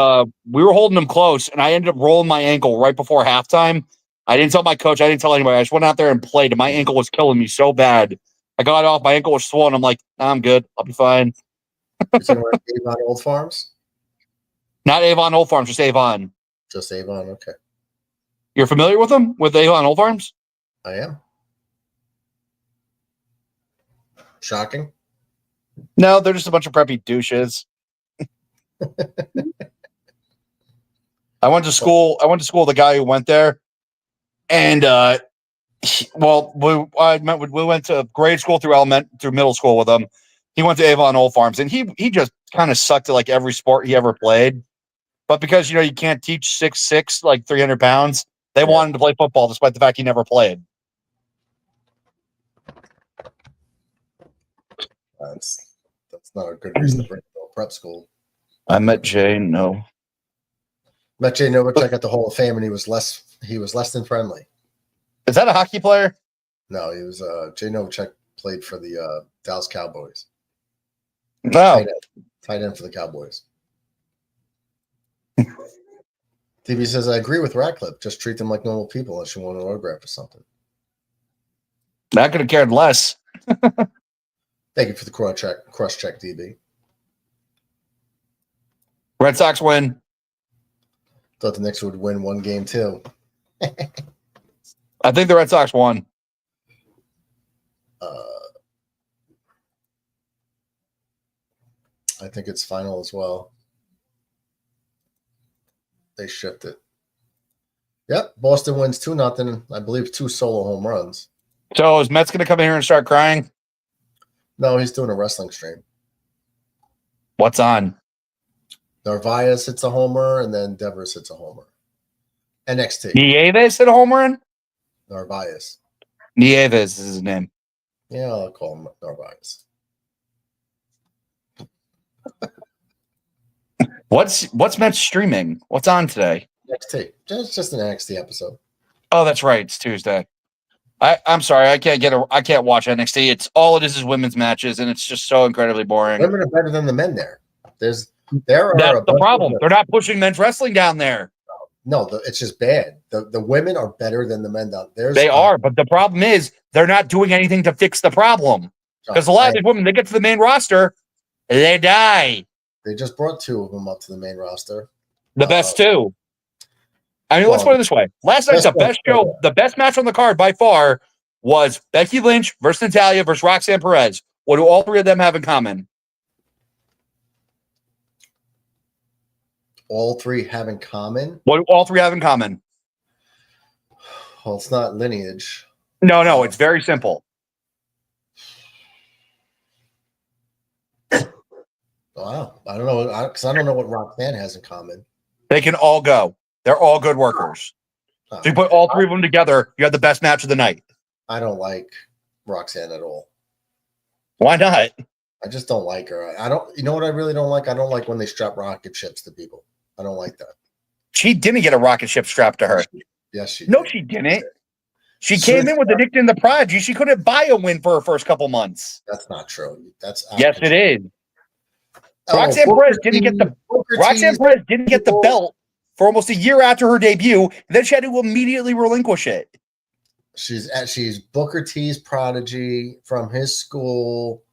we were holding them close, and I ended up rolling my ankle right before halftime. I didn't tell my coach. I didn't tell anybody. I just went out there and played, and my ankle was killing me so bad. I got off. My ankle was swollen. I'm like, I'm good. I'll be fine. You're talking about Avon Old Farms? Not Avon Old Farms, just Avon. Just Avon, okay. You're familiar with them? With Avon Old Farms? I am. Shocking? No, they're just a bunch of preppy douches. I went to school with the guy who went there, and we went to grade school through middle school with him. He went to Avon Old Farms, and he just kind of sucked at like every sport he ever played. But because you can't teach 6'6", like 300 pounds, they wanted to play football despite the fact he never played. That's not a good reason to bring him to a prep school. I met Jay. No. Met Jay Novacek at the Hall of Fame, and he was less than friendly. Is that a hockey player? No, he was Jay Novacek played for the Dallas Cowboys. No. Tight end for the Cowboys. TV says, I agree with Ratcliffe. Just treat them like normal people unless you want an autograph or something. I could have cared less. Thank you for the cross check, DB. Red Sox win. Thought the Knicks would win one game too. I think the Red Sox won. I think it's final as well. They shipped it. Yep, Boston wins 2-0. I believe 2 solo home runs. So is Mets going to come in here and start crying? No, he's doing a wrestling stream. What's on? Narvaez hits a homer, and then Devers hits a homer. NXT. Nieves hit a home run? Narvaez. Nieves is his name. Yeah, I'll call him Narvaez. What's Mets streaming? What's on today? NXT. Just an NXT episode. Oh, that's right. It's Tuesday. I'm sorry. I can't watch NXT. It's all it is women's matches, and it's just so incredibly boring. Women are better than the men there. There's There are That's a the bunch problem. of They're not pushing men's wrestling down there. it's just bad. The women are better than the men down there. They are, but the problem is they're not doing anything to fix the problem. Because a lot of these women, they get to the main roster, they die. They just brought 2 of them up to the main roster. The best 2. I mean, let's put it this way. Last night's the best match on the card by far was Becky Lynch versus Natalya versus Roxanne Perez. What do all 3 of them have in common? All 3 have in common? What do all 3 have in common? Well, it's not lineage. No, it's very simple. Wow. I don't know, because I don't know what Roxanne has in common. They can all go. They're all good workers. So you put all 3 of them together, you have the best match of the night. I don't like Roxanne at all. Why not? I just don't like her. I don't. You know what I really don't like? I don't like when they strap rocket ships to people. I don't like that. She didn't get a rocket ship strapped to her. Yes, she No, did. she didn't. She came in with the Nick and the Prodigy. She couldn't buy a win for her first couple months. That's not true. That's yes, it is. Roxanne Perez didn't get the belt for almost a year after her debut. And then she had to immediately relinquish it. She's Booker T's prodigy from his school.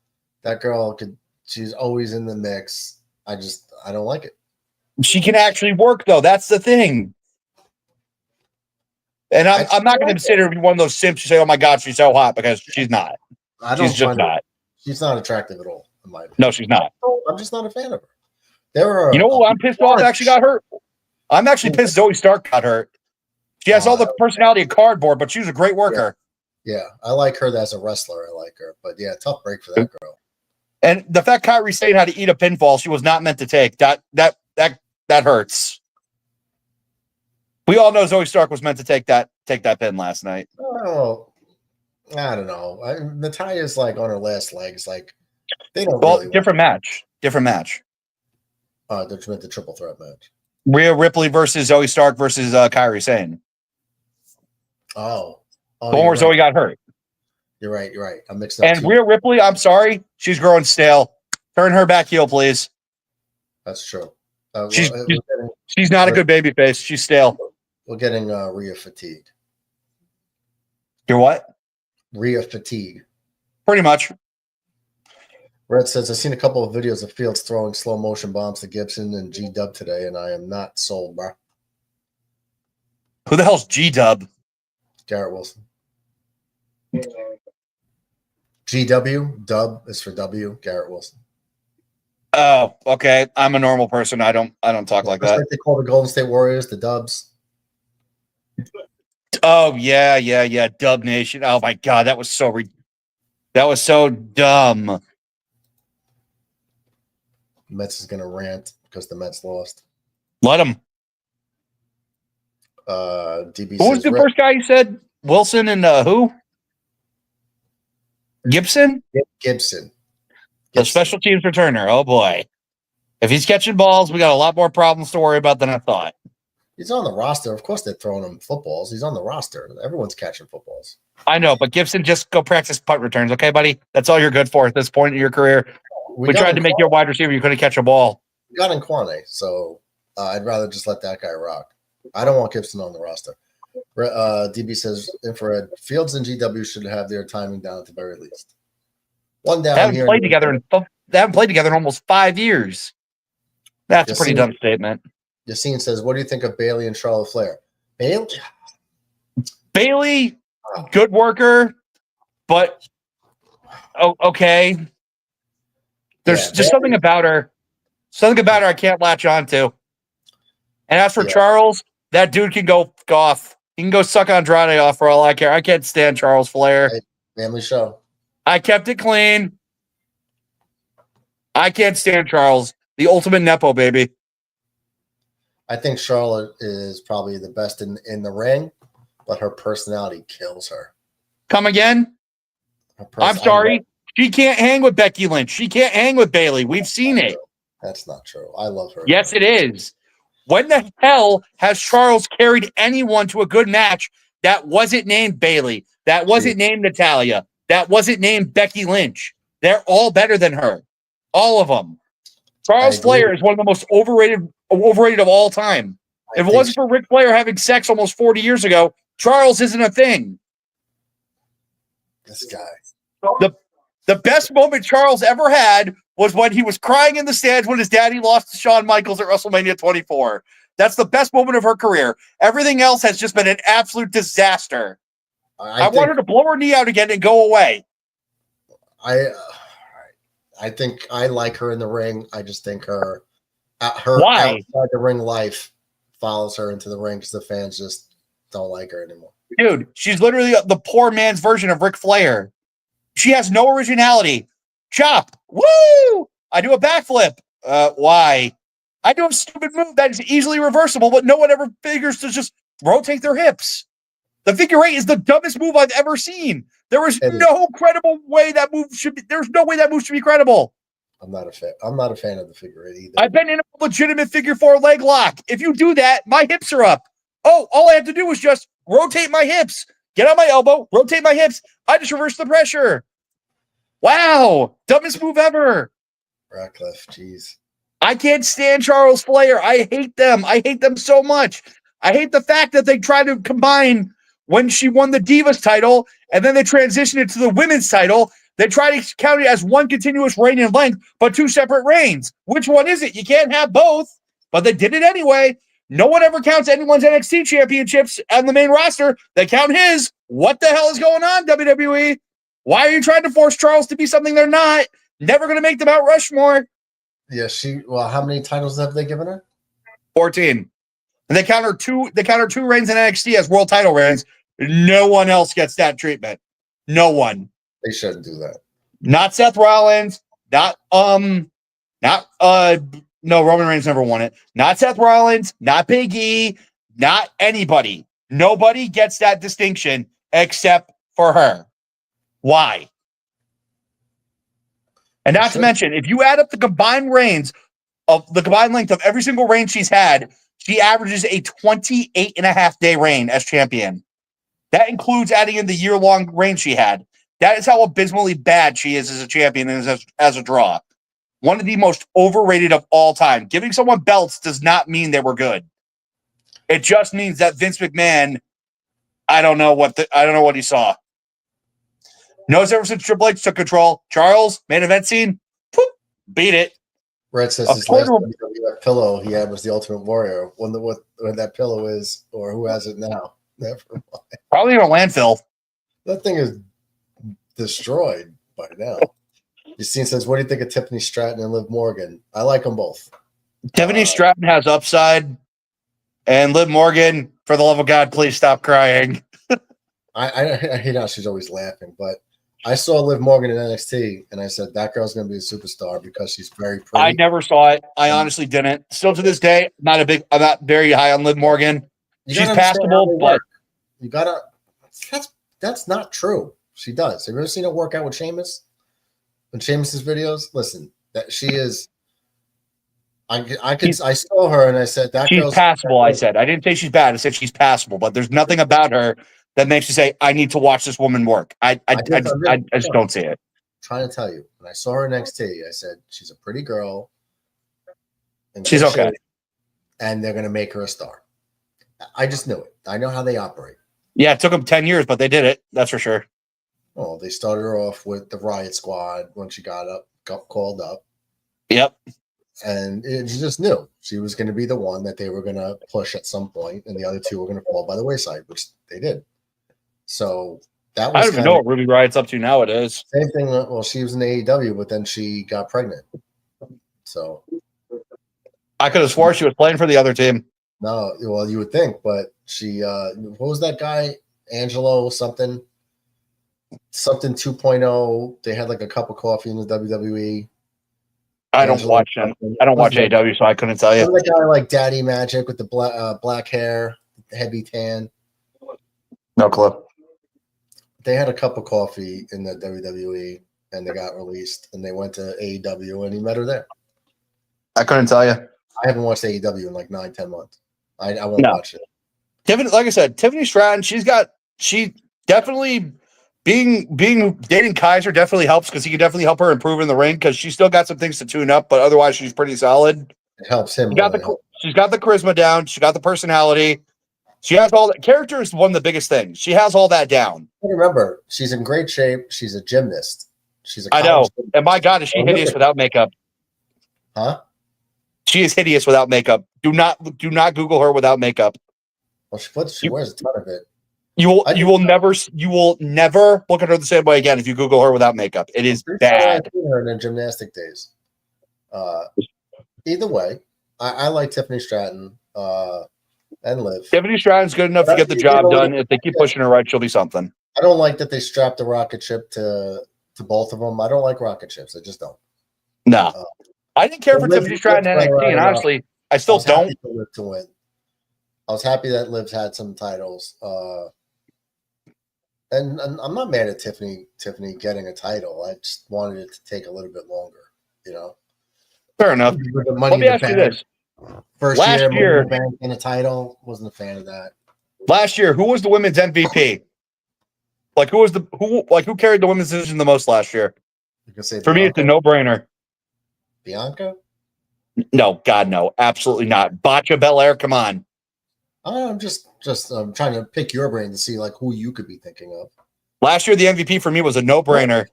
That girl she's always in the mix. I don't like it. She can actually work though. That's the thing. And I'm not going to consider her to be one of those simps who say, "Oh my God, she's so hot," because she's not. She's just not. She's not attractive at all. In my opinion. No, she's not. I'm just not a fan of her. There are. You know who I'm pissed off actually got hurt? I'm actually pissed Zoe Stark got hurt. She has all the personality of cardboard, but she was a great worker. Yeah, I like her as a wrestler. I like her, but yeah, tough break for that girl. And the fact Kairi Sane had to eat a pinfall she was not meant to take, that hurts. We all know Zoe Stark was meant to take that pin last night. Oh, I don't know. Natalya's like on her last legs. Like they don't. Well, really different match. They're meant the triple threat match. Rhea Ripley versus Zoe Stark versus Kairi Sane. Oh, the one where Zoe got hurt. You're right. I'm mixed up. And Rhea Ripley, I'm sorry, she's growing stale. Turn her back heel, please. That's true. She's not a good baby face. She's stale. We're getting Rhea fatigue. You're what? Rhea fatigue. Pretty much. Red says, I've seen a couple of videos of Fields throwing slow motion bombs to Gibson and G-Dub today, and I am not sold, bro. Who the hell's G-Dub? Garrett Wilson. GW, Dub is for W, Garrett Wilson. Oh, okay. I'm a normal person. I don't talk like that. Like they call the Golden State Warriors the Dubs. Oh, yeah. Dub Nation. Oh my God, that was so dumb. Mets is gonna rant because the Mets lost. Let him. DB. Who was the first guy you said? Wilson and who? Gibson? Gibson. The special teams returner. Oh boy. If he's catching balls, we got a lot more problems to worry about than I thought. He's on the roster. Of course they're throwing him footballs. He's on the roster. Everyone's catching footballs. I know, but Gibson, just go practice punt returns, okay, buddy? That's all you're good for at this point in your career. We tried to make you a wide receiver. You couldn't catch a ball. We got Nquane, so I'd rather just let that guy rock. I don't want Gibson on the roster. DB says, Infrared, Fields and GW should have their timing down at the very least. One down. They haven't played together in almost 5 years. That's a pretty dumb statement. Yassine says, what do you think of Bailey and Charlotte Flair? Bailey, good worker, but okay. There's just something about her I can't latch on to. And as for Charles, that dude can go off. He can go suck Andrade off for all I care. I can't stand Charles Flair. Family show. I kept it clean. I can't stand Charles. The ultimate Nepo, baby. I think Charlotte is probably the best in the ring, but her personality kills her. Come again? I'm sorry. She can't hang with Becky Lynch. She can't hang with Bailey. We've seen it. That's not true. I love her. Yes, it is. When the hell has Charles carried anyone to a good match that wasn't named Bailey, that wasn't named Natalya, that wasn't named Becky Lynch? They're all better than her. All of them. Charles I agree. Flair is one of the most overrated of all time. If it wasn't for Ric Flair having sex almost 40 years ago, Charles isn't a thing. This guy. The best moment Charles ever had was when he was crying in the stands when his daddy lost to Shawn Michaels at WrestleMania 24. That's the best moment of her career. Everything else has just been an absolute disaster. I want her to blow her knee out again and go away. I think I like her in the ring. I just think her Why? outside the ring life follows her into the ring because the fans just don't like her anymore. Dude, she's literally the poor man's version of Ric Flair. She has no originality. Chop. Woo! I do a backflip. Why? I do a stupid move that is easily reversible, but no one ever figures to just rotate their hips. The figure eight is the dumbest move I've ever seen. There is no credible way that move should be. There's no way that move should be credible. I'm not a fan of the figure eight either. I've been in a legitimate figure four leg lock. If you do that, my hips are up. Oh, all I have to do is just rotate my hips. Get on my elbow, rotate my hips. I just reverse the pressure. Wow. Dumbest move ever. Ratcliffe, jeez. I can't stand Charles Flair. I hate them. I hate them so much. I hate the fact that they tried to combine when she won the Divas title and then they transitioned it to the women's title. They try to count it as one continuous reign in length, but two separate reigns. Which one is it? You can't have both, but they did it anyway. No one ever counts anyone's NXT championships on the main roster. They count his. What the hell is going on, WWE? Why are you trying to force Charles to be something they're not? Never going to make them Mount Rushmore. Yeah, how many titles have they given her? 14. And they count her two reigns in NXT as world title reigns. No one else gets that treatment. No one. They shouldn't do that. Not Seth Rollins. No, Roman Reigns never won it. Not Seth Rollins, not Big E, not anybody. Nobody gets that distinction except for her. Why? And not to mention, if you add up the combined reigns of the combined length of every single reign she's had, she averages a 28.5-day reign as champion. That includes adding in the year-long reign she had. That is how abysmally bad she is as a champion and as a draw. One of the most overrated of all time. Giving someone belts does not mean they were good. It just means that Vince McMahon, I don't know what he saw. Knows ever since Triple H took control, Charles, main event scene, poof, beat it. Red says his last WWF pillow he had was the Ultimate Warrior. Wonder what that pillow is or who has it now. Never mind. Probably in a landfill. That thing is destroyed by now. Justine says, what do you think of Tiffany Stratton and Liv Morgan? I like them both. Tiffany Stratton has upside, and Liv Morgan, for the love of God, please stop crying. I hate how she's always laughing, but I saw Liv Morgan in NXT, and I said, that girl's going to be a superstar because she's very pretty. I never saw it. I honestly didn't. Still to this day, I'm not very high on Liv Morgan. She's passable, but you gotta. That's not true. She does. Have you ever seen her work out with Sheamus? In Sheamus's videos, listen, that she is. I saw her and I said that she's girl's passable. I said I didn't say she's bad. I said she's passable, but there's nothing about her that makes you say I need to watch this woman work. I just don't see it. I'm trying to tell you, when I saw her in NXT, I said she's a pretty girl. And she's okay, and they're going to make her a star. I just knew it. I know how they operate. Yeah, it took them 10 years, but they did it. That's for sure. Oh, they started her off with the Riot Squad when she got called up. Yep. And you just knew she was going to be the one that they were going to push at some point, and the other two were going to fall by the wayside, which they did. So that was. I don't even know what Ruby Riot's up to nowadays. Same thing. Well, she was in AEW, but then she got pregnant. So I could have swore she was playing for the other team. No, well, you would think, but she. What was that guy? Angelo something 2.0. They had like a cup of coffee in the WWE. I don't watch them. I don't watch AW, so I couldn't tell you. The guy like Daddy Magic with the black hair, heavy tan. No clue. They had a cup of coffee in the WWE, and they got released, and they went to AEW, and he met her there. I couldn't tell you. I haven't watched AEW in like 9-10 months. I won't watch it. Like I said, Tiffany Stratton, she definitely dating Kaiser definitely helps because he can definitely help her improve in the ring because she's still got some things to tune up, but otherwise she's pretty solid. It helps him. She's got the charisma down. She got the personality. She has all that. Character is one of the biggest things. She has all that down. Remember, she's in great shape. She's a gymnast. I know. And my God, is she hideous without makeup? Huh? She is hideous without makeup. Do not Google her without makeup. Well, she wears a ton of it. You will never look at her the same way again if you Google her without makeup. It is bad. I've seen her in the gymnastic days. Either way, I like Tiffany Stratton and Liv. Tiffany Stratton's good enough to get the job done. If they keep pushing her right, she'll be something. I don't like that they strapped the rocket ship to both of them. I don't like rocket ships. I just don't. No. I didn't care for Tiffany Stratton in NXT, and honestly, I still don't. To win. I was happy that Liv's had some titles. And I'm not mad at Tiffany getting a title. I just wanted it to take a little bit longer, Fair enough. Let me ask you this. First year, Bank in a title. Wasn't a fan of that. Last year, who was the women's MVP? Like who carried the women's division the most last year? For me, it's a no-brainer. Bianca? No, God, no, absolutely not. Botcha Belair, come on. I'm just trying to pick your brain to see who you could be thinking of. Last year, the MVP for me was a no-brainer.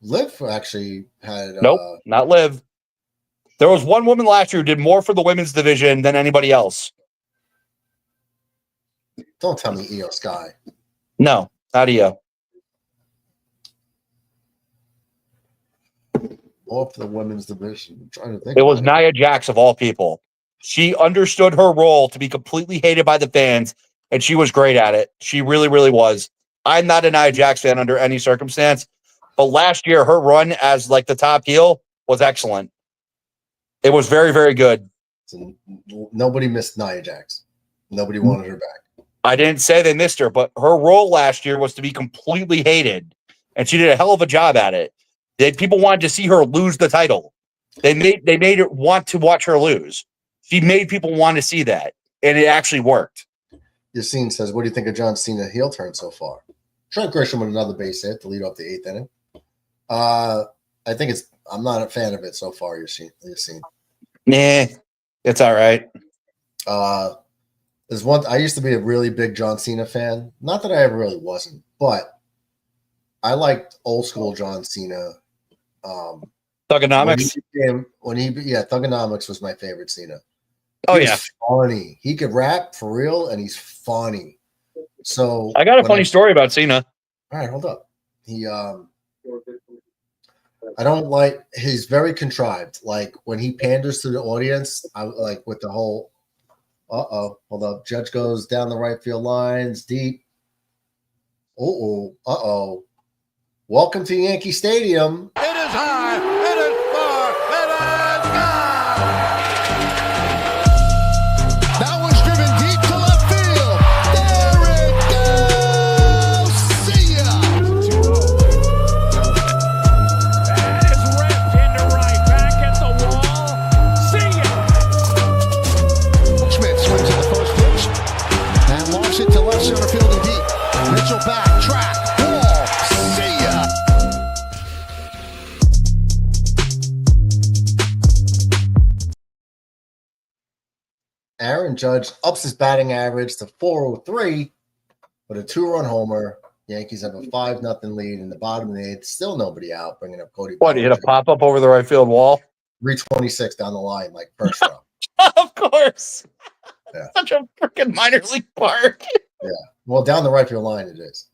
Liv actually had. Nope, not Liv. There was one woman last year who did more for the women's division than anybody else. Don't tell me Io Sky. No, not Io. Off the women's division. I'm trying to think. It was Nia Jax of all people. She understood her role to be completely hated by the fans, and she was great at it. She really, really was. I'm not a Nia Jax fan under any circumstance, but last year her run as the top heel was excellent. It was very, very good. So nobody missed Nia Jax. Nobody wanted her back. I didn't say they missed her, but her role last year was to be completely hated, and she did a hell of a job at it. People wanted to see her lose the title. They made it want to watch her lose. She made people want to see that, and it actually worked. Yassine says, what do you think of John Cena heel turn so far? Trent Grisham with another base hit to lead off the 8th inning. I think I'm not a fan of it so far, Yassine. Nah, it's all right. There's one. I used to be a really big John Cena fan. Not that I ever really wasn't, but I liked old school John Cena. Thugonomics. Thugonomics was my favorite Cena. He's funny. He could rap for real, and he's funny. So I got a funny story about Cena. All right, hold up. I don't like. He's very contrived. Like when he panders to the audience, I like with the whole. Hold up. Judge goes down the right field lines deep. Welcome to Yankee Stadium. It is high, it is far, it is gone. That one's driven deep to left field. There it goes. See ya. And it's ripped into right. Back at the wall. See ya. Schmidt swings at the first pitch and lofts it to left center field and deep. Mitchell back, track, wall. See ya. Aaron Judge ups his batting average to 403 with a 2-run homer. Yankees have a 5-0 lead in the bottom of the 8th. Still nobody out, bringing up Cody. What, he hit a pop-up over the right field wall? 326 down the line, first row. Of course. Yeah. Such a freaking minor league park. Yeah. Well, down the right field line it is.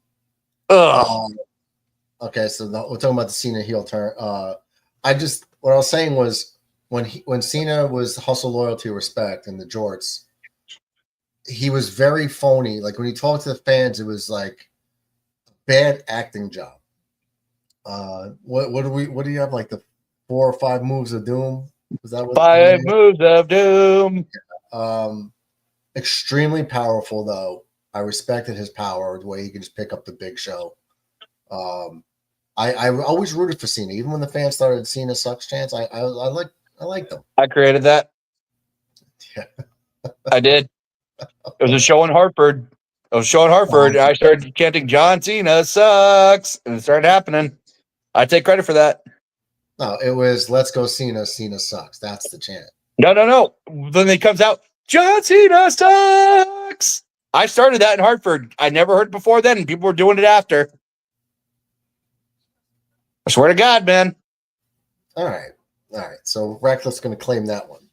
Okay, so we're talking about the Cena heel turn. What I was saying was when Cena was hustle, loyalty, respect, and the jorts, he was very phony. Like when he talked to the fans, it was like a bad acting job. What do you have, the 4 or 5 moves of doom? Was that what 5 moves of doom? Extremely powerful though. I respected his power, the way he can just pick up the big show. I always rooted for Cena, even when the fans started Cena sucks chants. I liked them. I created that. Yeah. I did. It was a show in Hartford. I was showing Hartford, and I started chanting "John Cena sucks," and it started happening. I take credit for that. No, it was "Let's go Cena. Cena sucks." That's the chant. No. Then it comes out, "John Cena sucks." I started that in Hartford. I never heard it before then, and people were doing it after. I swear to God, man. All right. So Reckless going to claim that one.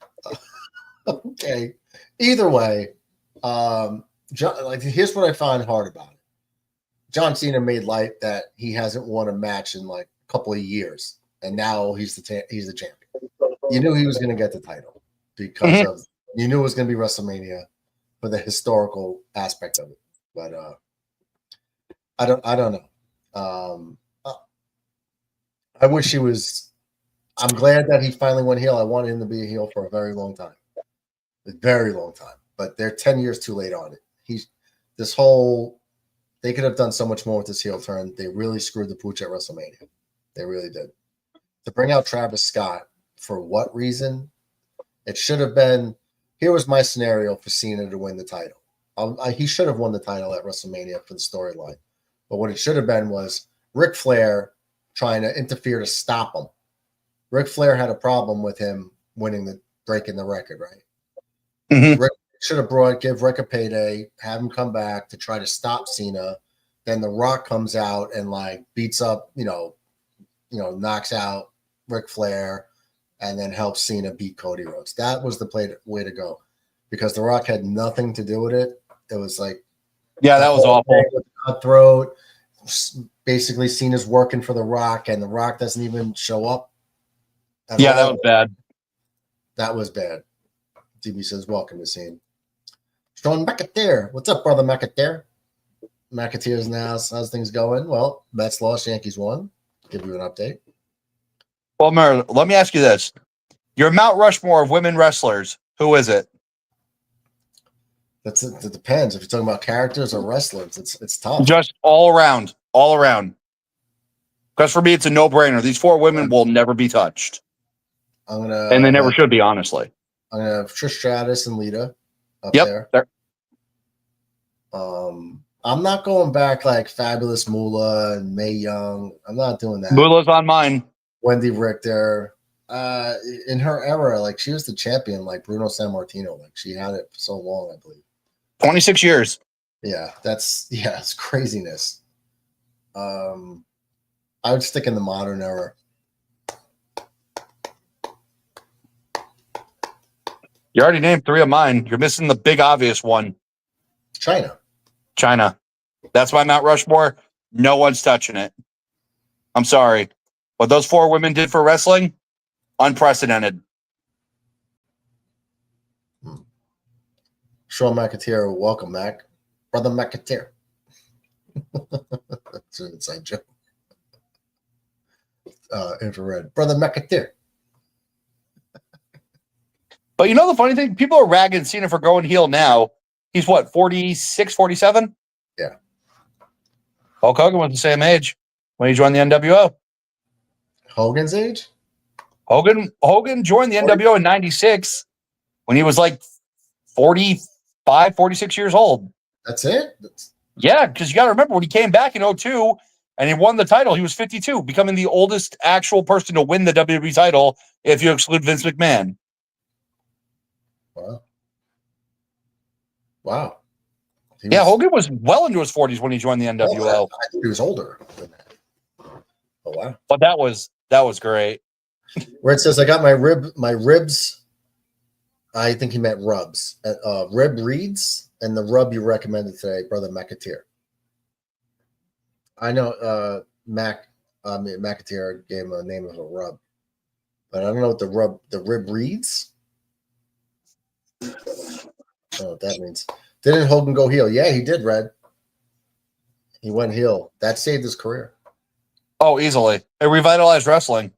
Okay. Either way, here's what I find hard about it. John Cena made light that he hasn't won a match in like a couple of years, and now he's the champion. You knew he was going to get the title because of you knew it was going to be WrestleMania for the historical aspect of it. But I don't know. I wish he was. I'm glad that he finally went heel. I wanted him to be a heel for a very long time. But they're 10 years too late on it. They could have done so much more with this heel turn. They really screwed the pooch at WrestleMania. They really did. To bring out Travis Scott, for what reason? It should have been, here was my scenario for Cena to win the title. He should have won the title at WrestleMania for the storyline. But what it should have been was Ric Flair trying to interfere to stop him. Ric Flair had a problem with him breaking the record, right? Mm-hmm. Rick should have give Rick a payday, have him come back to try to stop Cena. Then The Rock comes out and like beats up, knocks out Ric Flair, and then helps Cena beat Cody Rhodes. That was the way to go, because The Rock had nothing to do with it. It was like, yeah, that was awful. Cutthroat. Basically, Cena's working for The Rock, and The Rock doesn't even show up. Yeah, that was bad. That was bad. DB says, welcome to scene. Sean McAteer. What's up, brother McAteer? McAteer's now. How's things going? Well, Mets lost, Yankees won. Give you an update. Well, Mer, let me ask you this. Your Mount Rushmore of women wrestlers, who is it? It depends. If you're talking about characters or wrestlers, it's tough. Just all around. Because for me, it's a no-brainer. These four women will never be touched. And they never should be, honestly. I'm gonna have Trish Stratus and Lita up there. I'm not going back like Fabulous Moolah and Mae Young. I'm not doing that. Moolah's on mine. Wendy Richter. In her era, like she was the champion, like Bruno Sammartino. Like she had it for so long, I believe. 26 years. Yeah, it's craziness. I would stick in the modern era. You already named three of mine. You're missing the big obvious one. China. That's my Mount Rushmore. No one's touching it. I'm sorry. What those four women did for wrestling, unprecedented. Sean McAteer, welcome, Mac. Brother McAteer. That's an inside joke. Infrared. Brother McAteer. But you know the funny thing? People are ragging Cena for going heel now. He's what, 46, 47? Yeah. Hulk Hogan was the same age when he joined the NWO. Hogan's age? Hogan joined the NWO in 96 when he was like 45, 46 years old. That's it? Yeah, because you got to remember when he came back in 02 and he won the title, he was 52, becoming the oldest actual person to win the WWE title if you exclude Vince McMahon. Wow. Hogan was well into his 40s when he joined the NWO. I think he was older than that. Oh wow. But that was great. Where it says I got my ribs. I think he meant rubs. Rib reads and the rub you recommended today, Brother McAteer. I know McAteer gave him a name of a rub, but I don't know what the rib reads. I don't know what that means. Didn't Hogan go heel? Yeah, he did, Red. He went heel. That saved his career. Oh, easily. It revitalized wrestling.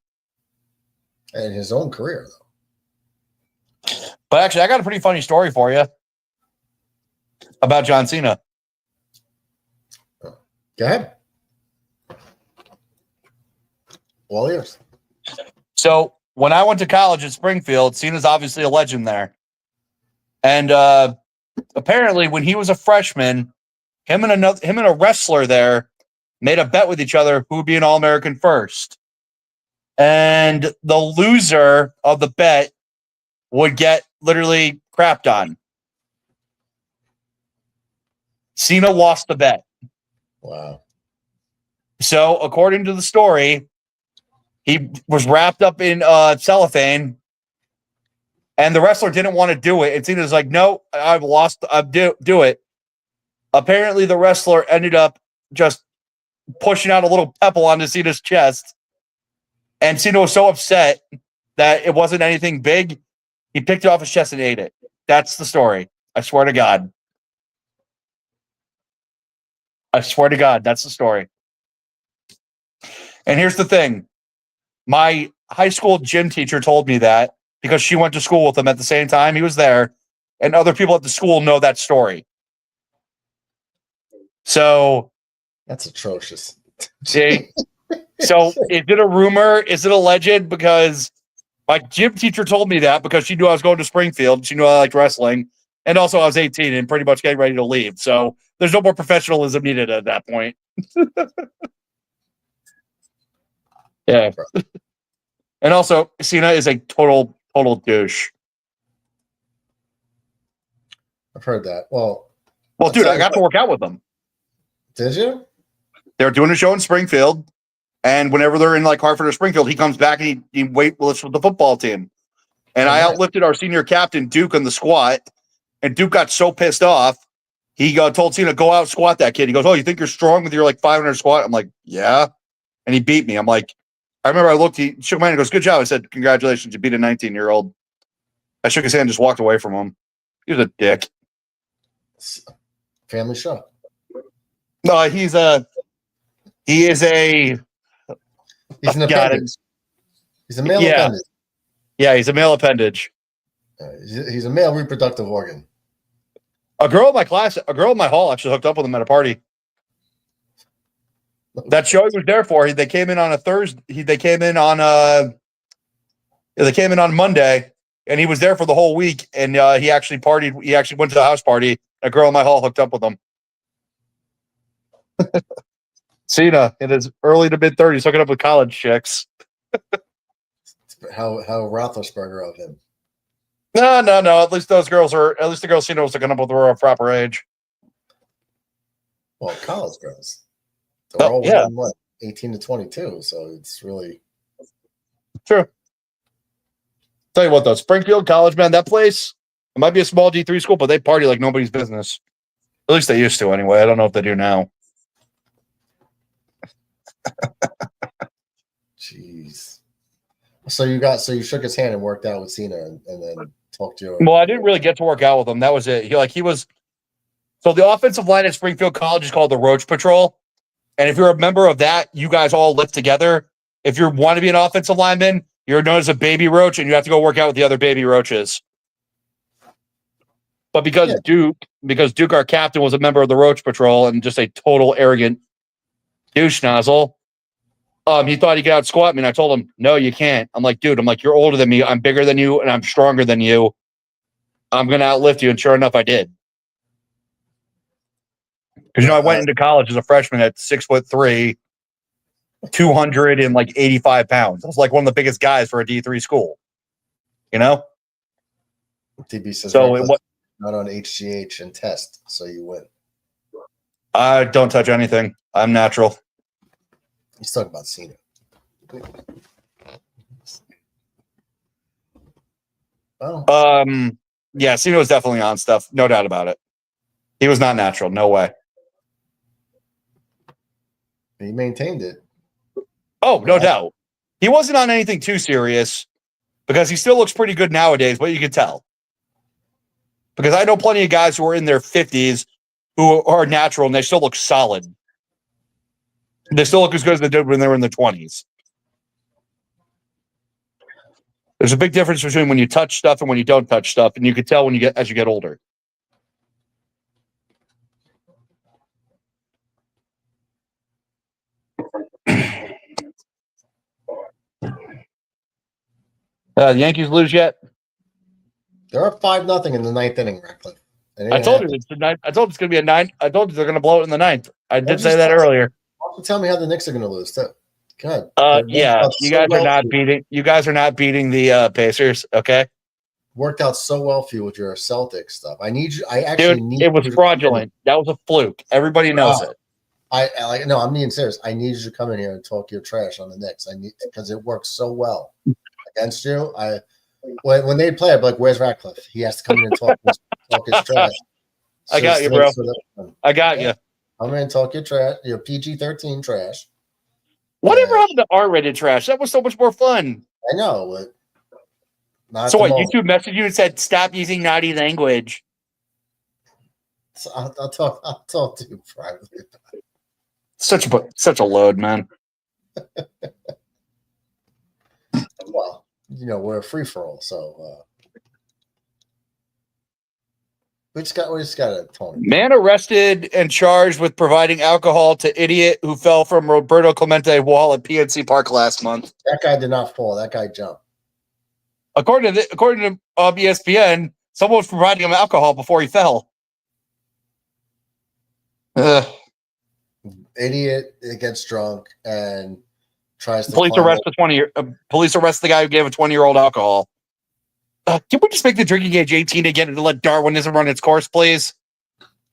And his own career, though. But actually, I got a pretty funny story for you about John Cena. Go ahead. All ears. So when I went to college at Springfield, Cena's obviously a legend there. And apparently when he was a freshman, him and a wrestler there made a bet with each other who would be an All-American first. And the loser of the bet would get literally crapped on. Cena lost the bet. Wow. So, according to the story, he was wrapped up in cellophane, and the wrestler didn't want to do it. And Cena's like, no, I've lost. Do it. Apparently, the wrestler ended up just pushing out a little pebble onto Cena's chest. And Cena was so upset that it wasn't anything big. He picked it off his chest and ate it. That's the story. I swear to God. I swear to God, that's the story. And here's the thing. My high school gym teacher told me that because she went to school with him at the same time. He was there, and other people at the school know that story. So that's atrocious. See? So is it a rumor? Is it a legend? Because my gym teacher told me that because she knew I was going to Springfield. She knew I liked wrestling. And also I was 18 and pretty much getting ready to leave. So there's no more professionalism needed at that point. Yeah. And also Cena is a total douche. I've heard that. Well, dude, I got to work out with them. Did you? They're doing a show in Springfield. And whenever they're in like Hartford or Springfield, he comes back and he weightlifts with the football team. And I outlifted our senior captain, Duke, on the squat. And Duke got so pissed off, he told Cena, go out squat that kid. He goes, oh, you think you're strong with your like 500 squat? I'm like, yeah. And he beat me. I'm like, I remember I looked, he shook my hand and goes, good job. I said, congratulations, you beat a 19-year-old. I shook his hand and just walked away from him. He was a dick. Family show. No, he is a He's an appendage. He's a male appendage. Yeah, he's a male appendage. He's a male reproductive organ. A girl in my hall actually hooked up with him at a party. That show he was there for, they came in on a Thursday. They came in on Monday, and he was there for the whole week. And he actually partied. He actually went to the house party. A girl in my hall hooked up with him. Cena in his early to mid 30s hooking up with college chicks. How Roethlisberger of him. No. At least the girls Cena was hooking up with were of proper age. Well, college girls. They're all within, 18 to 22. So it's really true. Tell you what, though, Springfield College, man, that place, it might be a small D3 school, but they party like nobody's business. At least they used to, anyway. I don't know if they do now. Jeez. So you shook his hand and worked out with Cena and then talked to you. Well, I didn't really get to work out with him. That was it. So the offensive line at Springfield College is called the Roach Patrol. And if you're a member of that, you guys all live together. If you want to be an offensive lineman, you're known as a baby roach, and you have to go work out with the other baby roaches. But because Duke, our captain, was a member of the Roach Patrol and just a total arrogant douche nozzle, he thought he could out squat me, and I told him, no, you can't. I'm like, dude, you're older than me. I'm bigger than you, and I'm stronger than you. I'm going to outlift you. And sure enough, I did. Because, I went into college as a freshman at 6'3", 285 pounds. I was like one of the biggest guys for a D3 school. DB says, so it was not on HGH and test, so you win. I don't touch anything. I'm natural. He's talking about Cena. Oh. Yeah, Cena was definitely on stuff. No doubt about it. He was not natural. No way. He maintained it. Oh, no doubt. He wasn't on anything too serious because he still looks pretty good nowadays, but you can tell. Because I know plenty of guys who are in their 50s who are natural and they still look solid. They still look as good as they did when they were in their 20s. There's a big difference between when you touch stuff and when you don't touch stuff, and you can tell as you get older. The Yankees lose yet? They're up 5-0 in the ninth inning, Ratcliffe. It I ain't told you happening. it's the ninth. I told you it's going to be a 9. I told you they're going to blow it in the 9th. I did say just- that earlier. Tell me how the Knicks are going to lose. Too. God. Yeah, you guys are not beating. You guys are not beating the Pacers. Okay, Worked out so well for you with your Celtics stuff. I need you. I actually dude, need. it was you to come in. fraudulent. That was a fluke. Everybody knows Wow. it. I like. No, I'm being serious. I need you to come in here and talk your trash on the Knicks. I need because it works so well against you. When they play, I'm like, "Where's Ratcliffe? He has to come in and talk his trash." I got you, bro. I got you. Come in and talk your trash. Your PG-13 trash. Whatever happened to R-rated trash? That was so much more fun. I know, but not so the what? moment. YouTube messaged you and said, "Stop using naughty language." So I'll talk to you privately. Such a load, man. Well, we're a free for all, so we just got a Tony. Man arrested and charged with providing alcohol to idiot who fell from Roberto Clemente wall at PNC Park last month. That guy did not fall. That guy jumped. According to ESPN, someone was providing him alcohol before he fell. Idiot gets drunk and tries to. Police arrest the guy who gave a 20-year-old alcohol. Can we just make the drinking age 18 again and let Darwinism run its course, please?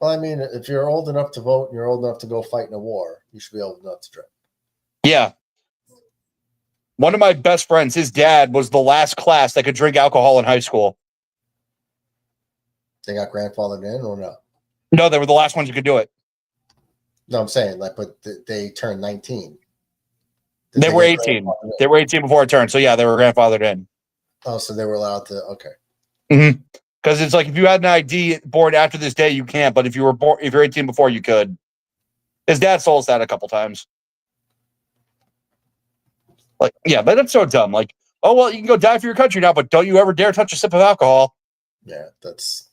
Well, I mean, if you're old enough to vote and you're old enough to go fight in a war, you should be old enough to drink. Yeah. One of my best friends, his dad was the last class that could drink alcohol in high school. They got grandfathered in or no? No, they were the last ones who could do it. No, I'm saying but they turned 19. They were 18. They were 18 before it turned. So yeah, they were grandfathered in. Oh, so they were allowed to. Okay. Mm-hmm. Because it's like if you had an ID born after this day, you can't. But if you're 18 before, you could. His dad told us that a couple times. Like, yeah, but that's so dumb. Like, oh well, you can go die for your country now, but don't you ever dare touch a sip of alcohol. Yeah, that's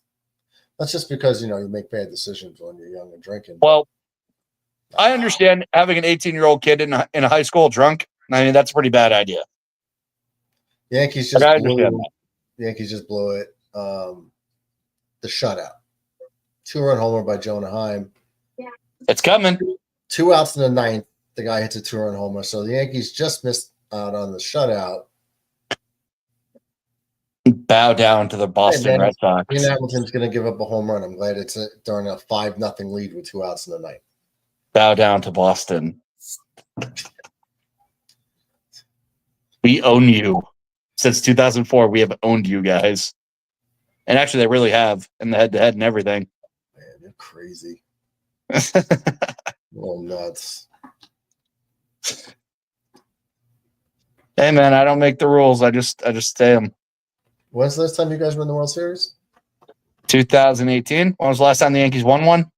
just because you make bad decisions when you're young and drinking. Well, I understand having an 18-year-old kid in a high school drunk. I mean, that's a pretty bad idea. Yankees just blew it. The shutout. 2-run homer by Jonah Heim. It's coming. 2 outs in the 9th. The guy hits a 2-run homer. So the Yankees just missed out on the shutout. Bow down to the Boston Red Sox. Ian Hamilton's going to give up a home run. I'm glad it's during a 5-0 lead with 2 outs in the 9th. Bow down to Boston. We own you. Since 2004, we have owned you guys. And actually, they really have in the head-to-head and everything. Man, you're crazy. Oh, nuts. Hey, man, I don't make the rules. I just stay them. When's the last time you guys were in the World Series? 2018. When was the last time the Yankees won one?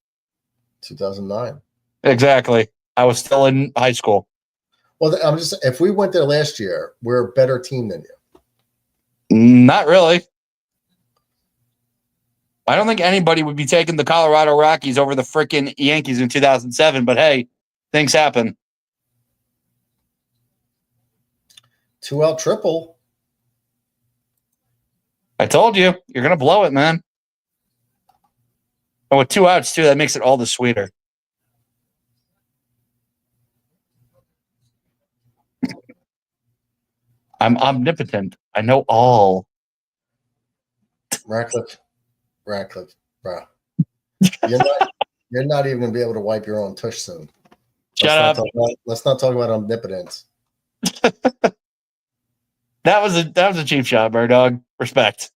2009. Exactly. I was still in high school. Well, if we went there last year, we're a better team than you. Not really. I don't think anybody would be taking the Colorado Rockies over the freaking Yankees in 2007, but hey, things happen. 2-out triple. I told you, you're going to blow it, man. And with 2 outs, too, that makes it all the sweeter. I'm omnipotent. I know all. Ratcliffe, bro. You're not even going to be able to wipe your own tush soon. Shut up. Let's not talk about omnipotence. That was a cheap shot, Bird Dog. Respect.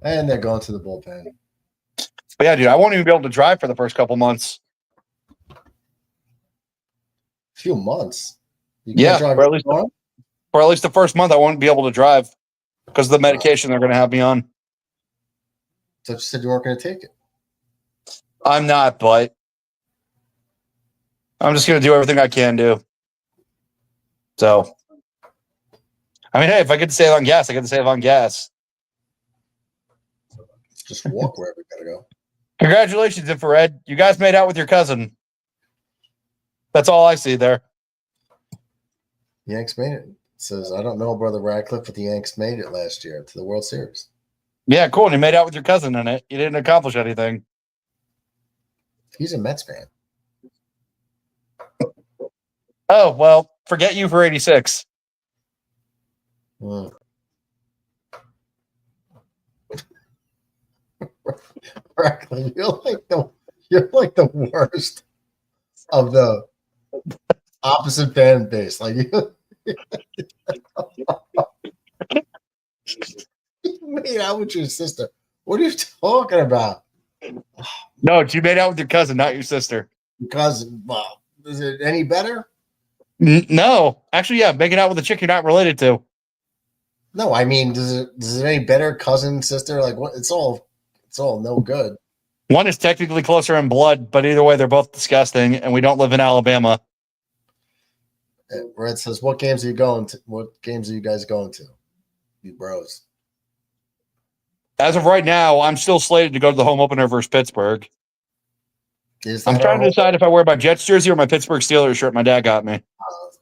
And they're going to the bullpen. But yeah, dude, I won't even be able to drive for the first couple months. Few months. Yeah, for at least the first month, I won't be able to drive because of the medication they're going to have me on. So you said you weren't going to take it. I'm not, but I'm just going to do everything I can do. So, I mean, hey, if I get to save on gas, I get to save on gas. Just walk wherever you got to go. Congratulations, Infrared. You guys made out with your cousin. That's all I see there. Yanks made it. Says, I don't know, Brother Radcliffe, but the Yanks made it last year to the World Series. Yeah, cool. And you made out with your cousin in it. You didn't accomplish anything. He's a Mets fan. Oh, well, forget you for 86. Radcliffe, you're like the worst of the opposite fan base. Like you made out with your sister. What are you talking about? No, you made out with your cousin, not your sister. Because, well, is it any better? No, actually, yeah, making out with a chick you're not related to. No, I mean, does it any better? Cousin, sister, like what? It's all no good. One is technically closer in blood, but either way, they're both disgusting, and we don't live in Alabama. Red says, "What games are you going to? What games are you guys going to? You bros." As of right now, I'm still slated to go to the home opener versus Pittsburgh. I'm trying to decide if I wear my Jets jersey or my Pittsburgh Steelers shirt my dad got me.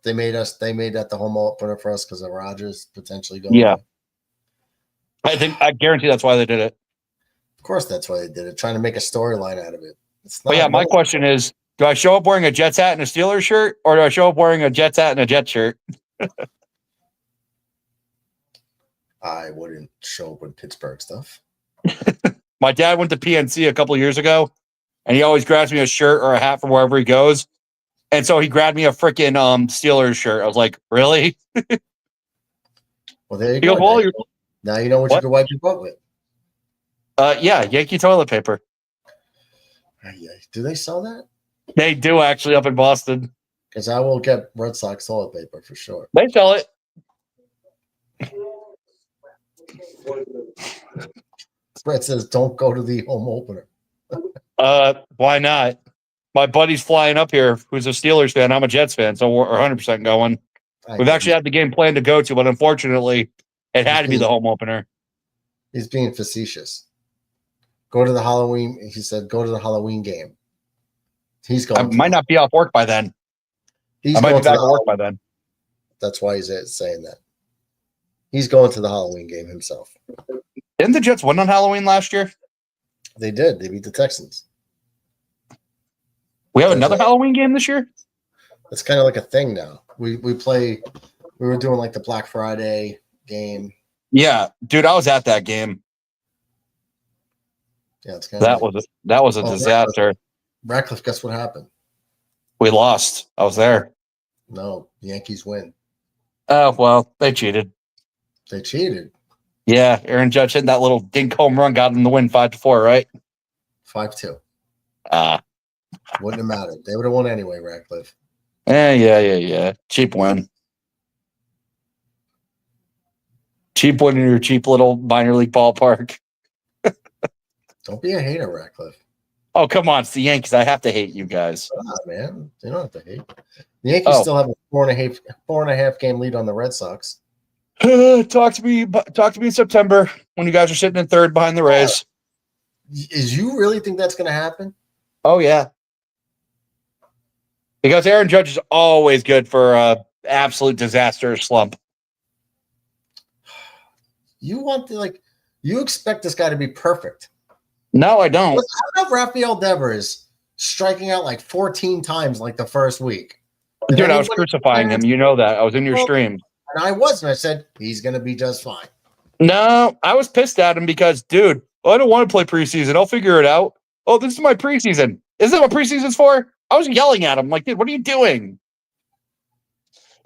They made that the home opener for us because of Rodgers potentially going. Yeah, I guarantee that's why they did it. Of course, that's why they did it, trying to make a storyline out of it. It's not. But yeah, my question is: do I show up wearing a Jets hat and a Steelers shirt, or do I show up wearing a Jets hat and a Jets shirt? I wouldn't show up with Pittsburgh stuff. My dad went to PNC a couple of years ago, and he always grabs me a shirt or a hat from wherever he goes. And so he grabbed me a freaking Steelers shirt. I was like, really? Well, there you go. Goes, now you know what you can wipe your butt with. Yeah, Yankee toilet paper. Do they sell that? They do actually up in Boston. Because I will get Red Sox toilet paper for sure. They sell it. Brett says, "Don't go to the home opener." Why not? My buddy's flying up here, who's a Steelers fan. I'm a Jets fan, so we're 100% going. We've actually had the game planned to go to, but unfortunately, it had to be the home opener. He's being facetious. Go to the Halloween. He said, "Go to the Halloween game." He's going. I might not be off work by then. I might be back at work by then. That's why he's saying that. He's going to the Halloween game himself. Didn't the Jets win on Halloween last year? They did. They beat the Texans. We have another Halloween game this year? It's kind of like a thing now. We were doing like the Black Friday game. Yeah, dude, I was at that game. Yeah, it's kind of that was a disaster. Radcliffe, guess what happened? We lost. I was there. No, the Yankees win. Oh, well, they cheated. They cheated. Yeah, Aaron Judge hit that little dink home run, got them the win 5-4, right? 5-2. Wouldn't have mattered. They would have won anyway, Radcliffe. Yeah. Cheap win. Cheap win in your cheap little minor league ballpark. Don't be a hater, Radcliffe. Oh, come on. It's the Yankees. I have to hate you guys. Man. You don't have to hate. The Yankees still have a 4.5 game lead on the Red Sox. Talk to me in September when you guys are sitting in third behind the Rays. Is you really think that's going to happen? Oh, yeah. Because Aaron Judge is always good for an absolute disaster slump. You expect this guy to be perfect. No, I don't. How about Rafael Devers striking out like 14 times like the first week? Dude, I was crucifying him. You know that. I was in your stream. And I was, and I said, he's going to be just fine. No, I was pissed at him because, dude, I don't want to play preseason. I'll figure it out. Oh, this is my preseason. Isn't that what preseason's for? I was yelling at him like, dude, what are you doing?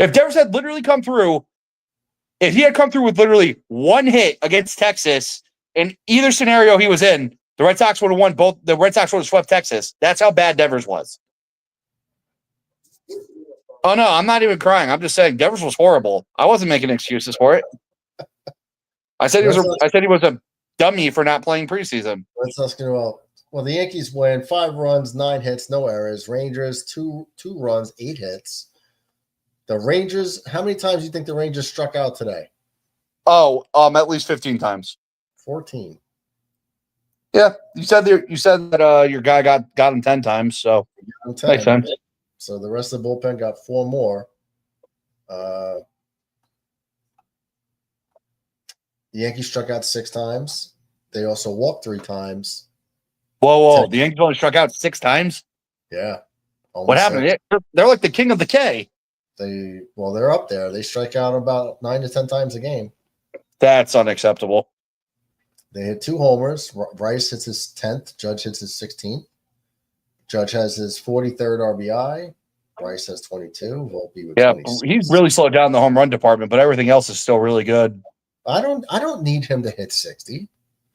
If Devers had literally come through, if he had come through with literally one hit against Texas in either scenario he was in, the Red Sox would have won both. The Red Sox would have swept Texas. That's how bad Devers was. Oh, no, I'm not even crying. I'm just saying Devers was horrible. I wasn't making excuses for it. I said he was a dummy for not playing preseason. Let's ask you about. Well, the Yankees win 5 runs, 9 hits, no errors. Rangers 2 runs, 8 hits. The Rangers. How many times do you think the Rangers struck out today? Oh, at least 15 times. 14. Yeah, you said that your guy got him 10 times, so 10. Makes sense. So the rest of the bullpen got 4 more. The Yankees struck out 6 times. They also walked 3 times. Whoa. The Yankees only struck out 6 times? Yeah. What happened? They're like the king of the K. They're up there. They strike out about 9 to 10 times a game. That's unacceptable. They hit 2 homers. Rice hits his 10th. Judge hits his 16th. Judge has his 43rd RBI. Rice has 22. Volpe with 26. He's really slowed down the home run department, but everything else is still really good. I don't need him to hit 60.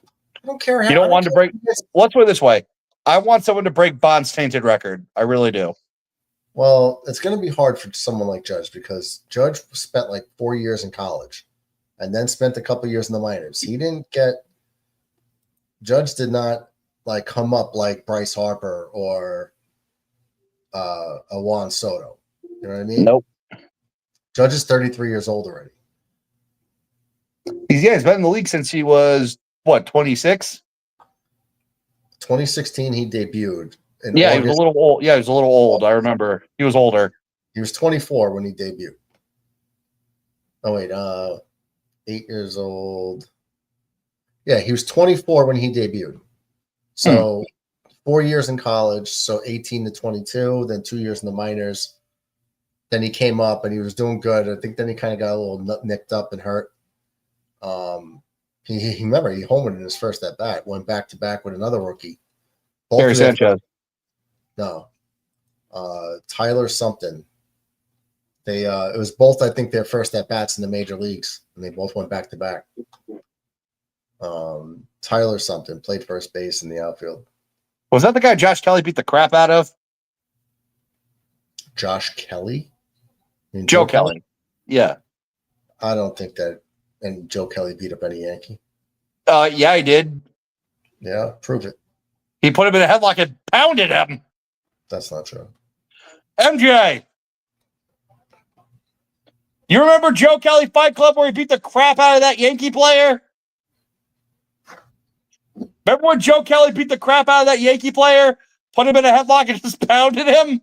I don't care how. You don't want to break. Let's put it this way. I want someone to break Bond's tainted record. I really do. Well, it's going to be hard for someone like Judge because Judge spent like 4 years in college and then spent a couple years in the minors. Judge did not like come up like Bryce Harper or a Juan Soto. You know what I mean? Nope. Judge is 33 years old already. He's been in the league since he was, 26? 2016, he debuted. He was a little old. Yeah, he was a little old. I remember. He was older. He was 24 when he debuted. Oh, wait. 8 years old. Yeah, he was 24 when he debuted. So 4 years in college, so 18 to 22, then 2 years in the minors. Then he came up and he was doing good. I think then he kind of got a little nicked up and hurt. He homered in his first at bat, went back to back with another rookie. Barry Sanchez. No. Tyler something. It was both, I think, their first at bats in the major leagues, and they both went back to back. Tyler something played first base in the outfield. Was that the guy Josh Kelly beat the crap out of? Josh Kelly? Joe Kelly. Yeah. I don't think that. And Joe Kelly beat up any Yankee. Yeah, he did. Yeah, prove it. He put him in a headlock and pounded him. That's not true. MJ. You remember Joe Kelly Fight Club where he beat the crap out of that Yankee player? Remember when Joe Kelly beat the crap out of that Yankee player, put him in a headlock and just pounded him?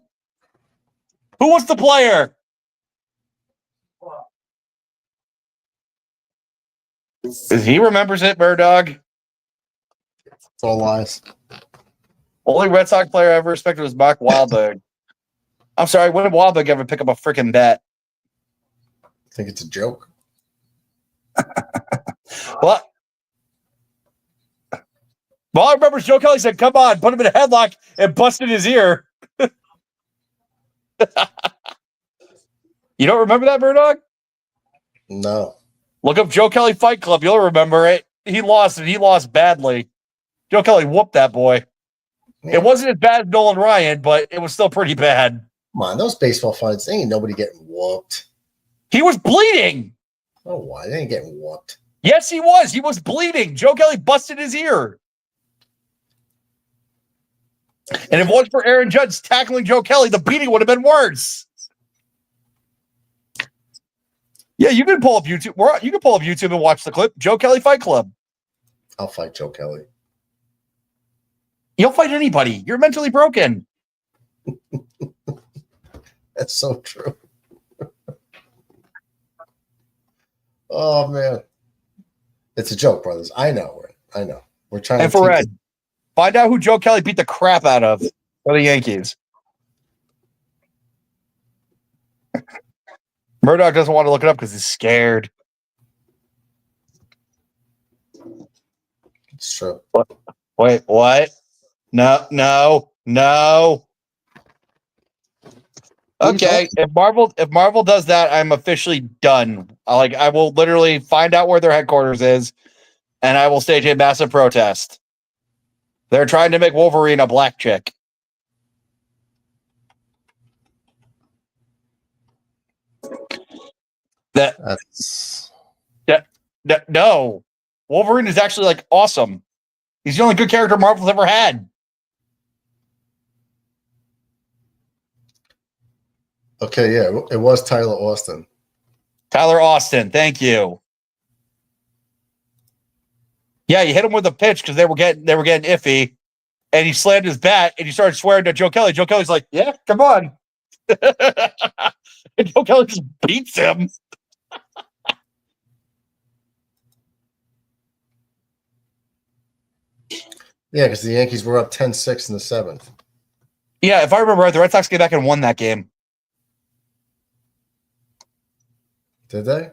Who was the player? He remembers it, Bird-Dog. It's all lies. Only Red Sox player I ever respected was Mark Wahlberg. I'm sorry, when did Wahlberg ever pick up a freaking bat? I think it's a joke. What? Well, I remember Joe Kelly said, come on, put him in a headlock and busted his ear. You don't remember that, Bird-Dog? No. Look up Joe Kelly Fight Club. You'll remember it. He lost, and he lost badly. Joe Kelly whooped that boy. Yeah. It wasn't as bad as Nolan Ryan, but it was still pretty bad. Come on, those baseball fights, ain't nobody getting whooped. He was bleeding. Oh, why? They ain't getting whooped. Yes, he was. He was bleeding. Joe Kelly busted his ear. And if it wasn't for Aaron Judge tackling Joe Kelly, the beating would have been worse. Yeah, you can pull up YouTube. You can pull up YouTube and watch the clip. Joe Kelly Fight Club. I'll fight Joe Kelly. You'll fight anybody. You're mentally broken. That's so true. Oh, man. It's a joke, brothers. I know. We're trying and to for Red, find out who Joe Kelly beat the crap out of for the Yankees. Murdoch doesn't want to look it up because he's scared. It's true. Wait, what? No. Okay, if Marvel does that, I'm officially done. I will literally find out where their headquarters is, and I will stage a massive protest. They're trying to make Wolverine a black chick. No. Wolverine is actually awesome. He's the only good character Marvel's ever had. Okay, yeah, it was Tyler Austin. Tyler Austin, thank you. Yeah, you hit him with a pitch because they were getting iffy, and he slammed his bat and he started swearing to Joe Kelly. Joe Kelly's like, "Yeah, come on," and Joe Kelly just beats him. Yeah, because the Yankees were up 10-6 in the seventh. Yeah, if I remember right, the Red Sox came back and won that game. Did they?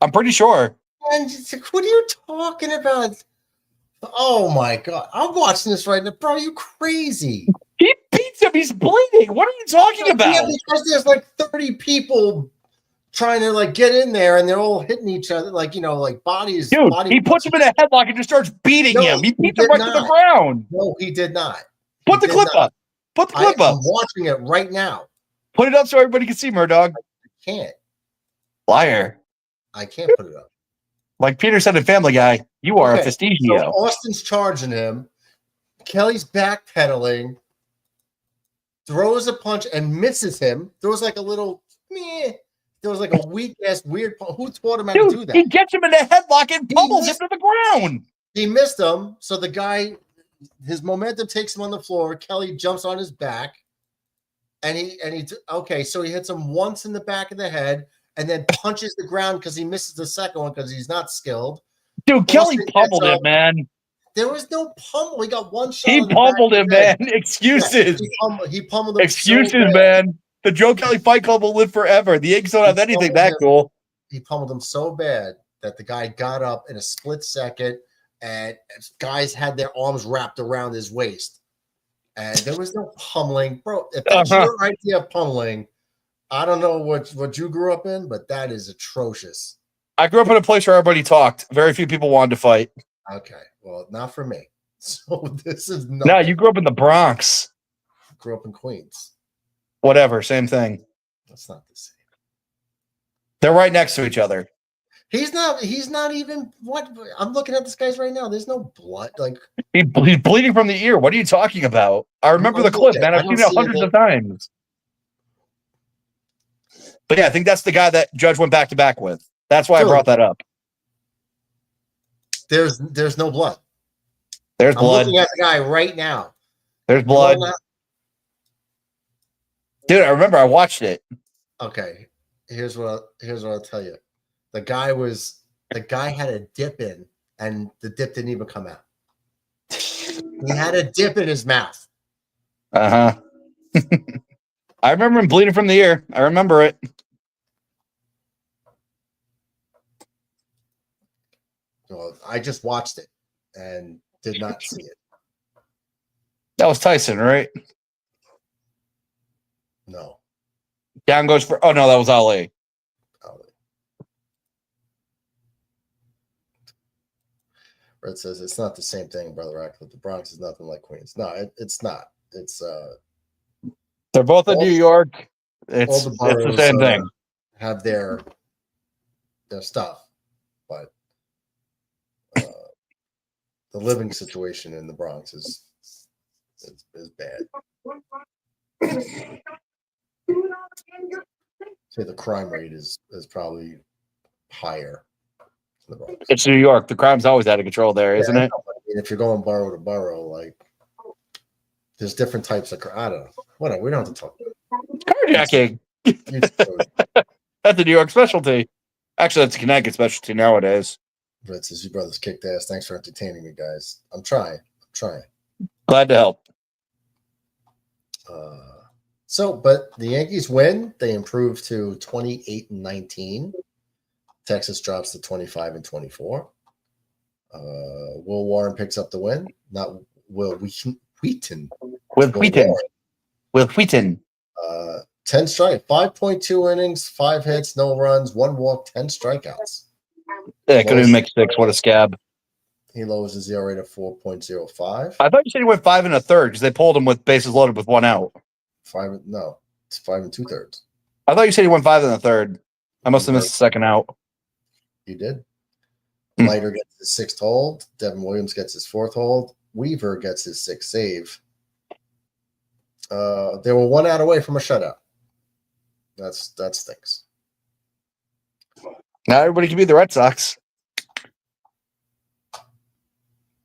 I'm pretty sure. And what are you talking about? Oh my God. I'm watching this right now. Bro, are you crazy? He beats him. He's bleeding. What are you talking about? Yeah, because there's like 30 people trying to like get in there and they're all hitting each other, like, you know, like bodies. Dude, body he puts him in a headlock and just starts beating him. He beats him right to the ground. No, he did not. Put the clip up. Put the clip up. I'm watching it right now. Put it up so everybody can see, Murdog. I can't. Liar. I can't put it up. Like Peter said in Family Guy, you are a Festigio. So Austin's charging him. Kelly's backpedaling, throws a punch and misses him. There was like a little meh. There was like a weak ass weird. Who taught him how to do that? He gets him in a headlock and pummels him to the ground. He missed him, so the guy, his momentum takes him on the floor. Kelly jumps on his back, and he so he hits him once in the back of the head, and then punches the ground because he misses the second one because he's not skilled. Dude, Kelly pummeled him, man. There was no pummel. He got one shot. He pummeled him, man. Excuses. Yeah, he pummeled him. Excuses, so man. The Joe Kelly Fight Club will live forever. The Yankees don't have anything that cool. He pummeled him so bad that the guy got up in a split second, and guys had their arms wrapped around his waist. And there was no pummeling. Bro, if that's your idea of pummeling, I don't know what you grew up in, but that is atrocious. I grew up in a place where everybody talked. Very few people wanted to fight. Okay, well, not for me. So this is not. No, you grew up in the Bronx. I grew up in Queens. Whatever, same thing. That's not the same. They're right next to each other. He's not even what I'm looking at this guy's right now. There's no blood. Like he's bleeding from the ear. What are you talking about? I remember the clip, man. I've seen it hundreds of times. But yeah, I think that's the guy that Judge went back to back with. That's why I brought that up. There's no blood. There's blood. I'm looking at the guy right now. There's blood. Dude, I remember I watched it. Okay. Here's what I'll tell you. The guy had a dip in, and the dip didn't even come out. He had a dip in his mouth. I remember him bleeding from the ear. I remember it. Well, I just watched it and did not see it. That was Tyson, right? No. Down goes for. Oh no, that was Ali. Red says it's not the same thing, Brother Ratcliffe. The Bronx is nothing like Queens. No, it's not. It's they're both in New York. It's the same thing. Have their stuff, but the living situation in the Bronx is bad. Say the crime rate is probably higher in the Bronx. It's New York. The crime's always out of control there, isn't it? I mean, if you're going borough to borough, like there's different types of I don't know. Whatever. We don't have to talk about carjacking. That's a New York specialty. Actually, that's a Connecticut specialty nowadays. Brett says, you brothers kicked ass. Thanks for entertaining me, guys. I'm trying. Glad to help. But the Yankees win. They improve to 28-19. Texas drops to 25-24. Will Warren picks up the win. Not Will Wheaton. With Wheaton. 10 strike, 5.2 innings, 5 hits, no runs, 1 walk, 10 strikeouts. Yeah, couldn't even make 6. What a scab. He lowers his ERA to 4.05. I thought you said he went 5 1/3 because they pulled him with bases loaded with 1 out. It's 5 2/3. I thought you said he went 5 1/3. I must have missed the second out. You did. Leiter gets his 6th hold. Devin Williams gets his 4th hold. Weaver gets his 6th save. They were 1 out away from a shutout. That stinks. Not everybody can be the Red Sox.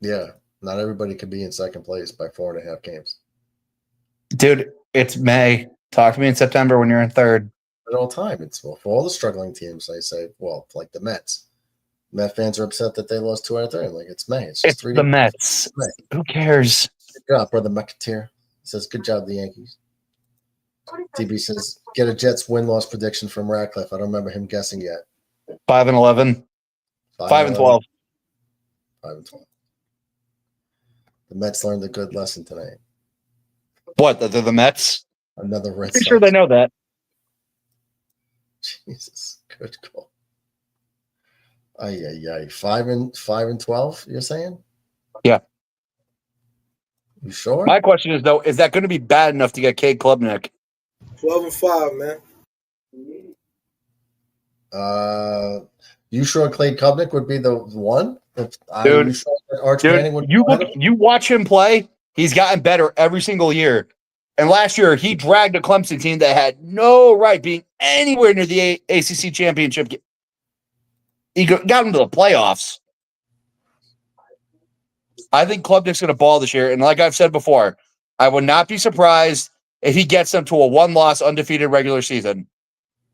Yeah, not everybody can be in second place by 4.5 games. Dude, it's May. Talk to me in September when you're in third. At all time, it's for all the struggling teams. I say, well, like the Mets, Met fans are upset that they lost 2 out of 3. I'm like, it's May. It's just It's 3 the days. Mets. May. Who cares? Good job, brother McAteer. Says, good job, the Yankees. DB says, get a Jets win-loss prediction from Radcliffe. I don't remember him guessing yet. 5-11. 5-12. 5-12. The Mets learned a good lesson tonight. What? They're the Mets? Another Red Pretty Sox. sure they know that. Jesus, good call. 5-12. You're saying? Yeah. You sure? My question is though, is that going to be bad enough to get Cade Klubnik? 12-5, man. You sure Clay Klubnik would be the one? Dude, you sure Arch Manning would you watch him play. He's gotten better every single year. And last year, he dragged a Clemson team that had no right being anywhere near the ACC championship. He got into the playoffs. I think Klubnik's going to ball this year. And like I've said before, I would not be surprised if he gets them to a 1-loss undefeated regular season.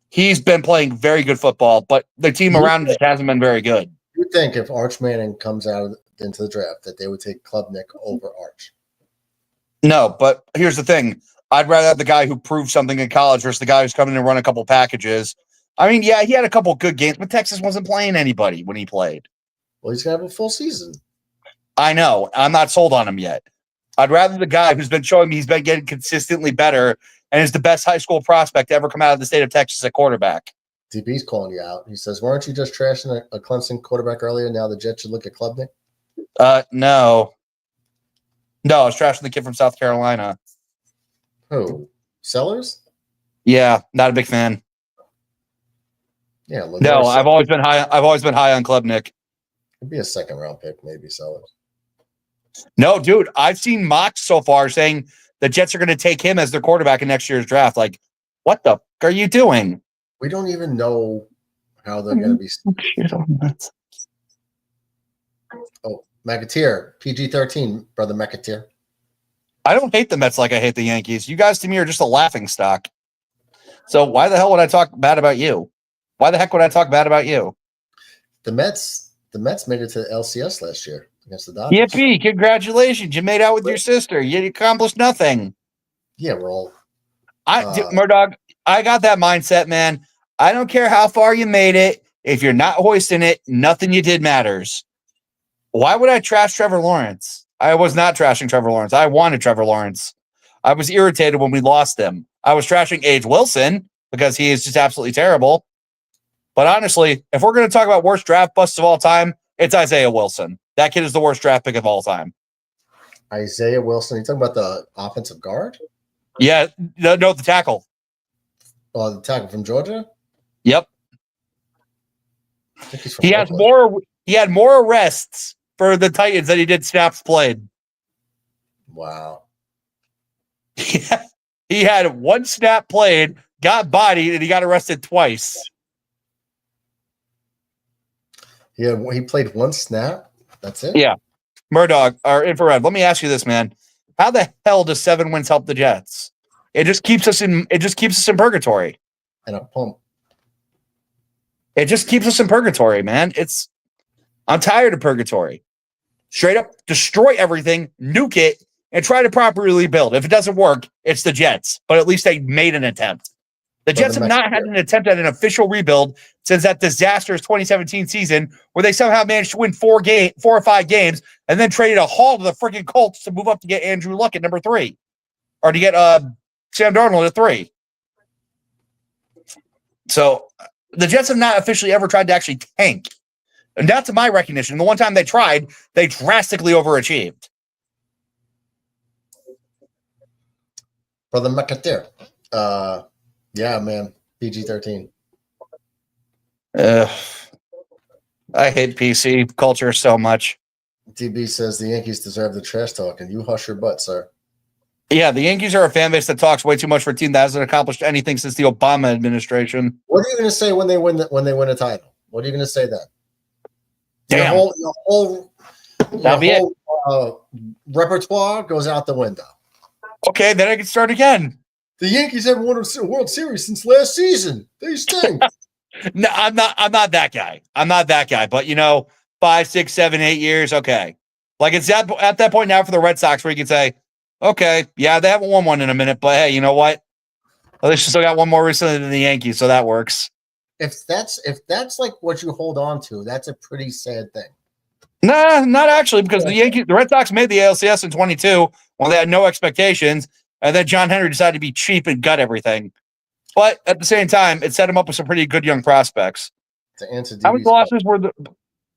He's been playing very good football, but the team around him just hasn't been very good. You think if Arch Manning comes out into the draft that they would take Klubnik over Arch? No, but here's the thing. I'd rather have the guy who proved something in college versus the guy who's coming in and run a couple packages. I mean, yeah, he had a couple good games, but Texas wasn't playing anybody when he played. Well, he's going to have a full season. I know. I'm not sold on him yet. I'd rather the guy who's been showing me he's been getting consistently better and is the best high school prospect to ever come out of the state of Texas at quarterback. DB's calling you out. He says, weren't you just trashing a Clemson quarterback earlier? Now the Jets should look at Klubnik? No. No, I was trashing the kid from South Carolina. Who? Sellers? Yeah, not a big fan. Yeah. No, I've always been high on Klubnik. Could be a second-round pick, maybe Sellers. No, dude, I've seen mocks so far saying the Jets are going to take him as their quarterback in next year's draft. Like, what the fuck are you doing? We don't even know how they're going to be. Oh, McAteer, PG-13, brother McAteer. I don't hate the Mets like I hate the Yankees. You guys to me are just a laughing stock. So why the hell would I talk bad about you? Why the heck would I talk bad about you? The Mets made it to LCS last year against the Dodgers. Yippee, congratulations. You made out with your sister. You accomplished nothing. Yeah, we're all. Murdoch, I got that mindset, man. I don't care how far you made it. If you're not hoisting it, nothing you did matters. Why would I trash Trevor Lawrence? I was not trashing Trevor Lawrence. I wanted Trevor Lawrence. I was irritated when we lost him. I was trashing Age Wilson because he is just absolutely terrible. But honestly, if we're going to talk about worst draft busts of all time, it's Isaiah Wilson. That kid is the worst draft pick of all time. Isaiah Wilson. You talking about the offensive guard? Yeah, no, the tackle. Oh, the tackle from Georgia? Yep. I think he's from He has Oakland. he had more arrests for the Titans than he did snaps played. Wow. He had one snap played, got bodied, and he got arrested twice. Yeah, he played one snap. That's it. Yeah. Murdoch or Infrared. Let me ask you this, man. How the hell does 7 wins help the Jets? It just keeps us in purgatory. And a pump. It just keeps us in purgatory, man. I'm tired of purgatory. Straight up destroy everything, nuke it, and try to properly build. If it doesn't work, it's the Jets. But at least they made an attempt. The Jets have not had an attempt at an official rebuild since that disastrous 2017 season where they somehow managed to win 4 or 5 games and then traded a haul to the freaking Colts to move up to get Andrew Luck at number 3. Or to get Sam Darnold at 3. So the Jets have not officially ever tried to actually tank. And not to my recognition. The one time they tried, they drastically overachieved. Brother McAteer. Yeah, man. PG-13. I hate PC culture so much. DB says the Yankees deserve the trash talk, and you hush your butt, sir. Yeah, the Yankees are a fan base that talks way too much for a team that hasn't accomplished anything since the Obama administration. What are you going to say when they win a title? What are you going to say then? Damn. Your whole repertoire goes out the window. Okay, then I can start again. The Yankees haven't won a World Series since last season. They stink. No, I'm not. I'm not that guy. I'm not that guy. But 5, 6, 7, 8 years, okay. Like it's at that point now for the Red Sox where you can say, okay, yeah, they haven't won one in a minute, but hey, you know what? At least you still got one more recently than the Yankees, so that works. If that's like what you hold on to, that's a pretty sad thing. Nah, not actually, because the Red Sox made the ALCS in 22 when they had no expectations, and then John Henry decided to be cheap and gut everything. But at the same time, it set him up with some pretty good young prospects. To answer DB's How many losses were the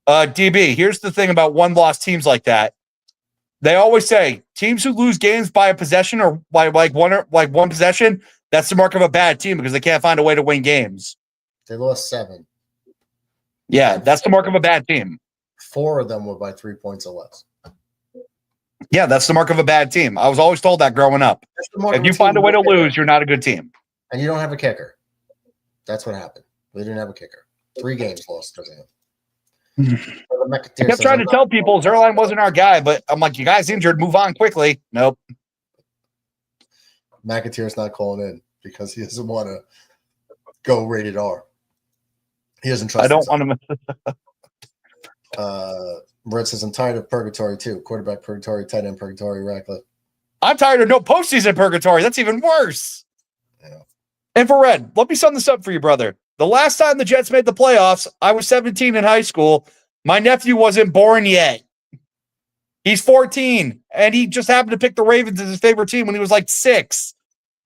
DB? Here's the thing about one-loss teams like that. They always say teams who lose games by a possession or by one possession, that's the mark of a bad team because they can't find a way to win games. They lost 7. Yeah, that's the mark of a bad team. 4 of them were by 3 points or less. Yeah, that's the mark of a bad team. I was always told that growing up. If you find a way to lose, you're not a good team. And you don't have a kicker. That's what happened. We didn't have a kicker. 3 games lost because of him. I kept trying to tell people Zerline wasn't our guy, but I'm like, you guys injured, move on quickly. Nope. McAteer's not calling in because he doesn't want to go rated R. He doesn't trust. I don't want to. Brett says, I'm tired of purgatory too. Quarterback purgatory, tight end purgatory, Ratcliffe. I'm tired of no postseason purgatory. That's even worse. Yeah. Infrared, let me sum this up for you, brother. The last time the Jets made the playoffs, I was 17 in high school. My nephew wasn't born yet. He's 14, and he just happened to pick the Ravens as his favorite team when he was like 6.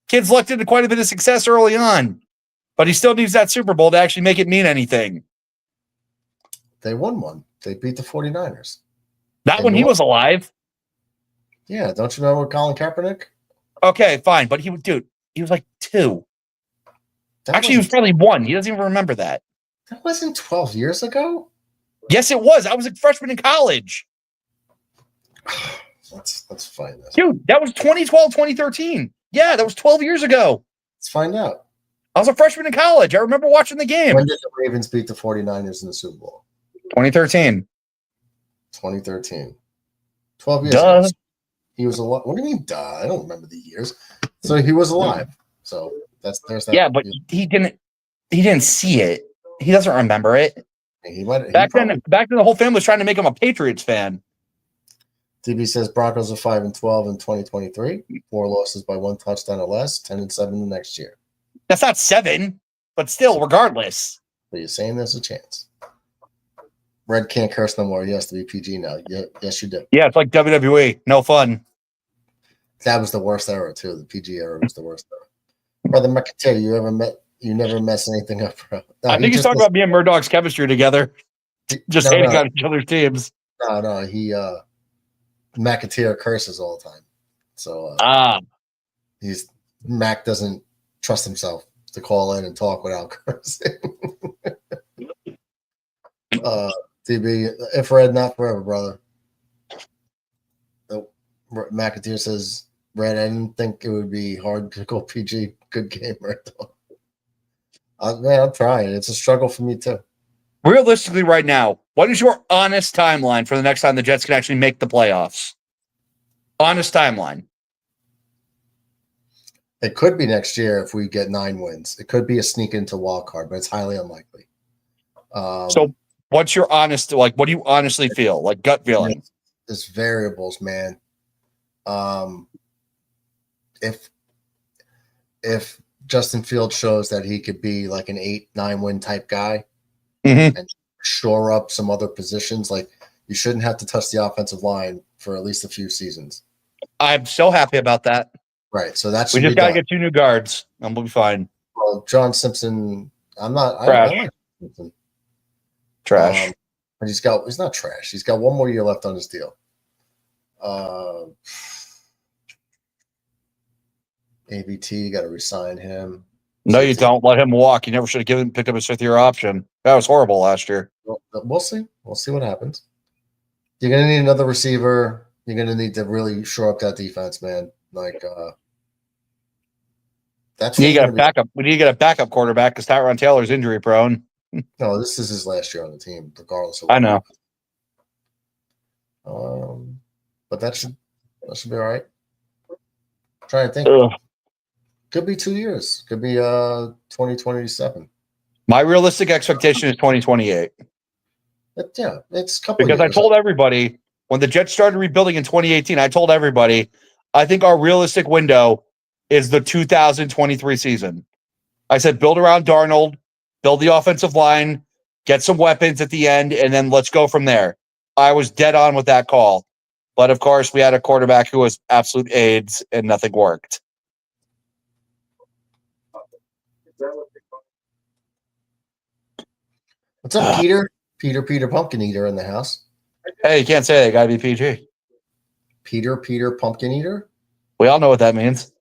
Kid's lucked into quite a bit of success early on, but he still needs that Super Bowl to actually make it mean anything. They won one. They beat the 49ers. Not when he was alive. Yeah, don't you remember Colin Kaepernick? Okay, fine, but he was like 2. Actually, he was probably 1. He doesn't even remember that. That wasn't 12 years ago? Yes, it was. I was a freshman in college. Let's find this. Dude, that was 2012, 2013. Yeah, that was 12 years ago. Let's find out. I was a freshman in college. I remember watching the game. When did the Ravens beat the 49ers in the Super Bowl? 2013. 2013. 12 years Duh. ago. He was alive. What do you mean, duh? I don't remember the years. So he was alive. So there's that. Yeah, but he didn't see it. He doesn't remember it. Back then the whole family was trying to make him a Patriots fan. DB says Broncos are 5-12 in 2023. 4 losses by 1 touchdown or less. 10-7 the next year. That's not 7, but still, regardless. But you're saying there's a chance. Red can't curse no more. He has to be PG now. Yes, you do. Yeah, it's like WWE. No fun. That was the worst era too. The PG era was the worst era. Brother McAtee, you never mess anything up, bro. No, I think he's talking about me and Murdoch's chemistry together. Just hating on each other's teams. No, he McAteer curses all the time. So Mac doesn't trust himself to call in and talk without cursing. DB, if Red, not forever, brother. McAteer says, Red, I didn't think it would be hard to go PG. Good game, Red. Man, I'm trying. It's a struggle for me, too. Realistically, right now, what is your honest timeline for the next time the Jets can actually make the playoffs? Honest timeline. It could be next year if we get 9 wins. It could be a sneak into wild card, but it's highly unlikely. So what's your honest, what do you honestly feel? Like gut feeling? There's variables, man. If Justin Fields shows that he could be like an 8-9 win type guy and shore up some other positions, like you shouldn't have to touch the offensive line for at least a few seasons. I'm so happy about that. Right. So that's we just got to get 2 new guards and we'll be fine. Well, John Simpson, I'm not trash. I like Simpson. Trash. But he's not trash. He's got 1 more year left on his deal. ABT, you got to resign him. No, you don't. Let him walk. You never should have picked up his 5th-year option. That was horrible last year. We'll see. We'll see what happens. You're going to need another receiver. You're going to need to really shore up that defense, man. Like, that's you got a backup. We need to get a backup quarterback because Tyron Taylor's injury prone. No, this is his last year on the team, regardless of. I know. But that should be all right. I'm trying to think. Could be 2 years. Could be 2027. My realistic expectation is 2028. Yeah, it's a couple Because years. I told everybody when the Jets started rebuilding in 2018, I told everybody, I think our realistic window is the 2023 season. I said, build around Darnold, build the offensive line, get some weapons at the end, and then let's go from there. I was dead on with that call. But of course, we had a quarterback who was absolute AIDS and nothing worked. What's up, Peter? Peter Pumpkin Eater in the house. Hey, you can't say that. Got to be PG. Peter Pumpkin Eater. We all know what that means.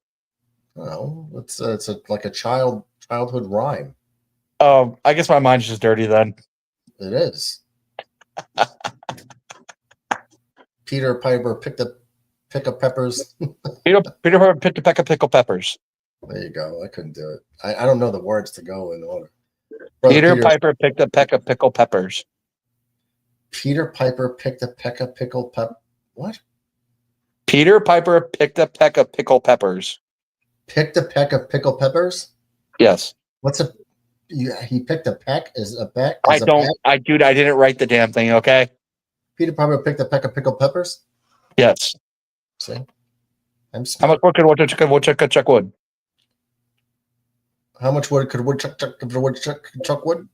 Oh, it's like a childhood rhyme. I guess my mind's just dirty then. It is. Peter Piper pick up peppers. Peter Piper picked a peck of pickled peppers. There you go. I couldn't do it. I don't know the words to go in order. Peter Piper picked a peck of pickled peppers. Peter Piper picked a peck of pickled pep. What? Peter Piper picked a peck of pickled peppers. Picked a peck of pickled peppers? Yes. What's a? He picked a peck. Is a peck? I didn't write the damn thing. Okay. Peter Piper picked a peck of pickled peppers. Yes. See, I'm smart. How much wood could woodchuck chuck wood? How much wood could woodchuck chuck wood?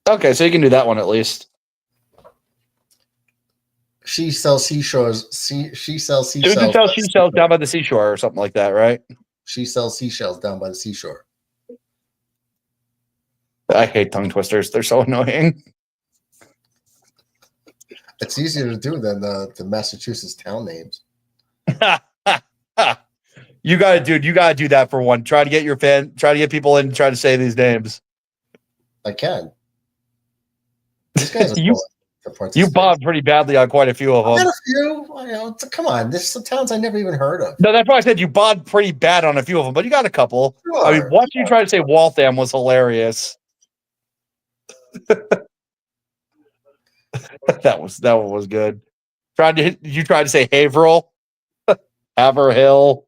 Okay, so you can do that one at least. She sells seashores. She sells seashells. She sells down by the seashore or something like that, right? She sells seashells down by the seashore. I hate tongue twisters. They're so annoying. It's easier to do than the Massachusetts town names. You gotta do that for one. Try to get people in, try to say these names. I can. These guys are you bombed pretty badly on quite a few of them. I got a few. Come on, there's some towns I never even heard of. No, that's why I said you bombed pretty bad on a few of them, but you got a couple. Sure, I mean, watching you try to say Waltham was hilarious. that one was good. You tried to say Haverhill, Haverhill.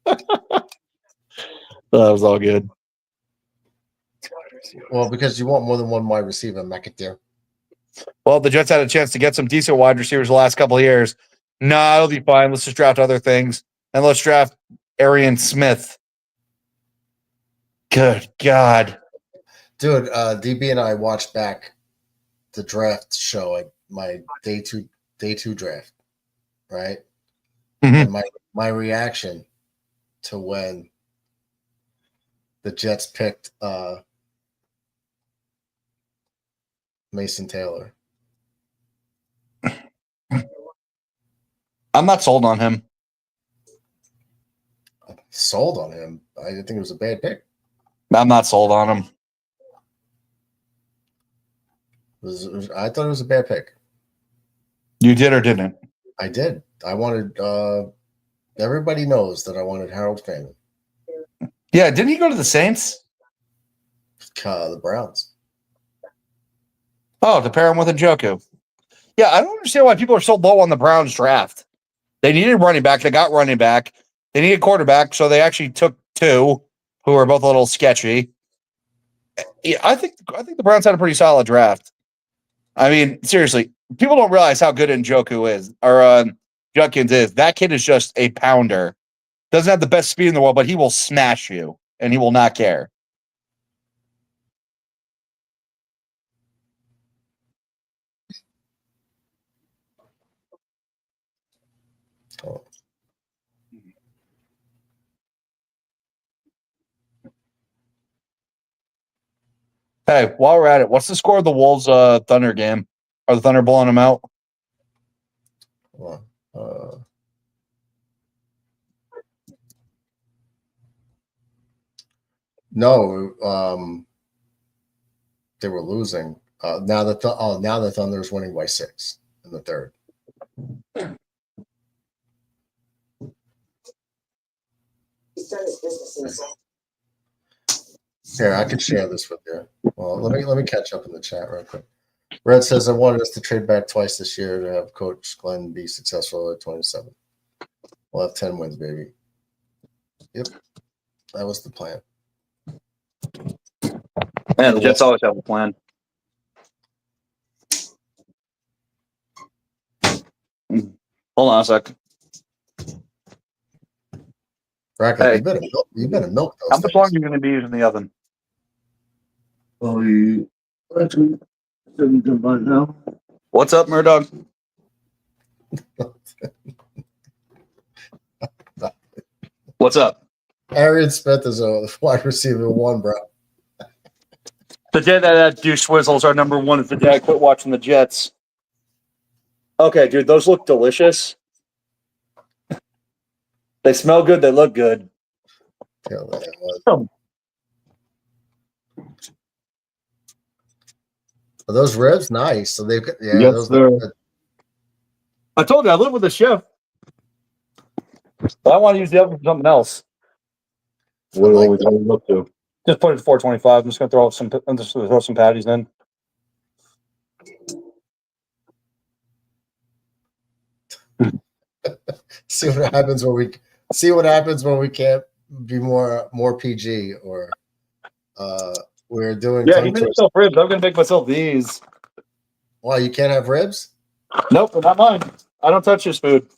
That was all good. Well, because you want more than one wide receiver, McAteer. Well, the Jets had a chance to get some decent wide receivers the last couple of years. No, it'll be fine. Let's just draft other things. And let's draft Arian Smith. Good God. Dude, DB and I watched back the draft show at my day two draft, right? Mm-hmm. And my reaction to when the Jets picked Mason Taylor. I'm not sold on him. Sold on him. I think it was a bad pick. I'm not sold on him. I thought it was a bad pick. You did or didn't? I did. I wanted everybody knows that I wanted Harold Fanning. Yeah, didn't he go to the Saints? The Browns. Oh, to pair him with Njoku. Yeah, I don't understand why people are so low on the Browns draft. They needed running back. They got running back. They needed quarterback, so they actually took two who were both a little sketchy. Yeah, I think the Browns had a pretty solid draft. I mean, seriously, people don't realize how good Njoku is, or Judkins is. That kid is just a pounder. Doesn't have the best speed in the world, but he will smash you, and he will not care. Oh. Hey, while we're at it, what's the score of the Wolves Thunder game? Are the Thunder blowing them out? No, they were losing. Now the Thunder's winning by 6 in the third. Here, I could share this with you. Well, let me catch up in the chat real quick. Red says, I wanted us to trade back twice this year to have Coach Glenn be successful at 27. We'll have 10 wins, baby. Yep. That was the plan. Yeah, the Jets always have a plan. Hold on a sec. Bracket, Hey. you better milk those How much things. longer are you going to be using the oven? What's up, Murdoch? What's up? Arian Smith is a wide receiver 1, bro. The day that douche Swizzle's our number 1 is the day I quit watching the Jets. Okay, dude, those look delicious. They smell good. They look good. Yeah, are those ribs nice? So they've got, Yes, those sir. look good. I told you I live with a chef, but I want to use the oven for something else. What are we going to look to? Just put it at 425. I'm just going to throw some patties in. See what happens when we can't be more PG or we're doing Yeah, tongue he made twist. himself ribs. I'm going to make myself these. Why, you can't have ribs? Nope, they're not mine. I don't touch this food.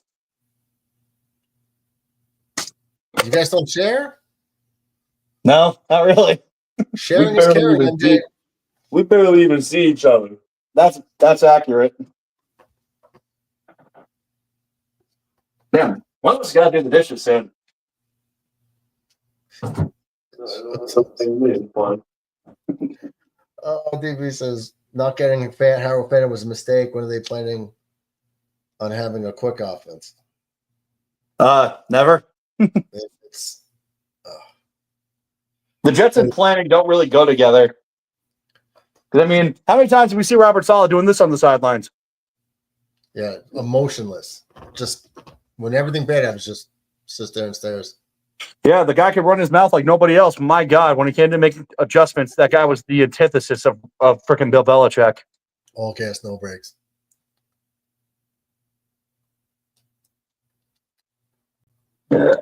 You guys don't share? No, not really. Sharing is caring, MJ. We barely even see each other. That's accurate. Damn, one of us got to do the dishes soon. Something fun. DB says not getting Harold Fannin was a mistake. When are they planning on having a quick offense? Never. It's, The Jets and planning don't really go together. Because, I mean, how many times do we see Robert Saleh doing this on the sidelines? yeah, emotionless. Just when everything bad happens, just sits there and stares. Yeah, the guy could run his mouth like nobody else. My God, when he came to make adjustments, that guy was the antithesis of freaking Bill Belichick. All gas, no brakes.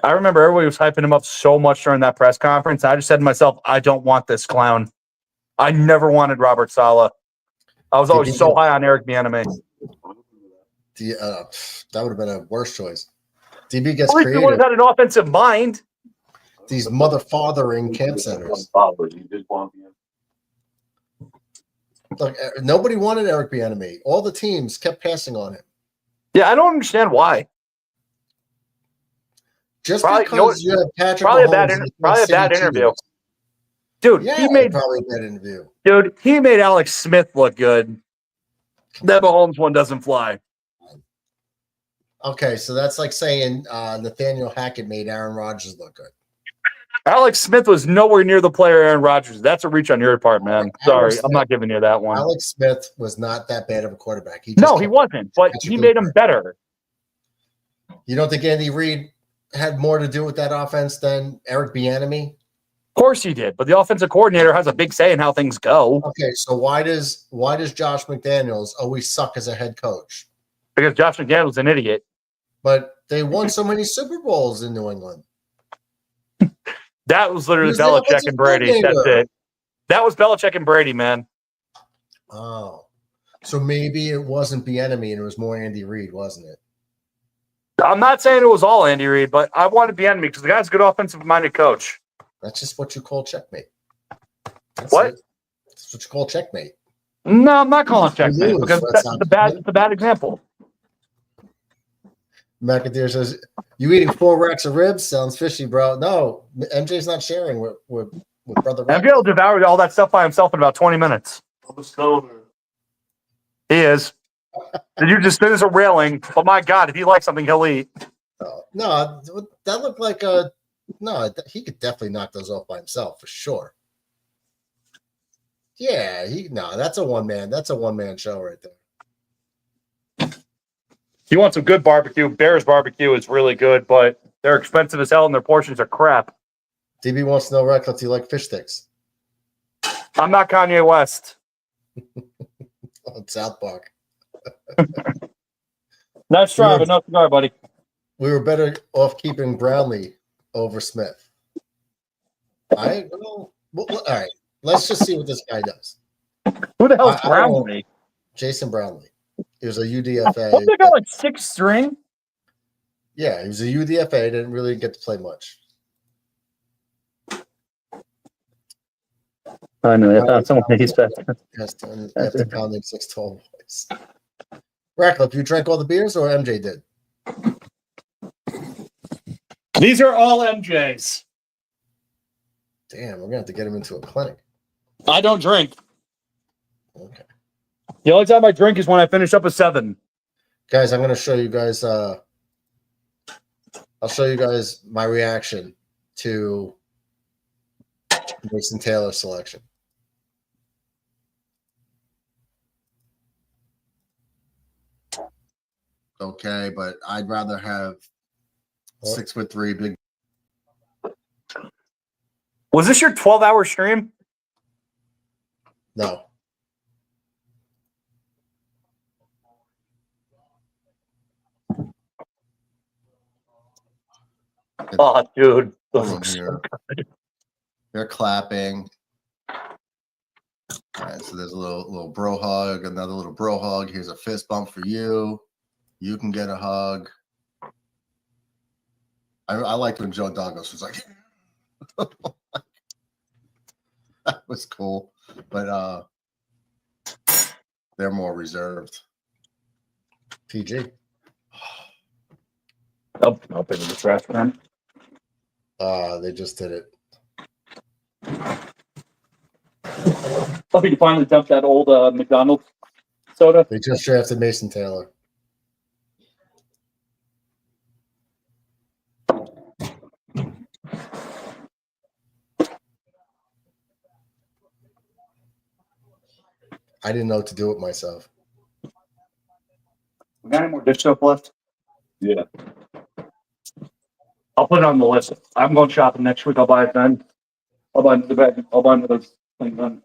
I remember everybody was hyping him up so much during that press conference. I just said to myself, I don't want this clown. I never wanted Robert Saleh. I was always so high on Eric Bieniemy. That would have been a worse choice. DB gets At least he would creative. have had an offensive mind. These mother-fathering camp centers. Look, nobody wanted Eric Bieniemy. All the teams kept passing on him. Yeah, I don't understand why. Just Probably, because you have Patrick probably Mahomes a bad interview. Dude, yeah, he made probably a bad interview. Dude, he made Alex Smith look good. That Mahomes one doesn't fly. Okay, so that's like saying Nathaniel Hackett made Aaron Rodgers look good. Alex Smith was nowhere near the player Aaron Rodgers. That's a reach on your part, man. Sorry, I'm not giving you that one. Alex Smith was not that bad of a quarterback. He wasn't, but he made him better. You don't think Andy Reid had more to do with that offense than Eric Bieniemy? Of course he did, but the offensive coordinator has a big say in how things go. Okay, so why does Josh McDaniels always suck as a head coach? Because Josh McDaniels an idiot. But they won so many Super Bowls in New England. That was literally Belichick and Brady. That's it. That was Belichick and Brady, man. Oh, so maybe it wasn't Bieniemy and it was more Andy Reid, wasn't it? I'm not saying it was all Andy Reid, but I wanted Bieniemy because the guy's a good offensive-minded coach. That's just what you call checkmate. That's what? It. That's what you call checkmate. No, I'm not calling checkmate because that's a bad example. McAteer says, "You eating 4 racks of ribs? Sounds fishy, bro." No, MJ's not sharing with brother. MJ will devour all that stuff by himself in about 20 minutes. He is. Did you just finish a railing? But my God, if he likes something, he'll eat. No, that looked like he could definitely knock those off by himself for sure. Yeah, that's a one man show right there. You want some good barbecue? Bear's barbecue is really good, but they're expensive as hell and their portions are crap. DB wants to know, Radcliffe, do you like fish sticks? I'm not Kanye West. On South Park. Nice try, but no cigar, buddy. We were better off keeping Brownlee over Smith. All right. Let's just see what this guy does. Who the hell is I don't know. Brownlee? Jason Brownlee. He was a What's UDFA. that guy like 6th string? Yeah, he was a UDFA. Didn't really get to play much. I know. I thought someone he's better. After pounding 612 boys. Ratcliffe, you drank all the beers or MJ did? These are all MJs. Damn, we're gonna have to get him into a clinic. I don't drink. Okay. The only time I drink is when I finish up a 7. Guys, I'm gonna show you guys I'll show you guys my reaction to Mason Taylor's selection. Okay, but I'd rather have 6'3" big. Was this your 12-hour stream? No. Oh, dude. They're clapping. All right, so there's a little bro hug, another little bro hug. Here's a fist bump for you. You can get a hug. I liked when Joe Douglas was like, that was cool. But they're more reserved. PG. Up in the trash can. They just did it. Oh, you finally dumped that old McDonald's soda? They just drafted Mason Taylor. I didn't know what to do with myself. We got any more dish soap left? Yeah. I'll put it on the list. I'm going shopping next week. I'll buy it then. I'll buy the bag. I'll buy another thing then.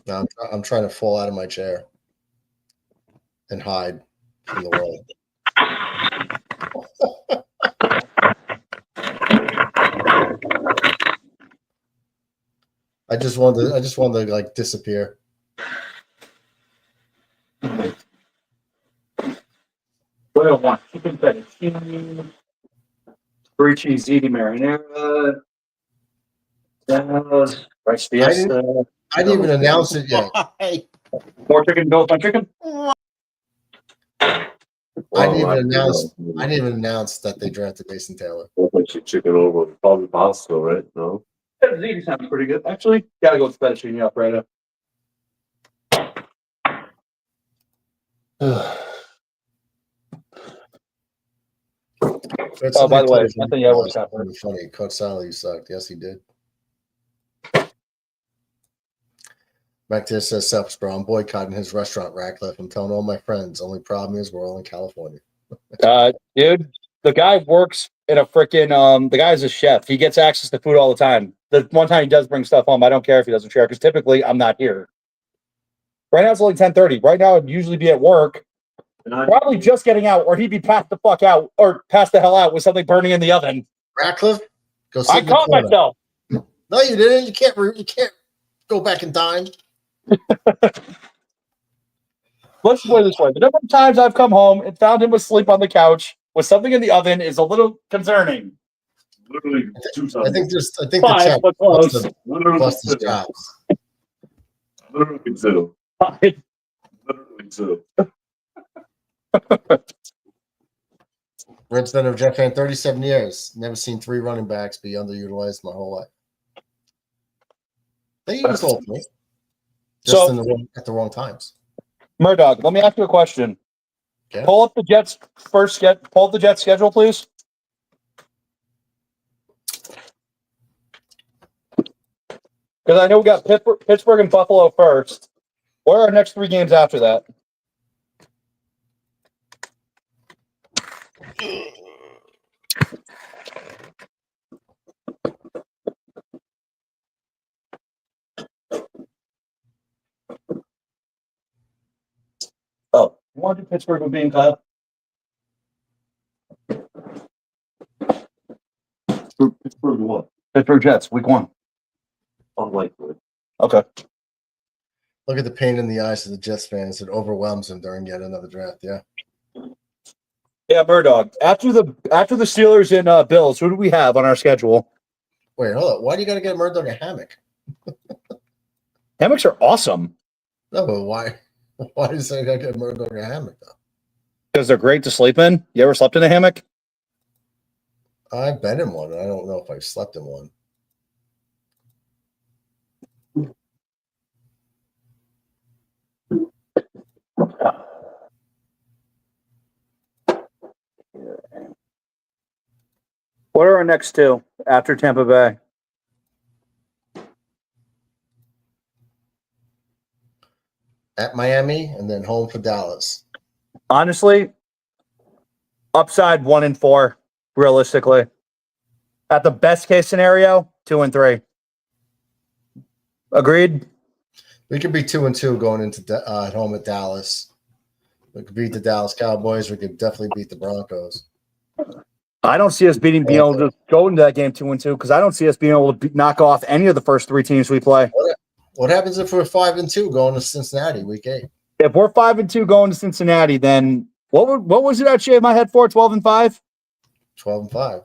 Now I'm trying to fall out of my chair and hide from the world. I just wanted to like disappear. What do I want? Chicken fettuccine, 3 cheese ziti marinara, rice fiesta. I didn't even announce it yet. More chicken, go with my chicken. I didn't even announce that they drafted Mason Taylor. Chicken over probably pasta, right? No. Ziti sounds pretty good. Actually, gotta go with fettuccine Alfredo. Oh, by the way, Anthony Edwards got hurt. Funny. Coach Sally, you sucked. Yes, he did. Back there says Selfs, bro. I'm boycotting his restaurant, Ratcliffe. I'm telling all my friends. Only problem is we're all in California. Dude, the guy works in a freaking the guy's a chef. He gets access to food all the time. The one time he does bring stuff home, I don't care if he doesn't share because typically I'm not here. Right now it's only 10:30. Right now I'd usually be at work, probably just getting out, or he'd be passed the fuck out or passed the hell out with something burning in the oven. Ratcliffe, go sit I in the caught corner. myself. No, you didn't. You can't go back in time. Let's put it this way: the number of times I've come home and found him asleep on the couch with something in the oven is a little concerning. Literally, I think the Five, chat but close. bust his chops. Literally two. Five. Literally two. Red's been a Jet fan 37 years. Never seen 3 running backs be underutilized my whole life. They use all 3. Just at the wrong times. Murdoch, let me ask you a question. Okay. Pull up the Jets pull up the Jets schedule, please. Because I know we got Pittsburgh and Buffalo first. What are our next 3 games after that? Oh, you want to do Pittsburgh with me and Kyle? Pittsburgh Jets, week 1. Unlikely. Okay. Look at the pain in the eyes of the Jets fans. It overwhelms them during yet another draft. Yeah. Yeah, Murdoch. After the Steelers and Bills, who do we have on our schedule? Wait, hold up. Why do you got to get Murdoch a hammock? Hammocks are awesome No, but why? Why does I got to get Murdoch a hammock though? because they're great to sleep in. You ever slept in a hammock? I've been in one. I don't know if I've slept in one. What are our next 2 after Tampa Bay? At Miami and then home for Dallas. Honestly, upside 1-4, realistically. At the best case scenario, 2-3. Agreed? We could be 2-2 going into at home at Dallas. We could beat the Dallas Cowboys. We could definitely beat the Broncos. I don't see us being able to go into that game 2-2 because I don't see us being able to knock off any of the first 3 teams we play. What happens if we're 5-2 going to Cincinnati week 8? If we're 5-2 going to Cincinnati, then what was it I shaved my head for? 12-5? 12-5.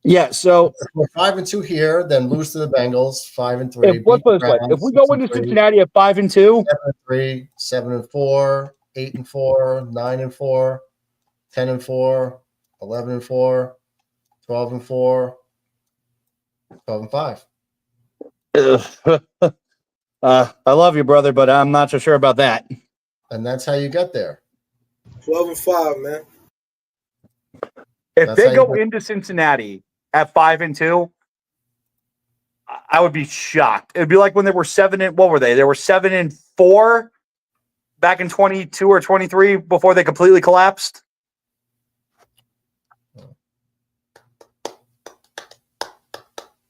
Yeah, so If we're 5-2 here, then lose to the Bengals, 5-3. let's put it this way. If we go into Cincinnati at 5-2, 7-3, 7-4, 8-4, 9-4, 10-4, 11-4, 12-4, 12-5. I love you, brother, but I'm not so sure about that. And that's how you get there. 12-5, man. If That's they how go you- into Cincinnati at 5-2, I would be shocked. It'd be like when they were 7 and what were they? They were 7-4 back in 22 or 23 before they completely collapsed.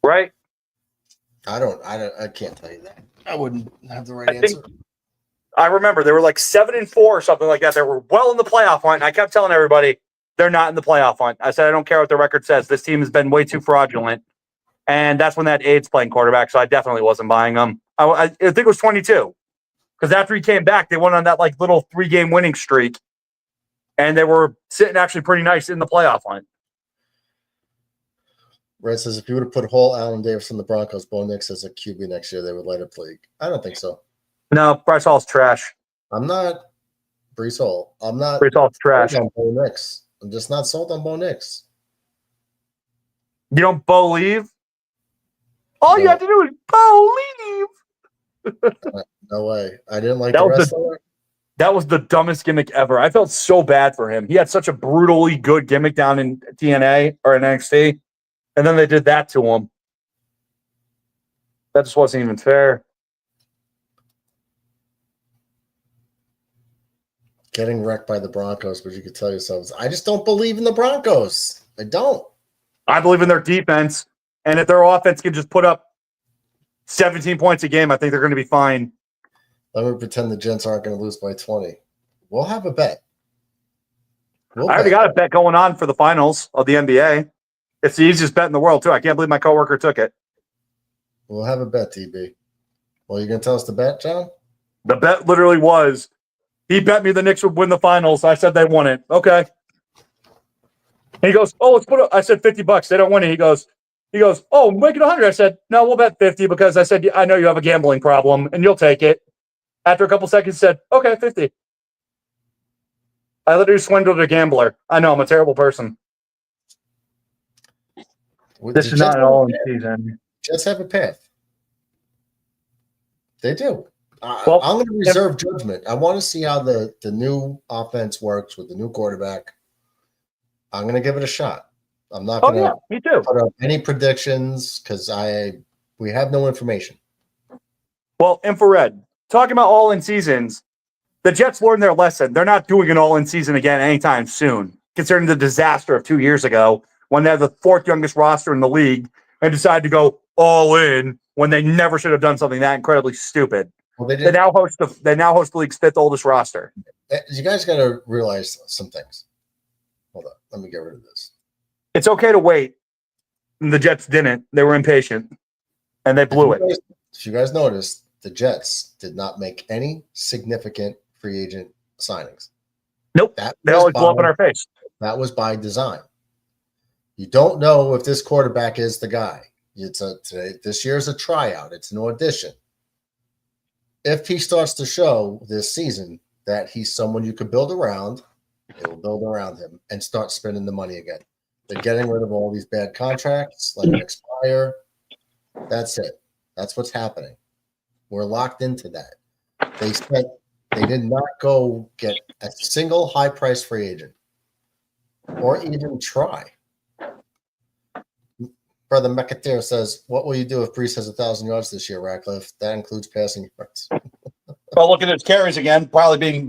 Right? I can't tell you that. I wouldn't have the right I think answer. I remember they were like 7-4 or something like that. They were well in the playoff hunt. And I kept telling everybody they're not in the playoff hunt. I said, I don't care what the record says. This team has been way too fraudulent. And that's when that AIDS playing quarterback. So I definitely wasn't buying them. I think it was 22 because after he came back, they went on that like little 3-game winning streak. And they were sitting actually pretty nice in the playoff hunt. Red says if you would have put whole Allen Davis in the Broncos, Bo Nix as a QB next year, they would light up the league. I don't think so. No, Bryce Hall's trash. I'm not Brees Hall. I'm not Bryce Hall's trash. sold on Bo Nix. I'm just not sold on Bo Nix. You don't believe? All you No. have to do is believe. No way. I didn't like That the was rest the- of it. That was the dumbest gimmick ever. I felt so bad for him. He had such a brutally good gimmick down in TNA or in NXT, and then they did that to him. That just wasn't even fair. Getting wrecked by the Broncos, but you could tell yourselves, I just don't believe in the Broncos. I don't. I believe in their defense, and if their offense can just put up 17 points a game, I think they're going to be fine. Let me pretend the Gents aren't going to lose by 20. We'll have a bet. I already got a bet going on for the finals of the NBA. It's the easiest bet in the world, too. I can't believe my coworker took it. We'll have a bet, TB. Well, you going to tell us the bet, John? The bet literally was, he bet me the Knicks would win the finals. I said they won it. Okay. He goes, oh, let's put it. I said $50. They don't win it. He goes, oh, make it 100. I said, no, we'll bet 50 because I said, I know you have a gambling problem and you'll take it. After a couple seconds, he said, okay, 50. I literally swindled a gambler. I know I'm a terrible person. This is not all in season. Jets have a path. They do. Well, I'm going to reserve judgment. I want to see how the new offense works with the new quarterback. I'm going to give it a shot. I'm not going to me too. put up any predictions because we have no information. Well, infrared. Talking about all-in seasons, the Jets learned their lesson. They're not doing an all-in season again anytime soon, considering the disaster of 2 years ago when they had the 4th youngest roster in the league and decided to go all in when they never should have done something that incredibly stupid. Well, they They now host the league's 5th oldest roster. You guys got to realize some things. Hold on. Let me get rid of this. It's okay to wait. and the Jets didn't. They were impatient, and they blew it. If you guys noticed, the Jets did not make any significant free agent signings. Nope. They always blow up in our face. That was by design. You don't know if this quarterback is the guy. This year's a tryout. It's an audition. If he starts to show this season that he's someone you could build around, they will build around him and start spending the money again. They're getting rid of all these bad contracts, let them expire. That's it. That's what's happening. We're locked into that. They did not go get a single high-priced free agent or even try. Brother McAteer says, what will you do if Brees has 1,000 yards this year, Ratcliffe? That includes passing yards. Well, look at his carries again, probably being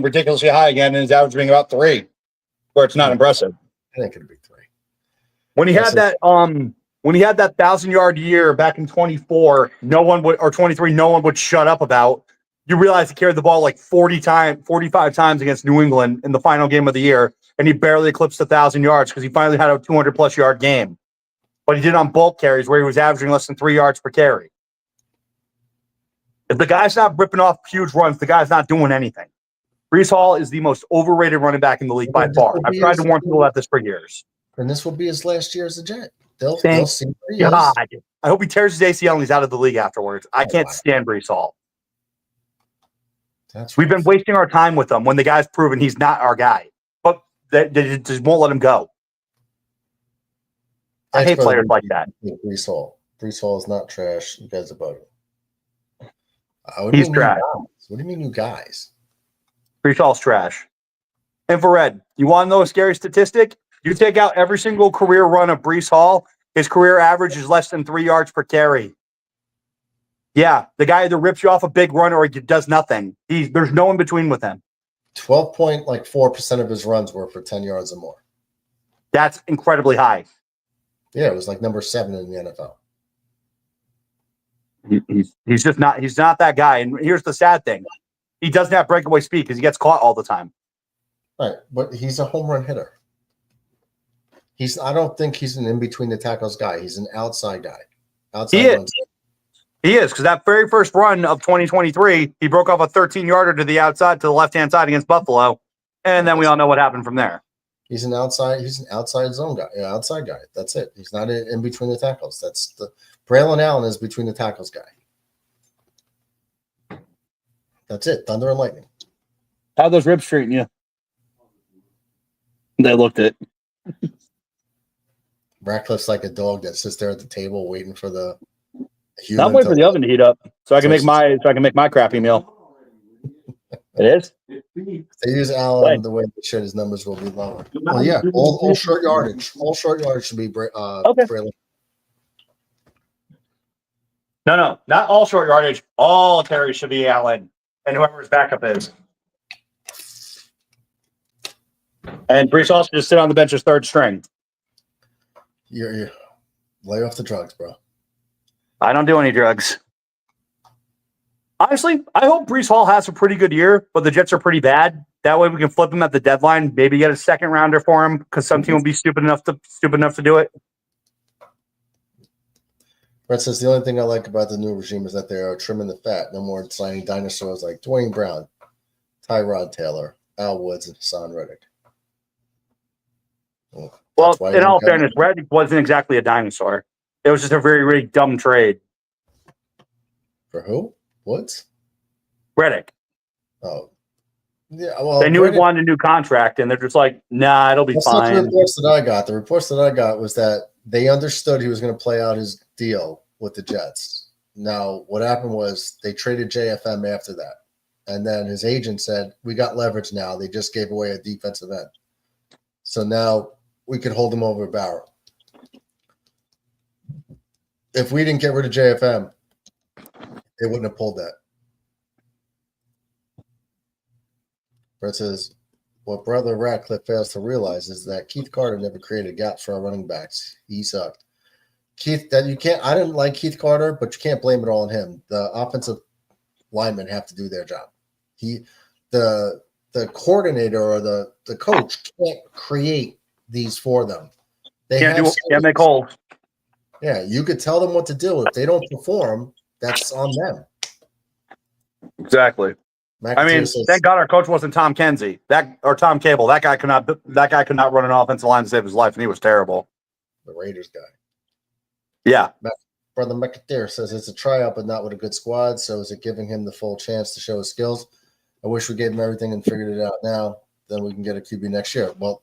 ridiculously high again, and his average being about 3, where it's not impressive. I think it'd be 3. When he had that 1,000-yard year back in 24, no one would, or 23, no one would shut up about. You realize he carried the ball like 45 times against New England in the final game of the year, and he barely eclipsed 1,000 yards because he finally had a 200-plus yard game. But he did on bulk carries where he was averaging less than 3 yards per carry. If the guy's not ripping off huge runs, the guy's not doing anything. Brees Hall is the most overrated running back in the league by far. I've tried to warn people about this for years. And this will be his last year as a Jet. They'll see what he God. is. I hope he tears his ACL and he's out of the league afterwards. I can't stand Brees Hall. We've been wasting our time with him when the guy's proven he's not our guy. But they just won't let him go. I hate players like that. Brees Hall. Brees Hall is not trash. You guys are bugging. He's trash. What do you mean, you guys? Brees Hall's trash. Infrared, you want to know a scary statistic? You take out every single career run of Brees Hall, his career average is less than 3 yards per carry. Yeah, the guy either rips you off a big run or he does nothing. There's no in between with him. 12.4% of his runs were for 10 yards or more. That's incredibly high. Yeah, it was like number 7 in the NFL. He's just not. He's not that guy. And here's the sad thing: he doesn't have breakaway speed because he gets caught all the time. Right, but he's a home run hitter. I don't think he's an in between the tackles guy. He's an outside guy. He is because that very first run of 2023, he broke off a 13-yarder to the outside, to the left-hand side against Buffalo, and then we all know what happened from there. He's an outside zone guy, outside guy. That's it. He's not in between the tackles. Braylon Allen is between the tackles guy. That's it. Thunder and lightning. How are those ribs treating you? They looked it. Ratcliffe's like a dog that sits there at the table waiting for the human. I'm waiting for the oven to heat up so I can make my crappy meal. It is. If they use Allen the way they should, his numbers will be lower. Well, yeah, all short yardage. All short yardage should be okay. Braylon. No, not all short yardage. All carries should be Allen and whoever his backup is. And Brees Hall should just sit on the bench as third string. You're lay off the drugs, bro. I don't do any drugs. Honestly, I hope Brees Hall has a pretty good year, but the Jets are pretty bad. That way we can flip him at the deadline, maybe get a second rounder for him because some team will be stupid enough to do it. Brett says the only thing I like about the new regime is that they are trimming the fat. No more signing dinosaurs like Dwayne Brown, Tyrod Taylor, Al Woods, and Hassan Reddick. Well, in all fairness, Reddick wasn't exactly a dinosaur. It was just a very, very dumb trade. For who? Woods? Reddick. Oh. Yeah, well, they knew he wanted a new contract, and they're just like, nah, it'll be fine. Not the reports that I got. The reports that I got was that they understood he was going to play out his deal with the Jets. Now, what happened was they traded JFM after that. And then his agent said, we got leverage now. They just gave away a defensive end. So now we could hold him over a barrel. If we didn't get rid of JFM, they wouldn't have pulled that. Brett says, what Brother Ratcliffe fails to realize is that Keith Carter never created gaps for our running backs. He sucked. I didn't like Keith Carter, but you can't blame it all on him. The offensive linemen have to do their job. The coordinator or the coach can't create these for them. They Can't have can't make holes. Yeah, you could tell them what to do. If they don't perform, that's on them. Exactly. I mean, McAteer says, thank God our coach wasn't Tom Kenzie or Tom Cable. That guy could not run an offensive line to save his life, and he was terrible. the Raiders guy. Yeah. Brother McAteer says it's a tryout, but not with a good squad. So is it giving him the full chance to show his skills? I wish we gave him everything and figured it out now. Then we can get a QB next year. Well,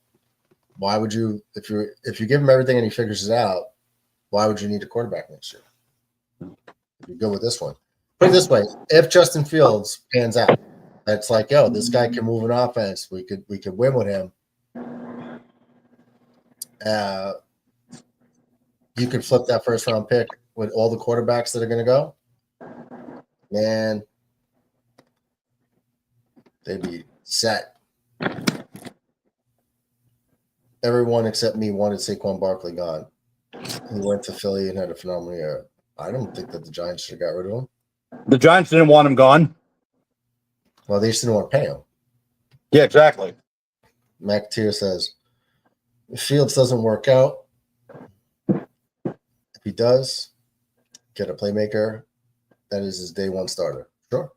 why would you if you give him everything and he figures it out? Why would you need a quarterback next year? You're good with this one. Put it this way: if Justin Fields pans out, it's like, yo, this guy can move an offense. We could win with him. You could flip that first round pick with all the quarterbacks that are going to go. Man, they'd be set. Everyone except me wanted Saquon Barkley gone. He went to Philly and had a phenomenal year. I don't think that the Giants should have got rid of him. The Giants didn't want him gone. Well, they just didn't want to pay him. Yeah, exactly. McAteer says, if Fields doesn't work out, if he does, get a playmaker. That is his day one starter. Sure.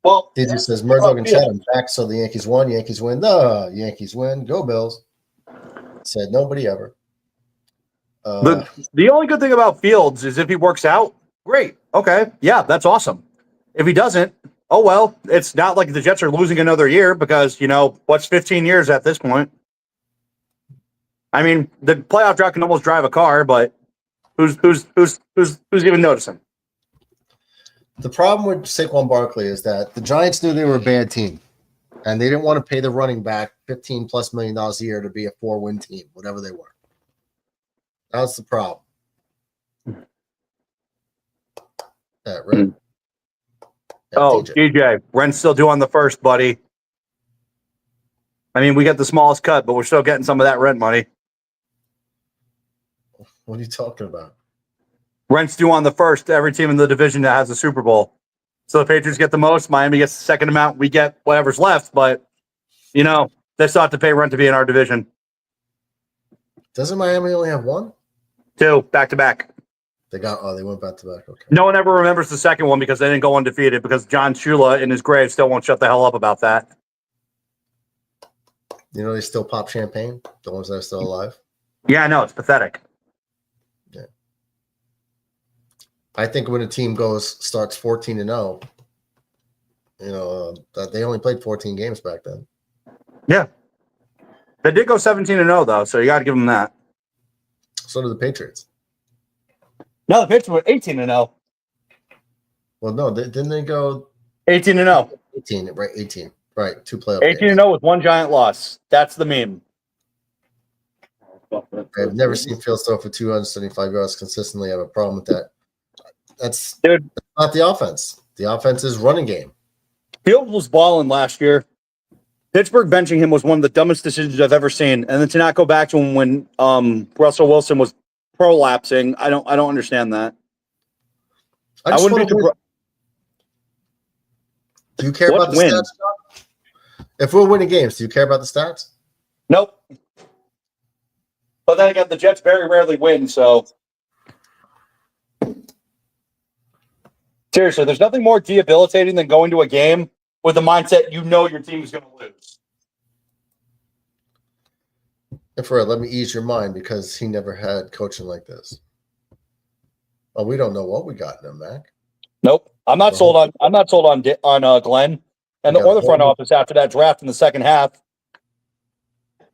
Well, DJ says, Murdoch and Chatham back, so the Yankees won. Yankees win. The Yankees win. Go Bills. Said nobody ever. The only good thing about Fields is if he works out, great. Okay. Yeah, that's awesome. If he doesn't, oh, well, it's not like the Jets are losing another year because, what's 15 years at this point? I mean, the playoff drought can almost drive a car, but who's even noticing? The problem with Saquon Barkley is that the Giants knew they were a bad team, and they didn't want to pay the running back $15+ million a year to be a 4-win team, whatever they were. That's the problem. Right? DJ, rent's still due on the first, buddy. I mean, we got the smallest cut, but we're still getting some of that rent money. What are you talking about? Rent's due on the first to every team in the division that has a Super Bowl. So the Patriots get the most, Miami gets the second amount, we get whatever's left, but, they still have to pay rent to be in our division. Doesn't Miami only have one? 2, back-to-back. They went back-to-back. Okay. No one ever remembers the second one because they didn't go undefeated because John Shula in his grave still won't shut the hell up about that. They still pop champagne, the ones that are still alive. Yeah, I know. It's pathetic. Yeah. I think when a team starts 14-0, that they only played 14 games back then. Yeah. They did go 17-0, though, so you got to give them that. So did the Patriots. No, the Patriots were 18-0. Well, no, didn't they go 18-0? 18, right? 18, right? 2 playoff 18-0 with 1 giant loss. That's the meme. I've never seen Fields throw for 275 yards consistently. I have a problem with that. That's not the offense. The offense is running game. Fields was balling last year. Pittsburgh benching him was one of the dumbest decisions I've ever seen. And then to not go back to him when Russell Wilson was prolapsing, I don't understand that. I wouldn't be. Do you care about the stats, John? If we're winning games, do you care about the stats? Nope. But then again, the Jets very rarely win, so seriously, there's nothing more debilitating than going to a game with the mindset your team is going to lose. And for let me ease your mind because he never had coaching like this. Oh, we don't know what we got in him, Mac. Nope, I'm not sold on. I'm not sold on Glenn and or the front office after that draft in the second half.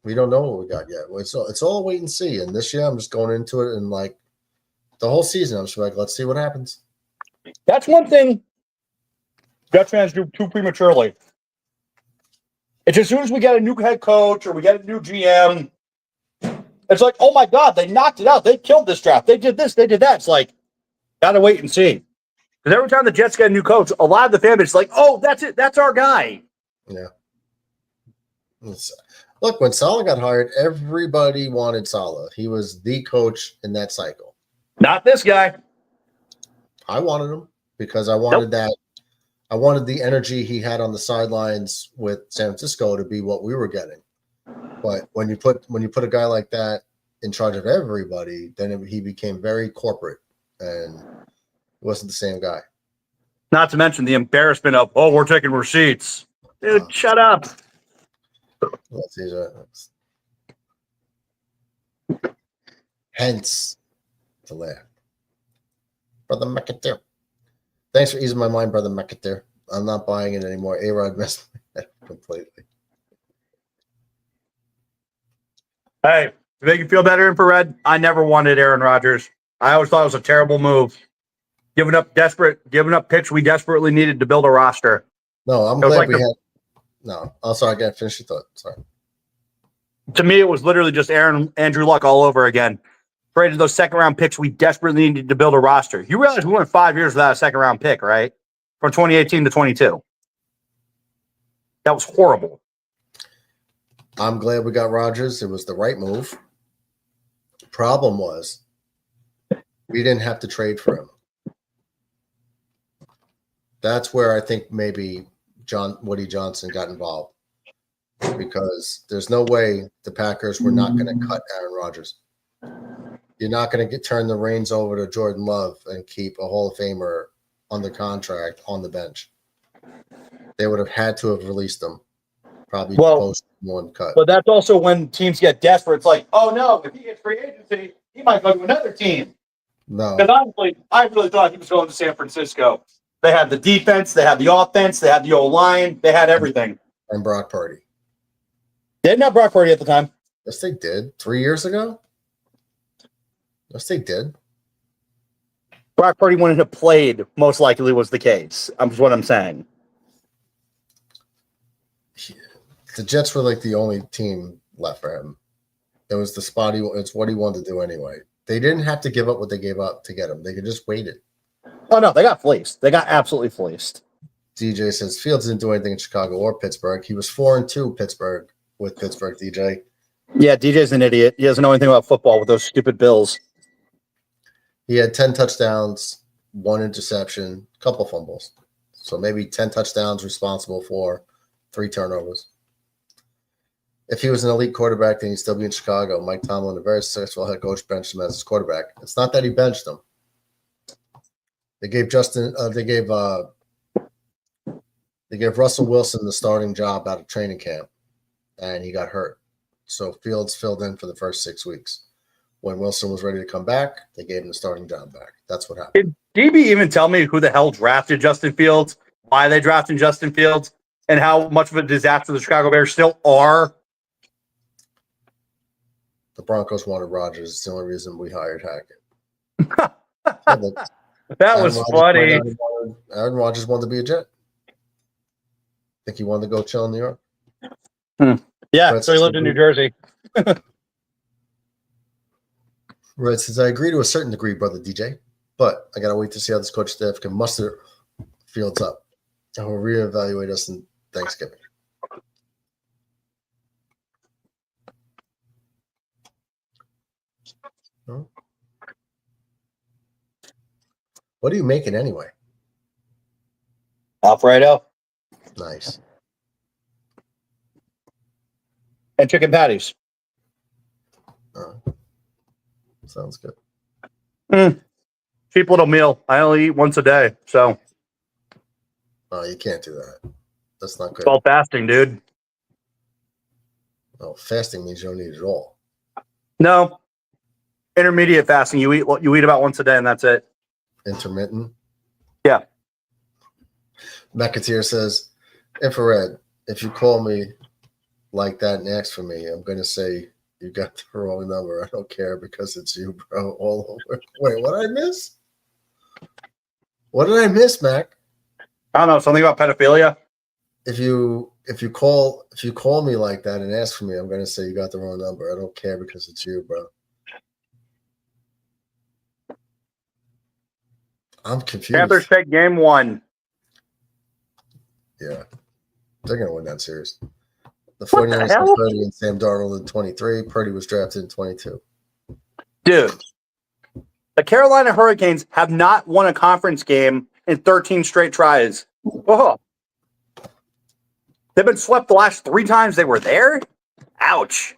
We don't know what we got yet. It's all wait and see. And this year, I'm just going into it and like the whole season, I'm just like, let's see what happens. That's one thing Jets fans do too prematurely. It's as soon as we get a new head coach or we get a new GM, it's like, oh my God, they knocked it out. They killed this draft. They did this. They did that. It's like, gotta wait and see. Because every time the Jets get a new coach, a lot of the fan base is like, oh, that's it. That's our guy. Yeah. Look, when Saleh got hired, everybody wanted Saleh. He was the coach in that cycle. Not this guy. I wanted him because I wanted that. I wanted the energy he had on the sidelines with San Francisco to be what we were getting. But when you put a guy like that in charge of everybody, then he became very corporate and wasn't the same guy. Not to mention the embarrassment of, oh, we're taking receipts. Dude, shut up. Let's see. Hence the laugh. Brother McAteer. Thanks for easing my mind, Brother McAteer. I'm not buying it anymore. A-Rod messed me up completely. Hey, to make you feel better, Infrared, I never wanted Aaron Rodgers. I always thought it was a terrible move. Giving up pitch we desperately needed to build a roster. No, I'm glad we had. No, I'm sorry. I got to finish your thought. Sorry. To me, it was literally just Andrew Luck all over again. Traded those second-round picks we desperately needed to build a roster. You realize we went 5 years without a second-round pick, right? From 2018 to 22. That was horrible. I'm glad we got Rodgers. It was the right move. Problem was, we didn't have to trade for him. That's where I think maybe Woody Johnson got involved, because there's no way the Packers were not going to cut Aaron Rodgers. You're not going to turn the reins over to Jordan Love and keep a Hall of Famer under contract on the bench. They would have had to have released him, probably post one cut. But that's also when teams get desperate. It's like, oh no, if he gets free agency, he might go to another team. No, because honestly, I really thought he was going to San Francisco. They had the defense, they had the offense, they had the O-line, they had everything. And Brock Purdy. They didn't have Brock Purdy at the time. Yes, they did. 3 years ago? Yes, they did. Brock Purdy wouldn't have played, most likely was the case. That's what I'm saying. The Jets were like the only team left for him. It was the spot it's what he wanted to do anyway. They didn't have to give up what they gave up to get him. They could just wait it. Oh, no, they got fleeced. They got absolutely fleeced. DJ says Fields didn't do anything in Chicago or Pittsburgh. He was 4-2 with Pittsburgh, DJ. Yeah, DJ's an idiot. He doesn't know anything about football with those stupid Bills. He had 10 touchdowns, 1 interception, a couple fumbles. So maybe 10 touchdowns responsible for 3 turnovers. If he was an elite quarterback, then he'd still be in Chicago. Mike Tomlin, a very successful head coach, benched him as his quarterback. It's not that he benched him. They gave Russell Wilson the starting job out of training camp, and he got hurt. So Fields filled in for the first 6 weeks. When Wilson was ready to come back, they gave him the starting job back. That's what happened. Did DB even tell me who the hell drafted Justin Fields, why they drafted Justin Fields, and how much of a disaster the Chicago Bears still are? The Broncos wanted Rodgers. It's the only reason we hired Hackett. That was funny. Aaron Rodgers wanted to be a Jet. I think he wanted to go chill in New York. Yeah, so he lived in New Jersey. Red says, I agree to a certain degree, brother DJ, but I got to wait to see how this coach staff can muster Fields up. And we'll reevaluate us in Thanksgiving. Huh? What are you making anyway? Alfredo. Nice. And chicken patties. Sounds good. Cheap little meal. I only eat once a day, so. Oh, you can't do that. That's not good. It's called fasting, dude. Oh, fasting means you don't eat at all. No. Intermediate fasting. You eat about once a day, and that's it. Intermittent? Yeah. McAteer says, Infrared, if you call me like that and ask for me, I'm going to say you got the wrong number. I don't care because it's you, bro, all over. Wait, what did I miss? What did I miss, Mac? I don't know, something about pedophilia. If you call me like that and ask for me, I'm going to say you got the wrong number. I don't care because it's you, bro. I'm confused. Panthers take game 1. Yeah. They're going to win that series. The 49ers had Purdy and Sam Darnold in 23. Purdy was drafted in 22. Dude, the Carolina Hurricanes have not won a conference game in 13 straight tries. Oh. They've been swept the last 3 times they were there? Ouch.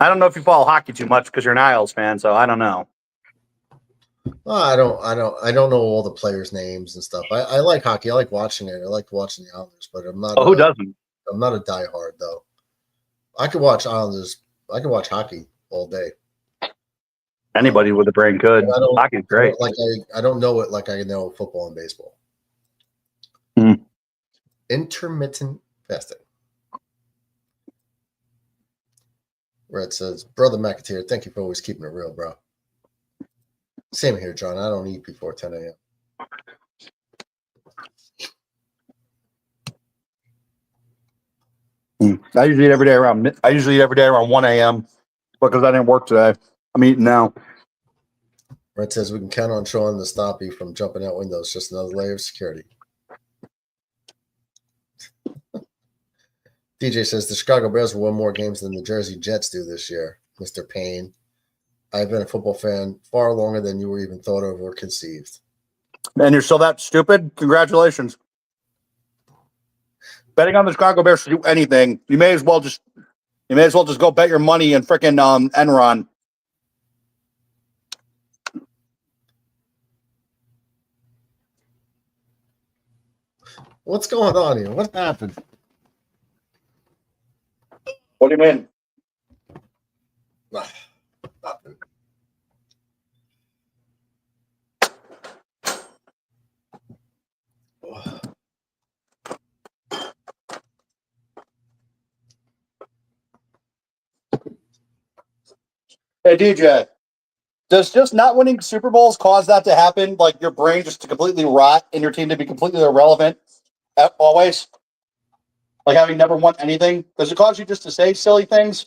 I don't know if you follow hockey too much because you're an Isles fan, so I don't know. Well, I don't know all the players' names and stuff. I like hockey. I like watching it. I like watching the Islanders, but I'm not. Oh, who doesn't? I'm not a diehard though. I could watch Islanders. I could watch hockey all day. Anybody with a brain could. Hockey's great. I don't know it like I know football and baseball. Intermittent fasting. Red says, Brother McAteer, thank you for always keeping it real, bro. Same here, John. I don't eat before 10 a.m. I usually eat every day around 1 a.m. because I didn't work today. I'm eating now. Red says we can count on Sean to stop you from jumping out windows. Just another layer of security. DJ says the Chicago Bears will win more games than the Jersey Jets do this year. Mr. Payne, I've been a football fan far longer than you were even thought of or conceived. And you're still that stupid? Congratulations. Betting on the Chicago Bears to do anything, you may as well just go bet your money in frickin' Enron. What's going on here? What happened? What do you mean? Nothing. Hey, DJ, does just not winning Super Bowls cause that to happen? Like your brain just to completely rot and your team to be completely irrelevant always? Like having never won anything? Does it cause you just to say silly things?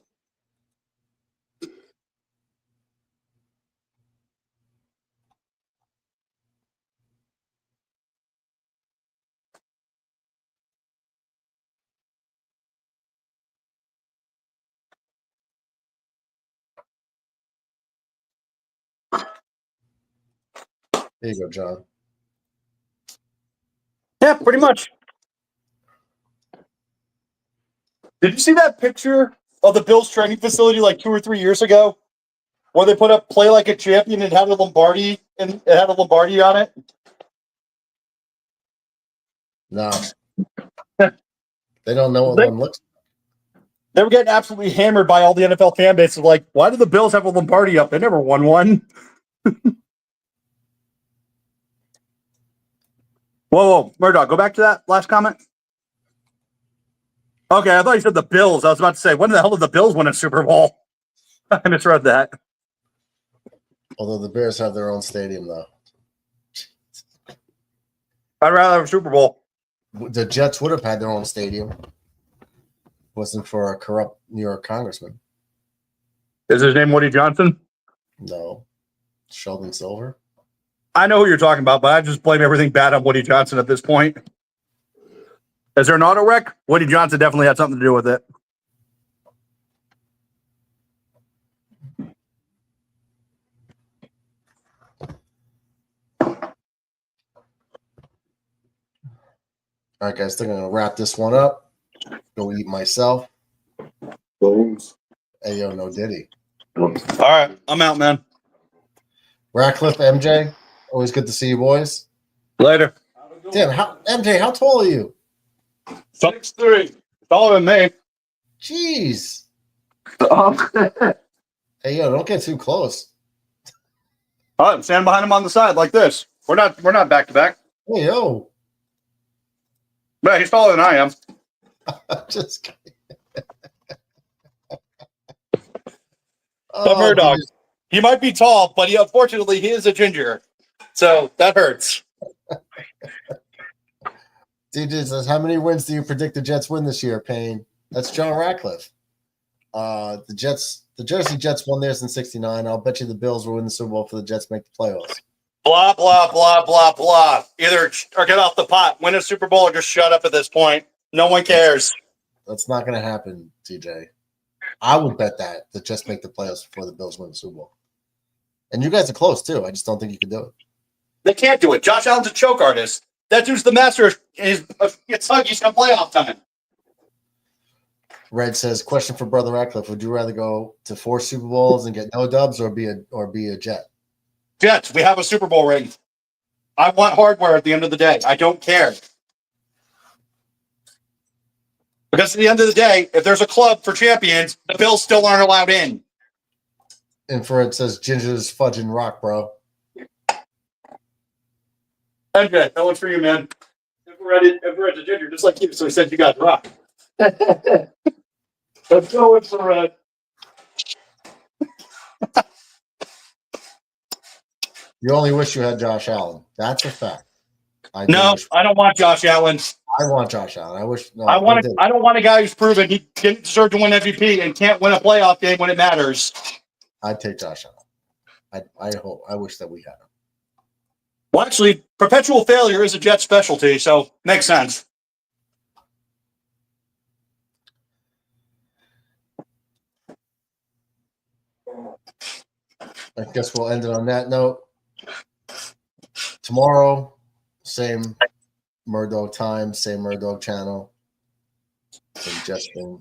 There you go, John. Yeah, pretty much. Did you see that picture of the Bills training facility like 2 or 3 years ago, where they put up "Play Like a Champion" and had a Lombardi on it? No. They don't know what one looks like. They were getting absolutely hammered by all the NFL fan bases. Like, why do the Bills have a Lombardi up? They never won one. Whoa, Murdoch, go back to that last comment. Okay, I thought you said the Bills. I was about to say, when the hell did the Bills win a Super Bowl? I misread that. Although the Bears have their own stadium, though. I'd rather have a Super Bowl. The Jets would have had their own stadium. Wasn't for a corrupt New York congressman. Is his name Woody Johnson? No. Sheldon Silver? I know who you're talking about, but I just blame everything bad on Woody Johnson at this point. Is there an auto wreck? Woody Johnson definitely had something to do with it. All right, guys, I think I'm going to wrap this one up. Go eat myself. Bones. Hey, yo, no Diddy. All right, I'm out, man. Ratcliffe, MJ, always good to see you boys. Later. Damn, MJ, how tall are you? 6'3". Taller than me. Jeez. Hey, yo, don't get too close. All right, I'm standing behind him on the side like this. We're not back to back. Hey, yo. But he's taller than I am. Just kidding. But Murdoch, he might be tall, but unfortunately he is a ginger. So that hurts. DJ says, how many wins do you predict the Jets win this year, Payne? That's John Ratcliffe. The Jersey Jets won theirs in 69. I'll bet you the Bills will win the Super Bowl for the Jets make the playoffs. Blah, blah, blah, blah, blah. Either or get off the pot, win a Super Bowl, or just shut up at this point. No one cares. That's not going to happen, TJ. I would bet that the Jets make the playoffs before the Bills win the Super Bowl. And you guys are close, too. I just don't think you can do it. They can't do it. Josh Allen's a choke artist. That dude's the master. It's Huggies come playoff time. Red says, question for Brother Ratcliffe. Would you rather go to 4 Super Bowls and get no dubs or be a Jet? Jets, we have a Super Bowl ring. I want hardware at the end of the day. I don't care. Because at the end of the day, if there's a club for champions, the Bills still aren't allowed in. Infrared says, Ginger's fudging rock, bro. Okay, that one's for you, man. Infrared's a ginger, just like you, so he said you got rock. Let's go, Infrared. You only wish you had Josh Allen. That's a fact. I don't want Josh Allen. I want Josh Allen. I wish. No, I don't want a guy who's proven he didn't deserve to win MVP and can't win a playoff game when it matters. I'd take Josh Allen. I wish that we had him. Well, actually, perpetual failure is a Jet specialty, so makes sense. I guess we'll end it on that note. Tomorrow, same Murdoch time, same Murdoch channel, same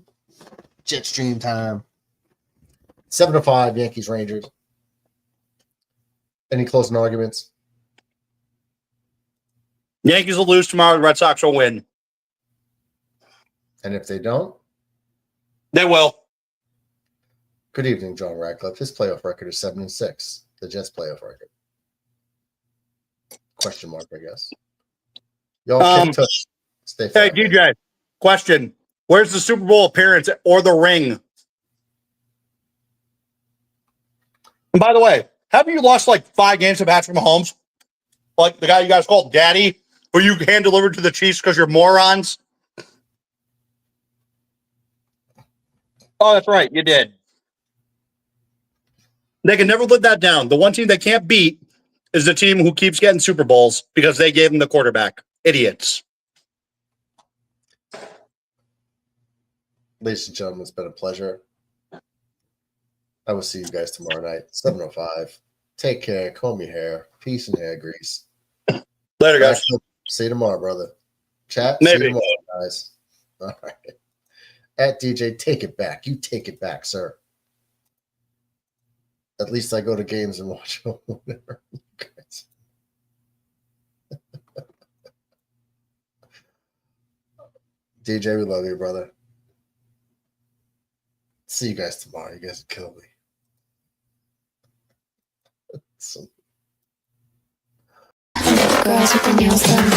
Jetstream time. 7 to 5, Yankees Rangers. Any closing arguments? Yankees will lose tomorrow. The Red Sox will win. And if they don't, they will. Good evening, John Ratcliffe. His playoff record is 7-6. The Jets' playoff record. Question mark, I guess. Y'all stay hey, DJ, question. Where's the Super Bowl appearance or the ring? And by the way, haven't you lost like 5 games to Patrick Mahomes? Like the guy you guys called Daddy, who you hand-delivered to the Chiefs because you're morons? Oh, that's right. You did. They can never live that down. The one team they can't beat is the team who keeps getting Super Bowls because they gave them the quarterback. Idiots. Ladies and gentlemen, it's been a pleasure. I will see you guys tomorrow night, 7:05. Take care. Comb your hair. Peace and hair grease. Later, guys. See you tomorrow, brother. Chat. Maybe. See you tomorrow, guys. All right. At DJ, take it back. You take it back, sir. At least I go to games and watch them. Whatever. DJ, we love you, brother. See you guys tomorrow. You guys kill me. Girls with the nails done.